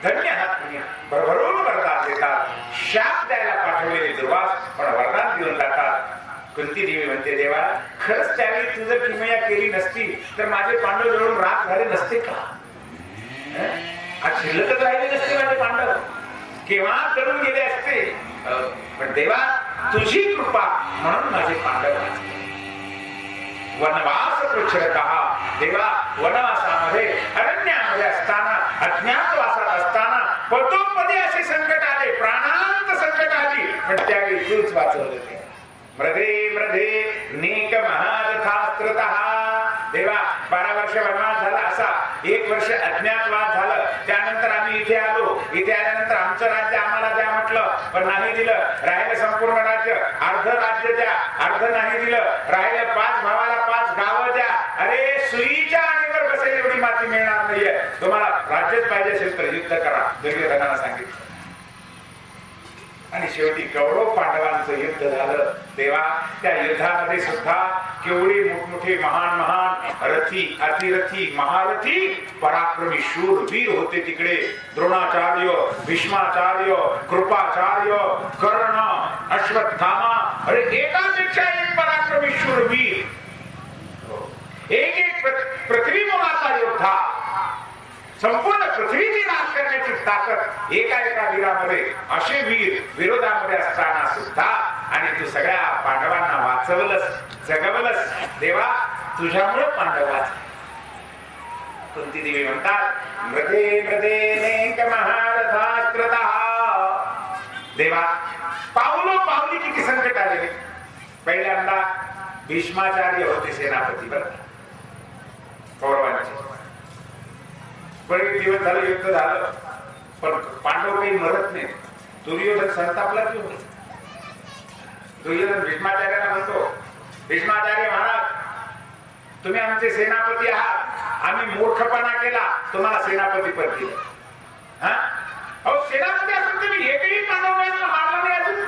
Speaker 3: धन्य आहात तुम्ही, भरभरून वरदान देतात. शाप द्यायला पाठवलेले दुर्वास पण वरदान देऊन जातात. कुंती देवी म्हणते, देवा खरंच त्यावेळी तू जर किमया केली नसती तर माझे पांडव जळून राख झाले नसते का? आज शिल्लकच राहिले नसते माझे पांडव, केव्हा जळून गेले असते. पण देवा तुझी कृपा म्हणून माझे पांडव वाचले. वनवास पृच्छता देवा, वनवासामध्ये अरण्यामध्ये असताना, अज्ञातवासात असताना पदोपदी असे संकट आले, प्राणांत संकट आली, पण त्यावेळी तूच वाचवलं ते. मृधे नेक महारथास्त्रतः. देवा 12 वर्ष वनवास झाला, असा 1 वर्ष अज्ञातवास झालं. त्यानंतर आम्ही इथे आलो, इथे आल्यानंतर आमचं राज्य आम्हाला द्या म्हटलं, पण नाही दिलं. राहिलं संपूर्ण राज्य, अर्ध राज्य द्या, अर्ध नाही दिलं. राहिलं 5 भावाला 5 गावं द्या. अरे सुईच्या आणीवर बसेल एवढी माती मिळणार नाहीये. तुम्हाला राज्यच पाहिजे असेल तर युद्ध करा, दुर्योधनानं सांगितलं. आणि शेवटी कौरव पांडवांचं युद्ध झालं. तेव्हा त्या युद्धामध्ये सुद्धा केवढी मोठमोठे महान महान रथी, अतिरथी, महारथी, पराक्रमी शूर वीर होते तिकडे. द्रोणाचार्य, भीष्माचार्य, कृपाचार्य, कर्ण, अश्वत्थामा, अरे एकापेक्षा एक पराक्रमी शूर वीर, एक एक पृथ्वी मोलाचा योद्धा, संपूर्ण पृथ्वीची नाश करण्याची ताकद एका एका वीरामध्ये. असे वीर विरोधामध्ये असताना सुद्धा आणि तू सगळ्या पांडवांना वाचवलंस, जगवलंस. देवा तुझ्यामुळे पांडव वाचले. कुंती देवी म्हणतात मृदे मृदेनेक महारथास्त्रतः. देवा पावलो पावली किती संकट आले. पहिल्यांदा भीष्माचार्य होते सेनापती बरं कौरवांचे. बरेच दिवस झालं युद्ध झालं पण पांडव काही मरत नाही. दुर्योधन संतापला की होते. दुर्योधन भीष्माचार्याला म्हणतो भीष्माचार्य महाराज तुम्ही आमचे सेनापती आहात, आम्ही मूर्खपणा केला, तुम्हाला सेनापती पद दिलं. अहो सेनापती असून तुम्ही एकही पांडवांना मारला नाही अजून.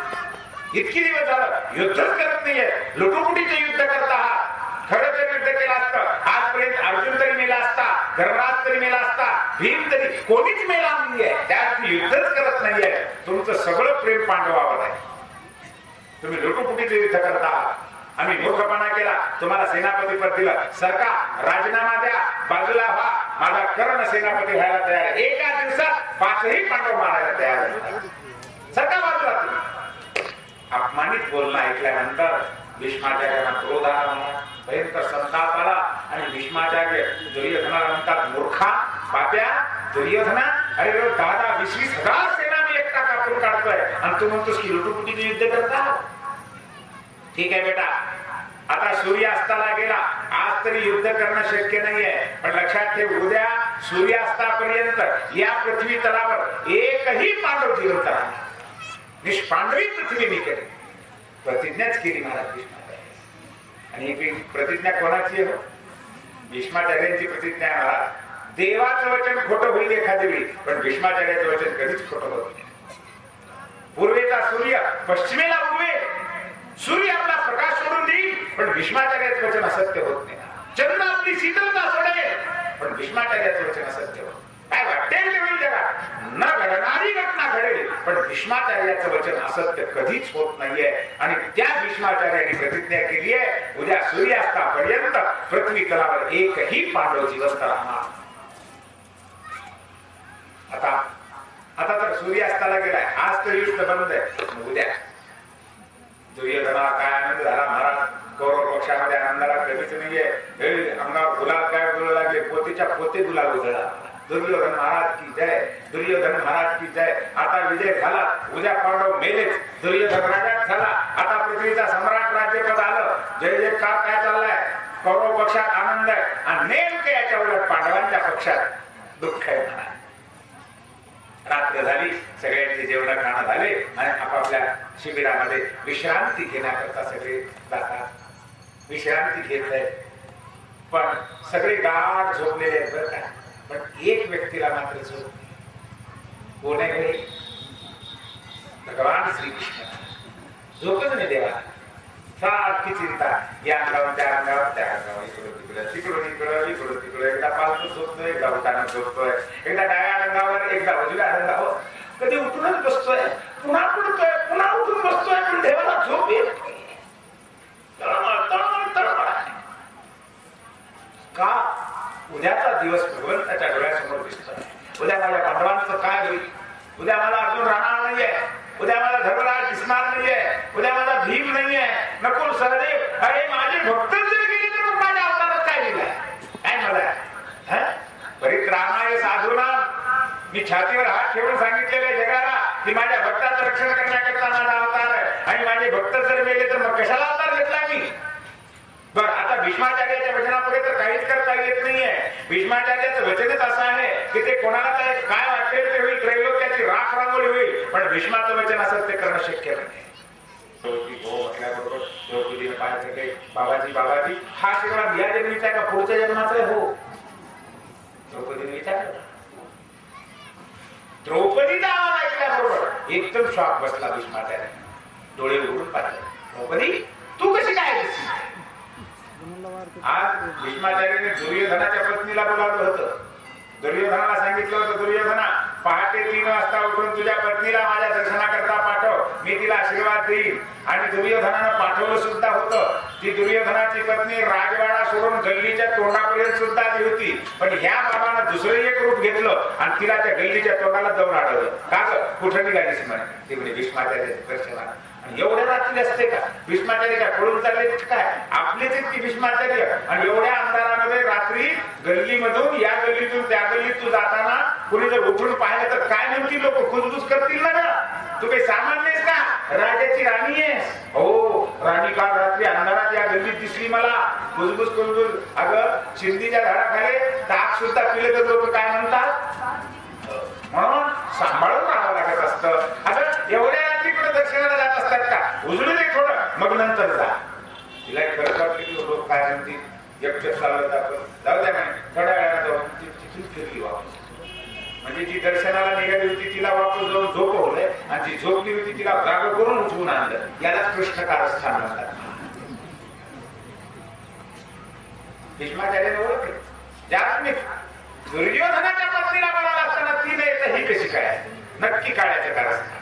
Speaker 3: इतकी दिवस झालं युद्धच करत नाहीये, लुटुपुटीचे युद्ध करत आहात. खरं तर युद्ध केलं असतं आजपर्यंत अर्जुन तरी मेला असता, धर्मराज तरी मेला असता, भीम तरी कोणीच मेला नाहीये. त्यात युद्धच करत नाहीये. तुमचं सगळं प्रेम पांडवावर आहे. तुम्ही लुटुपुटीचे युद्ध करता. आम्ही मूर्खपणा केला, तुम्हाला सेनापती पद दिलं. सरकार राजीनामा द्या, बाजूला व्हा. माझा कर्ण सेनापती व्हायला तयार आहे. एका दिवसात 5ही पांडव मारायला तयार आहे. सरकार बाजूला. तुम्ही अपमानित बोलणं ऐकल्यानंतर भीष्माचार्यांना क्रोध आला, भयंकर संताप आला आणि भीष्माचार्य दुर्योधनाला म्हणतात मूर्खा पाप्या दुर्योधना, अरे दादा 20,000 सेना मी एकटा कापून काढतोय आणि तू म्हणतोस की लुटुपुटीचे युद्ध करता. ठीक आहे बेटा, आता सूर्यास्ताला गेला, आज तरी युद्ध करणं शक्य नाहीये, पण लक्षात ठेव उद्या सूर्यास्तापर्यंत या पृथ्वी तलावर एकही पांडव जिवंत राहणार. निष्पांडवी पृथ्वी मी केली. प्रतिज्ञाच केली महाराज भीष्माचार्य. आणि ही प्रतिज्ञा कोणाची आहे? भीष्माचार्यांची प्रतिज्ञा आहे महाराज. देवाचं वचन खोटं होईल एखाद्या वेळी, पण भीष्माचार्याचं वचन कधीच खोटं होत नाही. पूर्वेचा सूर्य पश्चिमेला उगवेल, सूर्य आपला प्रकाश सोडून देईल, पण भीष्माचार्याचं वचन असत्य होत नाही. चंद्र आपली शीतलता सोडेल, पण भीष्माचार्याचं वचन असत्य होत. काय वाटेल तेवढी जगात न घडणारी घटना घडेल, पण भीष्माचार्याचं वचन असत्य कधीच होत नाहीये. आणि त्या भीष्माचार्याने प्रतिज्ञा केली आहे उद्या सूर्यास्तापर्यंत पृथ्वी तलावर एकही पांडव जिवंत राहणार. आता तर सूर्यास्ताला गेलाय, आज तर युद्ध बंद आहे. उद्या दुर्योधनाला काय आनंद झाला महाराज. कौरव पक्षामध्ये आनंदाला कमीच नाहीये. अंगावर गुलाल काय बोलू लागले, पोतेच्या पोते गुलाल उधळला. दुर्योधन महाराज की जय, दुर्योधन महाराज की जय. आता विजय झाला, उद्या पांडव मेलेच, दुर्योधन राजा झाला, आता पृथ्वीचा सम्राट राज्यपद आलं. जय जयकार काय चाललाय. कौरव पक्षात आनंद आहे आणि नेमके याच्या उलट पांडवांच्या पक्षात दुःख आहे महाराज. रात्र झाली, सगळ्यांचे जेवण खाणं झाले आणि आपापल्या शिबिरामध्ये विश्रांती घेण्याकरता सगळे जातात. विश्रांती घेत आहेत, पण सगळे गाढ झोपलेले आहेत बरं का. पण एक व्यक्तीला मात्र झोप कोण आहे? भगवान श्रीकृष्ण. झोपच नाही देवा. सारखी चिंता, या अंगावर त्या अंगावर, त्या अंगावर, इकडून तिकडे, तिकडून इकडं, इकडून तिकडे. एकदा पालतू झोपतोय, एकदा उठानं झोपतोय, एकदा डाव्या रंगावर, एकदा उजव्या रंगावर. कधी उठूनच बसतोय, पुन्हा पडतोय, पुन्हा उठून बसतोय, पण देवाला झोप येत नाही. का? उद्याचा दिवस भगवंताच्या डोळ्यासमोर दिसतोय. उद्या माझ्या पांडवांचं काय होईल? उद्या मला अर्जुन राहणार नाहीये, उद्या मला धर्मराज दिसणार नाहीये, उद्या माझा भीम नाहीये, नकुल सहदेव. अरे माझे भक्त जर गेले तर मग माझ्या अवतारात काय दिलंय? काय मला परित्राणाय साधूना. मी छातीवर हात ठेवून सांगितलेले जगाला की माझ्या भक्ताचं रक्षण करण्याकरता माझा अवतार आहे, आणि माझे भक्त जर मेले तर मग कशाला अवतार घेतला मी? बरं, आता भीष्माचार्याच्या वचनापुढे तर काहीच करता येत नाहीये. भीष्माचार्याचं वचनच असं आहे की ते कोणाला काय वाटेल ते होईल, त्रैलोक्याची राख रांगोळी होईल, पण भीष्माचं वचन असं ते करणं शक्य नाही. द्रौपदीने पाय सगळे बाबाजी बाबाजी. हा शिवराज या जन्मीचा का पुढच्या जन्माचा आहे? हो. द्रौपदीने विचारलं. द्रौपदीचा आवाज ऐकल्याबरोबर एकदम शॉक बसला भीष्माचार्य. डोळे उघडून पाहिले. द्रौपदी तू कशी काय दिसली? आज भीष्माचार्याने दुर्योधनाच्या पत्नीला बोलावलं होतं. दुर्योधनाला सांगितलं होतं, दुर्योधना पहाटे 3 वाजता उठून तुझ्या पत्नीला माझ्या दर्शनाकरता पाठव, मी तिला आशीर्वाद देईन. आणि दुर्योधनानं पाठवलं सुद्धा होतं. ती दुर्योधनाची पत्नी राजवाडा सोडून गल्लीच्या तोंडापर्यंत सुद्धा आली होती. पण ह्या बाबानं दुसरं एक रूप घेतलं आणि तिला त्या गल्लीच्या तोंडाला जाऊन अडवलं. का कुठं निघालीस म्हणे तिकडे भीष्माचार्याच्या दर्शनाला. एवढ्या रात्री असते का? भीष्माचार्य काय पळून चालले काय? आपलेच ती भीष्माचार्य. आणि एवढ्या अंधारामध्ये रात्री गल्लीमधून या गल्लीतून त्या गल्लीत तू जाताना कुणी जर उठून पाहिलं तर काय म्हणतील लोक? खुसबुस करतील ना. तू काही सामान्य आहेस का? राजाची राणी आहेस. हो, राणी काल रात्री अंधारात या गल्लीत दिसली मला. खुसबुस खुसबुस. अगं चिंदीच्या झाडाखाली ताक सुद्धा पिले तर लोक काय म्हणतात? म्हणून सांभाळून राहावं लागत असतं. असं एवढ्या रात्री कुठे दर्शनाला जात असतात का? उजळू दे थोडं, मग नंतर जा. तिला खरं वाटलं की लोक काय म्हणतील, एकटं चालत आपण जाऊ द्या म्हणे. थोड्या वेळाला जाऊन तिथून फिरली वापस. म्हणजे जी दर्शनाला निघाली होती तिला वापस जाऊन झोपवलंय आणि जी झोपली होती तिला जाग करून उठवून आणलं. यालाच कृष्ण कारस्थान म्हणतात. भीष्माचार्याने ओळखले. ज्या तुम्ही दुर्योधनाच्या पत्नीला बोलावला असताना ती नाही तर ही कशी काय? नक्की काळायचं कारस्थान.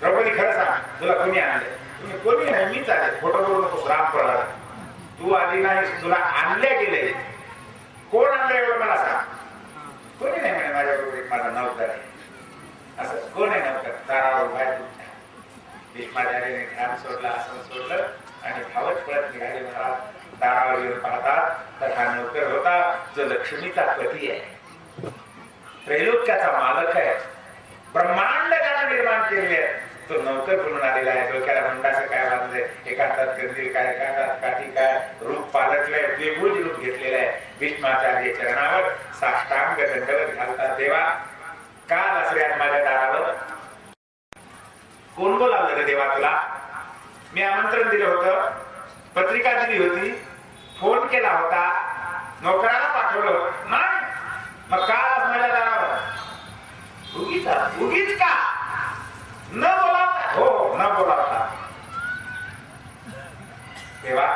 Speaker 3: द्रौपदी खरं सांग, तुला कोणी आणले? तुम्ही कोणी नाही, मीच आले. खोटं बोलू नकोस राम प्रल्हाद. तू आली नाही, तुला आणले गेले. कोण आणलं एवढं मला सांग. कोणी नाही म्हणे माझ्याबरोबर एक माझा नवकर आहे. असं कोण आहे नवकर? तारावर बाहेर. भीष्माचार्याने ध्यान सोडलं, आसन सोडलं आणि धावत पळत निघाले. मला दारावर येऊन पाहतात तर हा नौकर होता जो लक्ष्मीचा पती आहे, त्रैलोक्याचा मालक आहे, ब्रह्मांड ज्यानं निर्माण केले आहे. तो नौकर म्हणून आलेला आहे. डोक्याला मंडाचं काय बांधलंय, एका हातात कंदील काय, एका हातात काठी काय, रूप पालटलंय, द्विभुज रूप घेतलेलं आहे. भीष्माचार्य चरणावर साष्टांग दंडवत घालतात. देवा काल असल्यात माझ्या दारावर कोण बोलावलं रे देवा तुला? मी आमंत्रण दिलं होतं, पत्रिका दिली होती, फोन केला होता, नोकराला पाठवलं नाही. मग काल माझ्या दारावर उगीच का? न बोलावता? हो, न बोलावता. तेव्हा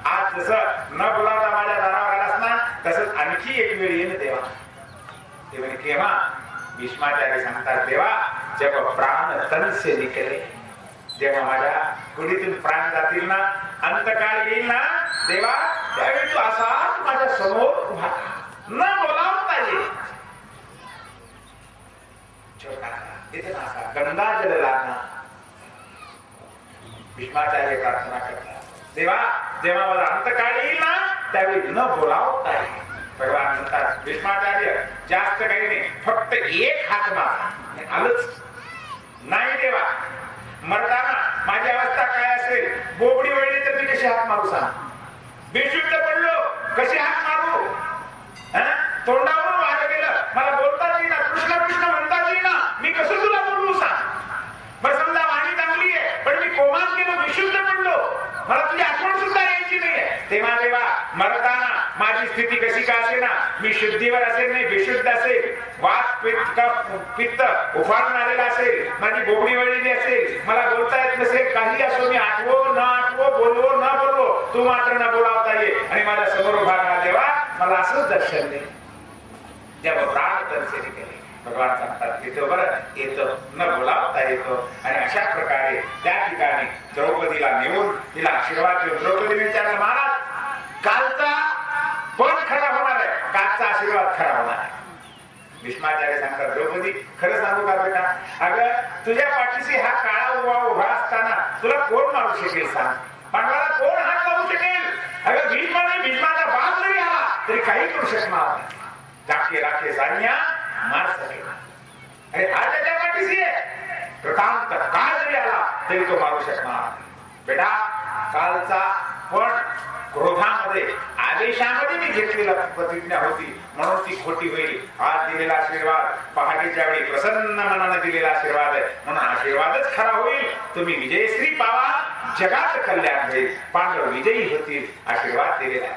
Speaker 3: आज जसं न बोलावता माझ्या दारावर आलास ना, तसंच आणखी एक वेळ येईल देवा. ते म्हणे केव्हा? भीष्माचार्य सांगतात, देवा जेव्हा प्राण तन से निकले, जेव्हा माझ्या कुडीतून प्राण जातील ना, अंतकाळ येईल ना देवा, त्यावेळी तू असाच माझ्या समोर उभा न बोलावता ये. गंगा जल लागना. भीष्माचार्य प्रार्थना करतात, देवा जेव्हा माझा अंतकाळ येईल ना, त्यावेळी न बोलावता ये. भगवान म्हणतात, भीष्माचार्य जास्त काही नाही, फक्त एक हाक मारा. आलंच नाही देवा. मरताना माझी अवस्था काय असेल? बोबडी वळली तर मी कशी हाक मारू सांग? बेशुद्ध पडलो कशी हाक मारू? तोंडावरून वाहत गेलं, मला बोलता येईल ना, कृष्ण कृष्ण म्हणता येईल ना, मी कसं तुला बोलू सांग? बरं समजा वाणी चांगली आहे, पण मी कोमात गेलो, बेशुद्ध पडलो, मला तुझी आठवण सुद्धा यायची नाहीये. तेव्हा देवा मरताना माझी स्थिती कशी का असे ना, मी शुद्धीवर असेल नाही, बेशुद्ध असेल, वात पित्त उफाळून आलेला असेल, माझी बोबडी वळलेली असेल, मला बोलता येत नसेल, काही असो, मी आठवो न आठवो, बोलवो न बोलवो, तू मात्र न बोलावता ये आणि माझ्या समोर उभा राहा देवा. मला असंच दर्शन दे. जेव्हा प्राण दर्शन केले भगवान सांगतात, येतो बरं, येतो न बोलावता येतो. आणि अशा प्रकारे त्या ठिकाणी द्रौपदीला नेऊन तिला आशीर्वाद देऊन द्रौपदीने विचारलं, महाराज कालचा पण खरा होणार आहे, कालचा आशीर्वाद खरा होणार आहे. भीष्माचार्य सांगतात, द्रौपदी खरं सांगू का बेटा, अगं तुझ्या पाठीशी हा काळा उभा असताना तुला कोण मारू शकेल सांग? पांडवाला कोण हात लावू शकेल? अगं भीष्माचा बाप जरी आला तरी काही करू शकणार नाही. जाके राखे सानिया मार सकेल. अरे हा त्याच्या पाठीशी आहे. प्रतांत काळ जरी आला तरी तो मारू शकणार. बेटा कालचा पण क्रोधामध्ये आदेशामध्ये मी घेतलेला प्रतिज्ञा होती, म्हणून ती खोटी होईल. आज दिलेला आशीर्वाद पहाटेच्या वेळी प्रसन्न मनाने दिलेला आशीर्वाद आहे, म्हणून आशीर्वादच खरा होईल. तुम्ही विजयश्री पावा, जगात कल्याण होईल, पांडव विजयी होतील, आशीर्वाद दिलेला.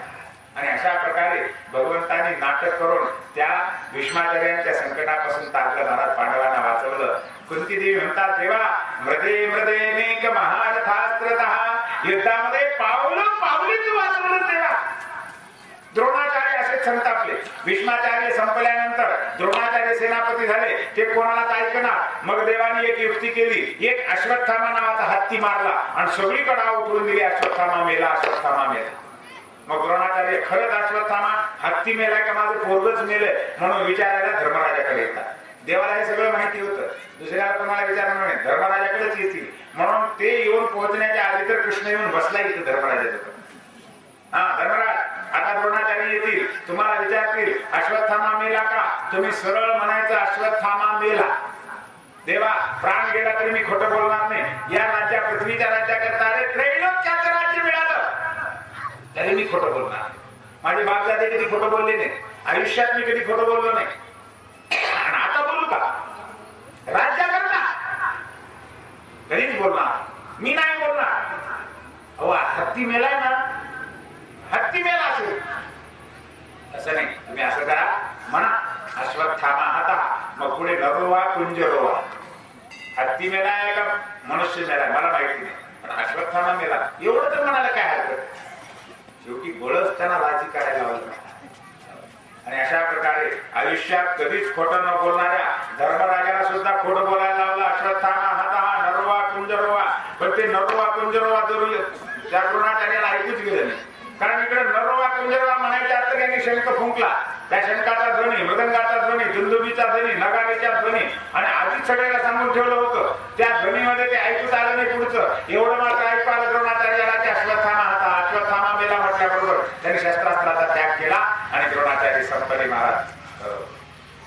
Speaker 3: आणि अशा प्रकारे भगवंतांनी नाटक करून त्या भीष्माचार्यांच्या संकटापासून तारलं महाराज पांडवांना वाचवलं. कुंती देवी म्हणतात तेव्हा मृदे मृदे नेक महारथास्त्रतः युद्धामध्ये पावलं पावलीच वाचवलं तेव्हा. द्रोणाचार्य असे संतापले. भीष्माचार्य संपल्यानंतर द्रोणाचार्य सेनापती झाले. ते कोणालाच ऐकणार. मग देवाने एक युक्ती केली. एक अश्वत्थामा नावाचा हत्ती मारला आणि सगळीकडे उठवून दिली. अश्वत्थामा मेला, अश्वत्थामा मेला. मग द्रोणाचार्य खरंच अश्वत्थामा हत्ती मेलाय का माझं पोरगच मेलंय म्हणून विचारायला धर्मराजाकडे येतात. देवाला हे सगळं माहिती होतं. दुसऱ्याला कोणाला विचारणार नाही, धर्मराजाकडेच येतील. म्हणून ते येऊन पोहोचण्याच्या आधी तर कृष्ण येऊन बसला इथं धर्मराजाचं. हा धर्मराज आता द्रोणाचार्य येतील, तुम्हाला विचारतील अश्वत्थामा मेला का? तुम्ही सरळ म्हणायचं अश्वत्थामा मेला. देवा प्राण गेला तरी मी खोटं बोलणार नाही. या राज्या पृथ्वीच्या राज्याकरता अरे त्रैलोक्याचं राज्य मिळालं तरी मी खोटं बोलणार. माझे बापदादे कधी खोटं बोलले नाही. आयुष्यात मी कधी खोटं बोललो नाही. आणि आता बोलू का राज्याकरता? कधीच बोलणार मी नाही बोलणार. अहो हत्ती मेलाय ना, हत्ती मेला असेल असं नाही. तुम्ही असं करा म्हणा अश्वत्थामा हता, मग पुढे नरोवा कुंजरोवा. हत्ती मेलाय का मनुष्य मेलाय मला माहिती नाही, पण अश्वत्थामा मेला एवढं तर म्हणायला काय हरकत. शेवटी बळच त्यांना राजी करायला लावलं. आणि अशा प्रकारे आयुष्यात कधीच खोटं न बोलणाऱ्या धर्मराजाला सुद्धा खोटं बोलायला लावलं. अश्वत्थामा हता नरोवा कुंजरोवा. पण ते नरोवा कुंजरोवा जरूर त्या द्रोणाचार्याला ऐकूच गेलं नाही. कारण इकडे नरोवा कुंजरोवा म्हणायच्या अर्थ त्यांनी शंख फुंकला. त्या शंखाचा ध्वनी, मृदंगाचा ध्वनी, दुंदुबीचा ध्वनी, नगारीचा ध्वनी आणि आधीच सगळ्याला सांगून ठेवलं होतं. त्या ध्वनीमध्ये ते ऐकूच आलं नाही पुढचं. एवढं मात्र ऐकू आलं द्रोणाचार्याला की अश्वत्थामा हता, अश्वत्थामा मेला म्हटल्याबरोबर त्यांनी शस्त्रास्त्राचा त्याग केला आणि द्रोणाचार्य संपले महाराज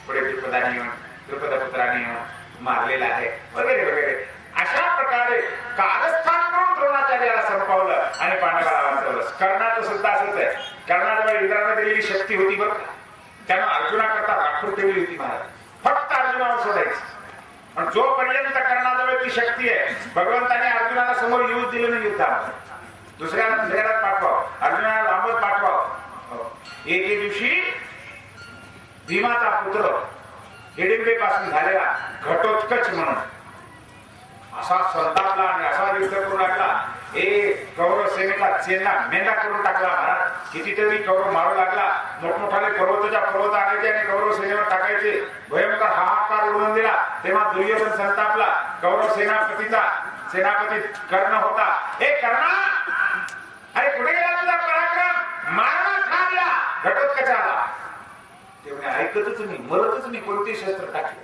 Speaker 3: पुढे द्रुपदाने येऊन द्रुपदपुत्राने येऊन मारलेला आहे वगैरे वगैरे. अशा प्रकारे कारस्थान करून द्रोणाचार्याला संपवलं आणि पांडवाला वाचवलं. कर्णाचं सुद्धा असंच आहे. कर्णाजवळ इंद्राने दिलेली शक्ती होती बरं का. त्यानं अर्जुनाकरता राखून ठेवली होती महाराज. फक्त अर्जुनावर सोडायचं. पण जोपर्यंत कर्णाजवळ ती शक्ती आहे भगवंताने अर्जुनाला समोर येऊच दिलं नाही युद्धामध्ये. दुसऱ्याला पाठवावं, अर्जुनाला लांबच पाठवावं. एके दिवशी भीमाचा पुत्र हिडिंबे पासून झालेला घटोत्कच म्हणून असा संतापला आणि असा युद्ध करू लागला. कौरव सेनेला चेंडा मेंढा करून टाकला महाराज. कितीतरी कौरव मारू लागला. मोठमोठाले पर्वताच्या पर्वत आणायचे आणि कौरव सेनेवर टाकायचे. भयंकर हाहाकार उडून दिला. तेव्हा दुर्योधन संतापला. कौरव सेनापती कर्ण होता. हे कर्णा अरे कुठे गेला तुझा पराक्रम? मारणं थांबला घटोत्कचाला. ते म्हणे ऐकतच नाही, मरतच नाही, कोणते शस्त्र टाकले.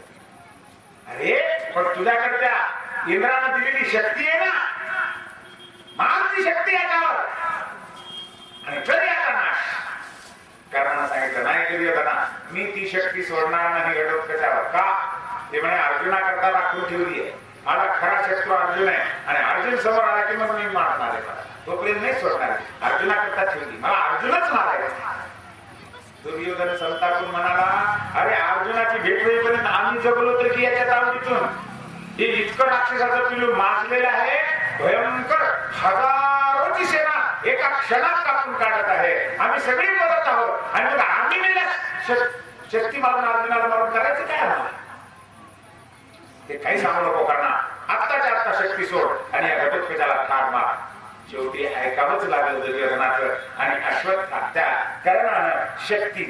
Speaker 3: अरे पण तुझ्याकडे त्या इंद्रानं दिलेली शक्ती आहे ना, मारची शक्ती याच्यावर आणि कधी आता नाश. कर्णानं सांगितलं नाही कधी होता ना, मी ती शक्ती सोडणार नाही घटोत्कचावर. का? ते म्हणे अर्जुना करता राखून ठेवली आहे. माझा खरा शत्रू अर्जुन आहे आणि अर्जुन समोर आला की मग मी मारणार आहे. मला तोपर्यंत नाही सोडणार. अर्जुना करता ठेवली, मला अर्जुनच मारायचा. दुर्योधन संतापून म्हणाला अरे अर्जुनाची भेट होईपर्यंत आम्ही जगलो तर की याच्या तावडीतून हे इतकं राक्षसाचं पिलू माजलेलं आहे. भयंकर हजारोची सेना एका क्षणात कापून काढत आहे. आम्ही सगळी मदत आहोत आणि मग आम्ही शक्ती मारून अर्जुनाला मारून करायचं काय आम्हाला? ते काही सांगू नको करणार. आत्ताच्या आत्ता शक्ती सोड आणि या घटोत्कचाला ठार मार. शेवटी ऐकावंच लागलं दुर्योधनाचं आणि अश्वत्थामा त्या कर्णानं शक्ती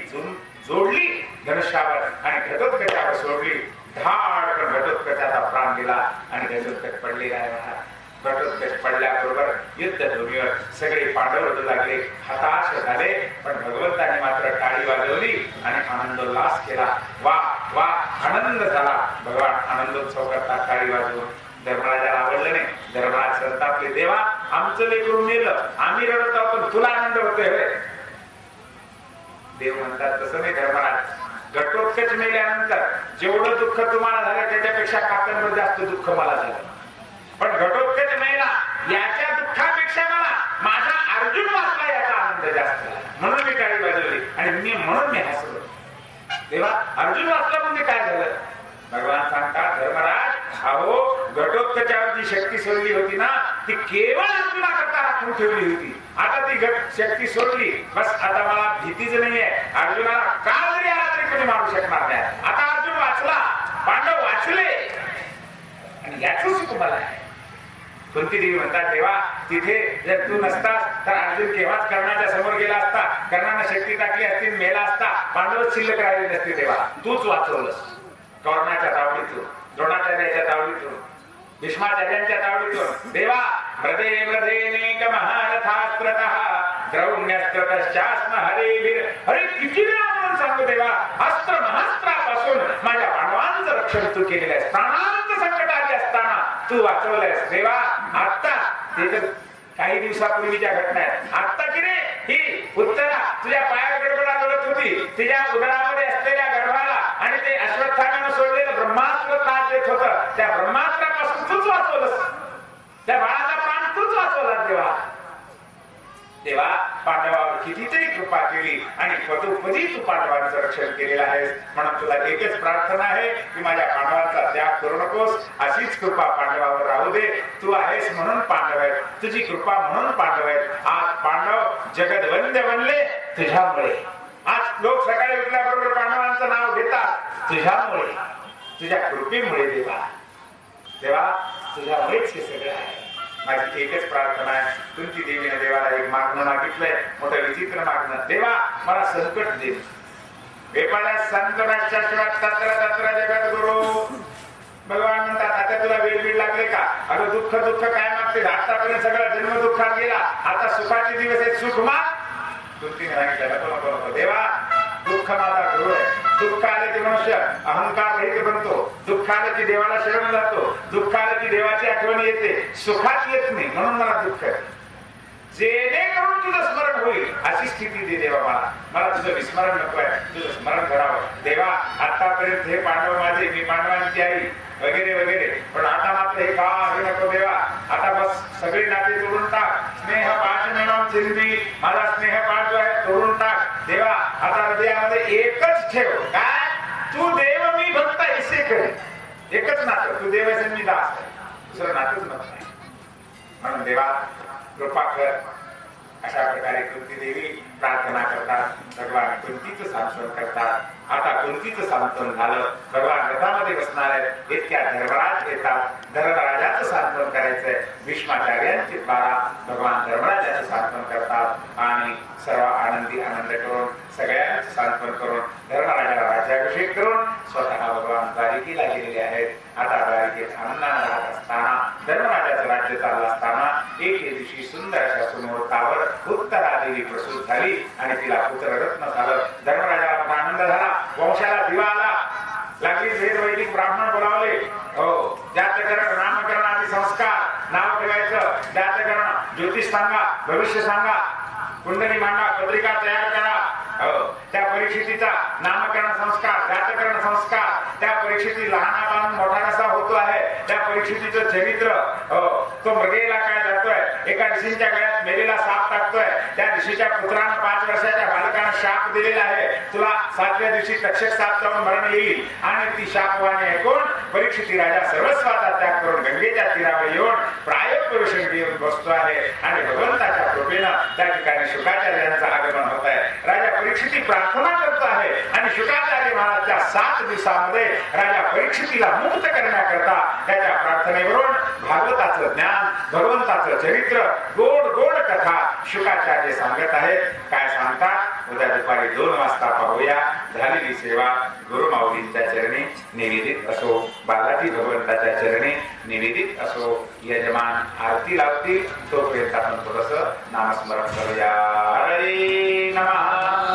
Speaker 3: जोडली धनुष्यावर आणि घटोत्कचावर सोडली. धाड घटोत्कचाचा प्राण गेला आणि घटोत्कच पडलेला आहे. घटोत्कच पडल्याबरोबर युद्धभूमीवर सगळे पांडव रडू लागले, हताश झाले. पण भगवंताने मात्र टाळी वाजवली आणि आनंदोल्लास केला. वा वा आनंद झाला. भगवान आनंदोत्सव करतात टाळी वाजवून. धर्मराजाला आवडलं नाही. धर्मराज संतापले, देवा आमचं लेकरू मेलं, आम्ही रडत आहोत पण तुला आनंद होतोय. देव म्हणतात तसं नाही धर्मराज. घटोत्कच मेल्यानंतर जेवढं दुःख तुम्हाला झालं त्याच्यापेक्षा काकांवर जास्त दुःख मला झालं. पण घटोत्कच मेला याच्या दुःखापेक्षा मला माझा अर्जुन वाचला याचा आनंद जास्त झाला. म्हणून मी टाळी वाजवली आणि म्हणून मी हसलो. तेव्हा अर्जुन वाचला म्हणजे काय झालं? भगवान सांगतात धर्मराज अहो घटोत्कचावर जी शक्ती सोडली होती ना ती केवळ अर्जुना करता राखून ठेवली होती. आता ती शक्ती सोडली बस. आता मला भीतीच नाहीये. अर्जुनाला काल जरी आला तरी कोणी मारू शकणार नाही. आता अर्जुन वाचला, पांडव वाचले. मला आहे. कुंती देवी म्हणतात देवा तिथे जर तू नसतास तर अर्जुन केव्हाच कर्णाच्या समोर गेला असता, कर्णाने शक्ती टाकली असती, मेला असता, पांडवच शिल्लक राहिले नसते. देवा तूच वाचवलंस कर्णाच्या तावडीतून, द्रोणाचार्याच्या तावडीतून, भीष्माचार्यांच्या तावडीतून. देवा मृदे मृदेनेक महारथास्त्रतः द्रौण्यस्त्रतश्चास्म हरेवीर. हरे किती वेळा म्हणून सांगू देवा, अस्त्र महास्त्रापासून माझ्या पांडवांचं रक्षण तू केलेलं आहे. प्राणांत संकट आले असताना तू वाचवलंयस. देवा आता ते तर काही दिवसापूर्वीच्या घटना आहेत. आता की रे ही उत्तरा तुझ्या पायावर गडबडा गळत होती, तिच्या उदरामध्ये असलेल्या गर्भाला आणि ते अश्वत्थामानं सोडलेलं ब्रह्मास्त्र त्रास देत होतं, त्या ब्रह्मास्त्रापासून तूच वाचवलंस. त्या बाळाचा प्राण तूच वाचवला. देवा देवा पांडवावर कितीतरी कृपा केली आणि पदोपदी तू पांडवांचं रक्षण केलेलं आहेस. म्हणून तुला एकच प्रार्थना आहे की माझ्या पांडवांचा त्याग करू नकोस. अशीच कृपा पांडवावर राहू दे. तू आहेस म्हणून पांडव आहेत, तुझी कृपा म्हणून पांडव आहेत. आज पांडव जगदवंद्य बनले तुझ्यामुळे. आज लोक सकाळी उठल्याबरोबर पांडवांचं नाव घेतात तुझ्यामुळे, तुझ्या कृपेमुळे. देवा देवा तुझ्यामुळेच हे सगळं आहे. माझी एकच प्रार्थना आहे. कुंती देवीने देवाला एक मागणं मागितलंय, मोठं विचित्र मागणं. देवा मला संकट दे. वेपाळ्यात संकटाच्या तत्र तत्र जगत गुरु. भगवान म्हणतात आता तुला वेळ लागले का? अगं दुःख दुःख काय मागते? आतापर्यंत सगळा जन्म दुःखात गेला, आता सुखाचे दिवस आहेत, सुख माग. कुंतीने सांगितलं नको नको नको. देवा दुःख माझा गुरु आहे. दुःख आले की मनुष्य अहंकार रहित बनतो, दुःख आले की देवाला शरण जातो, दुःख आले की देवाची आठवण येते, सुखात येत नाही. म्हणून मला दुःख आहे. जेणेकरून तुझं स्मरण होईल अशी स्थिती दे देवा. मला तुझं विस्मरण नको आहे, तुझं स्मरण करावं. देवा आतापर्यंत हे पांडव माझे, मी पांडवांची आई वगैरे वगैरे, पण आता मात्र हे काही नको देवा. आता बस सगळी नाते तोडून टाक. स्नेह पाठ मिळवून चिंती, माझा स्नेह पाठ जो आहे तोडून टाक. देवा आता हृदयामध्ये एकच ठेव, काय? तू देव मी भक्त ऐसे कर. एकच नातं, तू देव असेल मी दास आहे, दुसरं नातच नाही. म्हणून देवा कृपा कर. अशा प्रकारे कुंती देवी प्रार्थना करतात. भगवान कुंतीचं सांत्वन करतात. आता कुंतीचं सांत्वन झालं, भगवान रथामध्ये बसणार आहेत. इतक्या धर्मराज येतात. धर्मराजाचं सांत्वन करायचंय. भीष्माचार्यांची द्वारा भगवान धर्मराजाचं सांत्वन करतात आणि सर्व आनंदी आनंद करून सगळ्यांचं सांत्वन करून धर्मराजाला राज्याभिषेक करून स्वतः भगवान द्वारिकेला गेलेले आहेत. आता द्वारिकेत आनंदाने राहत असताना, धर्मराजाचं राज्य चाललं असताना एक दिवशी सुंदर अशा सुमुहूर्तावर उत्तरा देवी प्रसूत झाली आणि तिला पुत्ररत्न झालं. धर्मराजाला आनंद झाला, वंशाला दिवा आला. लागली वेद वैदिक ब्राह्मण बोलावले. हो जातकरण, नामकरण आदी संस्कार, नाव ठेवायचं, जातकरण, ज्योतिष सांगा, भविष्य सांगा, कुंडली मांडा, पत्रिका तयार करा. त्या परीक्षेचा नामकरण संस्कार, जातकरण संस्कार, त्या परीक्षेची लहानापासून मोठा कसा होतो आहे, त्या परीक्षेचं चरित्र, तो मृगेला काय जातोय, एका ऋषींच्या गळ्यात मेलेला साप टाकतोय, त्या ऋषीच्या पुत्रानं 5 वर्षाच्या बालकानं शाप दिलेला आहे, तुला 7व्या दिवशी तक्षक साप चावून मरण येईल. आणि ती शापवाणी ऐकून परीक्षिती राजा सर्वस्वाचा त्याग करून गंगेच्या तीरावर येऊन प्रायोपवेशन घेऊन बसतो आहे आणि भगवंताच्या कृपेनं त्या ठिकाणी शुकाचार्यांचं आगमन होत आहे. राजा परीक्षिती प्रार्थना करतो आहे आणि शुकाचार्य महाराजच्या 7 दिवसामध्ये राजा परीक्षितीला मुक्त करण्याकरता त्याच्या प्रार्थनेवरून भागवताचं ज्ञान, भगवंताचं चरित्र, गोड गोड कथा शुकाचार्य सांगत आहेत. काय सांगतात उद्या दुपारी 2 वाजता पाहूया. झालेली सेवा गुरुमाऊलींच्या चरणी निवेदित असो, बालाजी भगवंताच्या चरणी निवेदित असो. यजमान आरती लावतील, तोपर्यंत आपण थोडंसं नामस्मरण करूया. हरे नमः.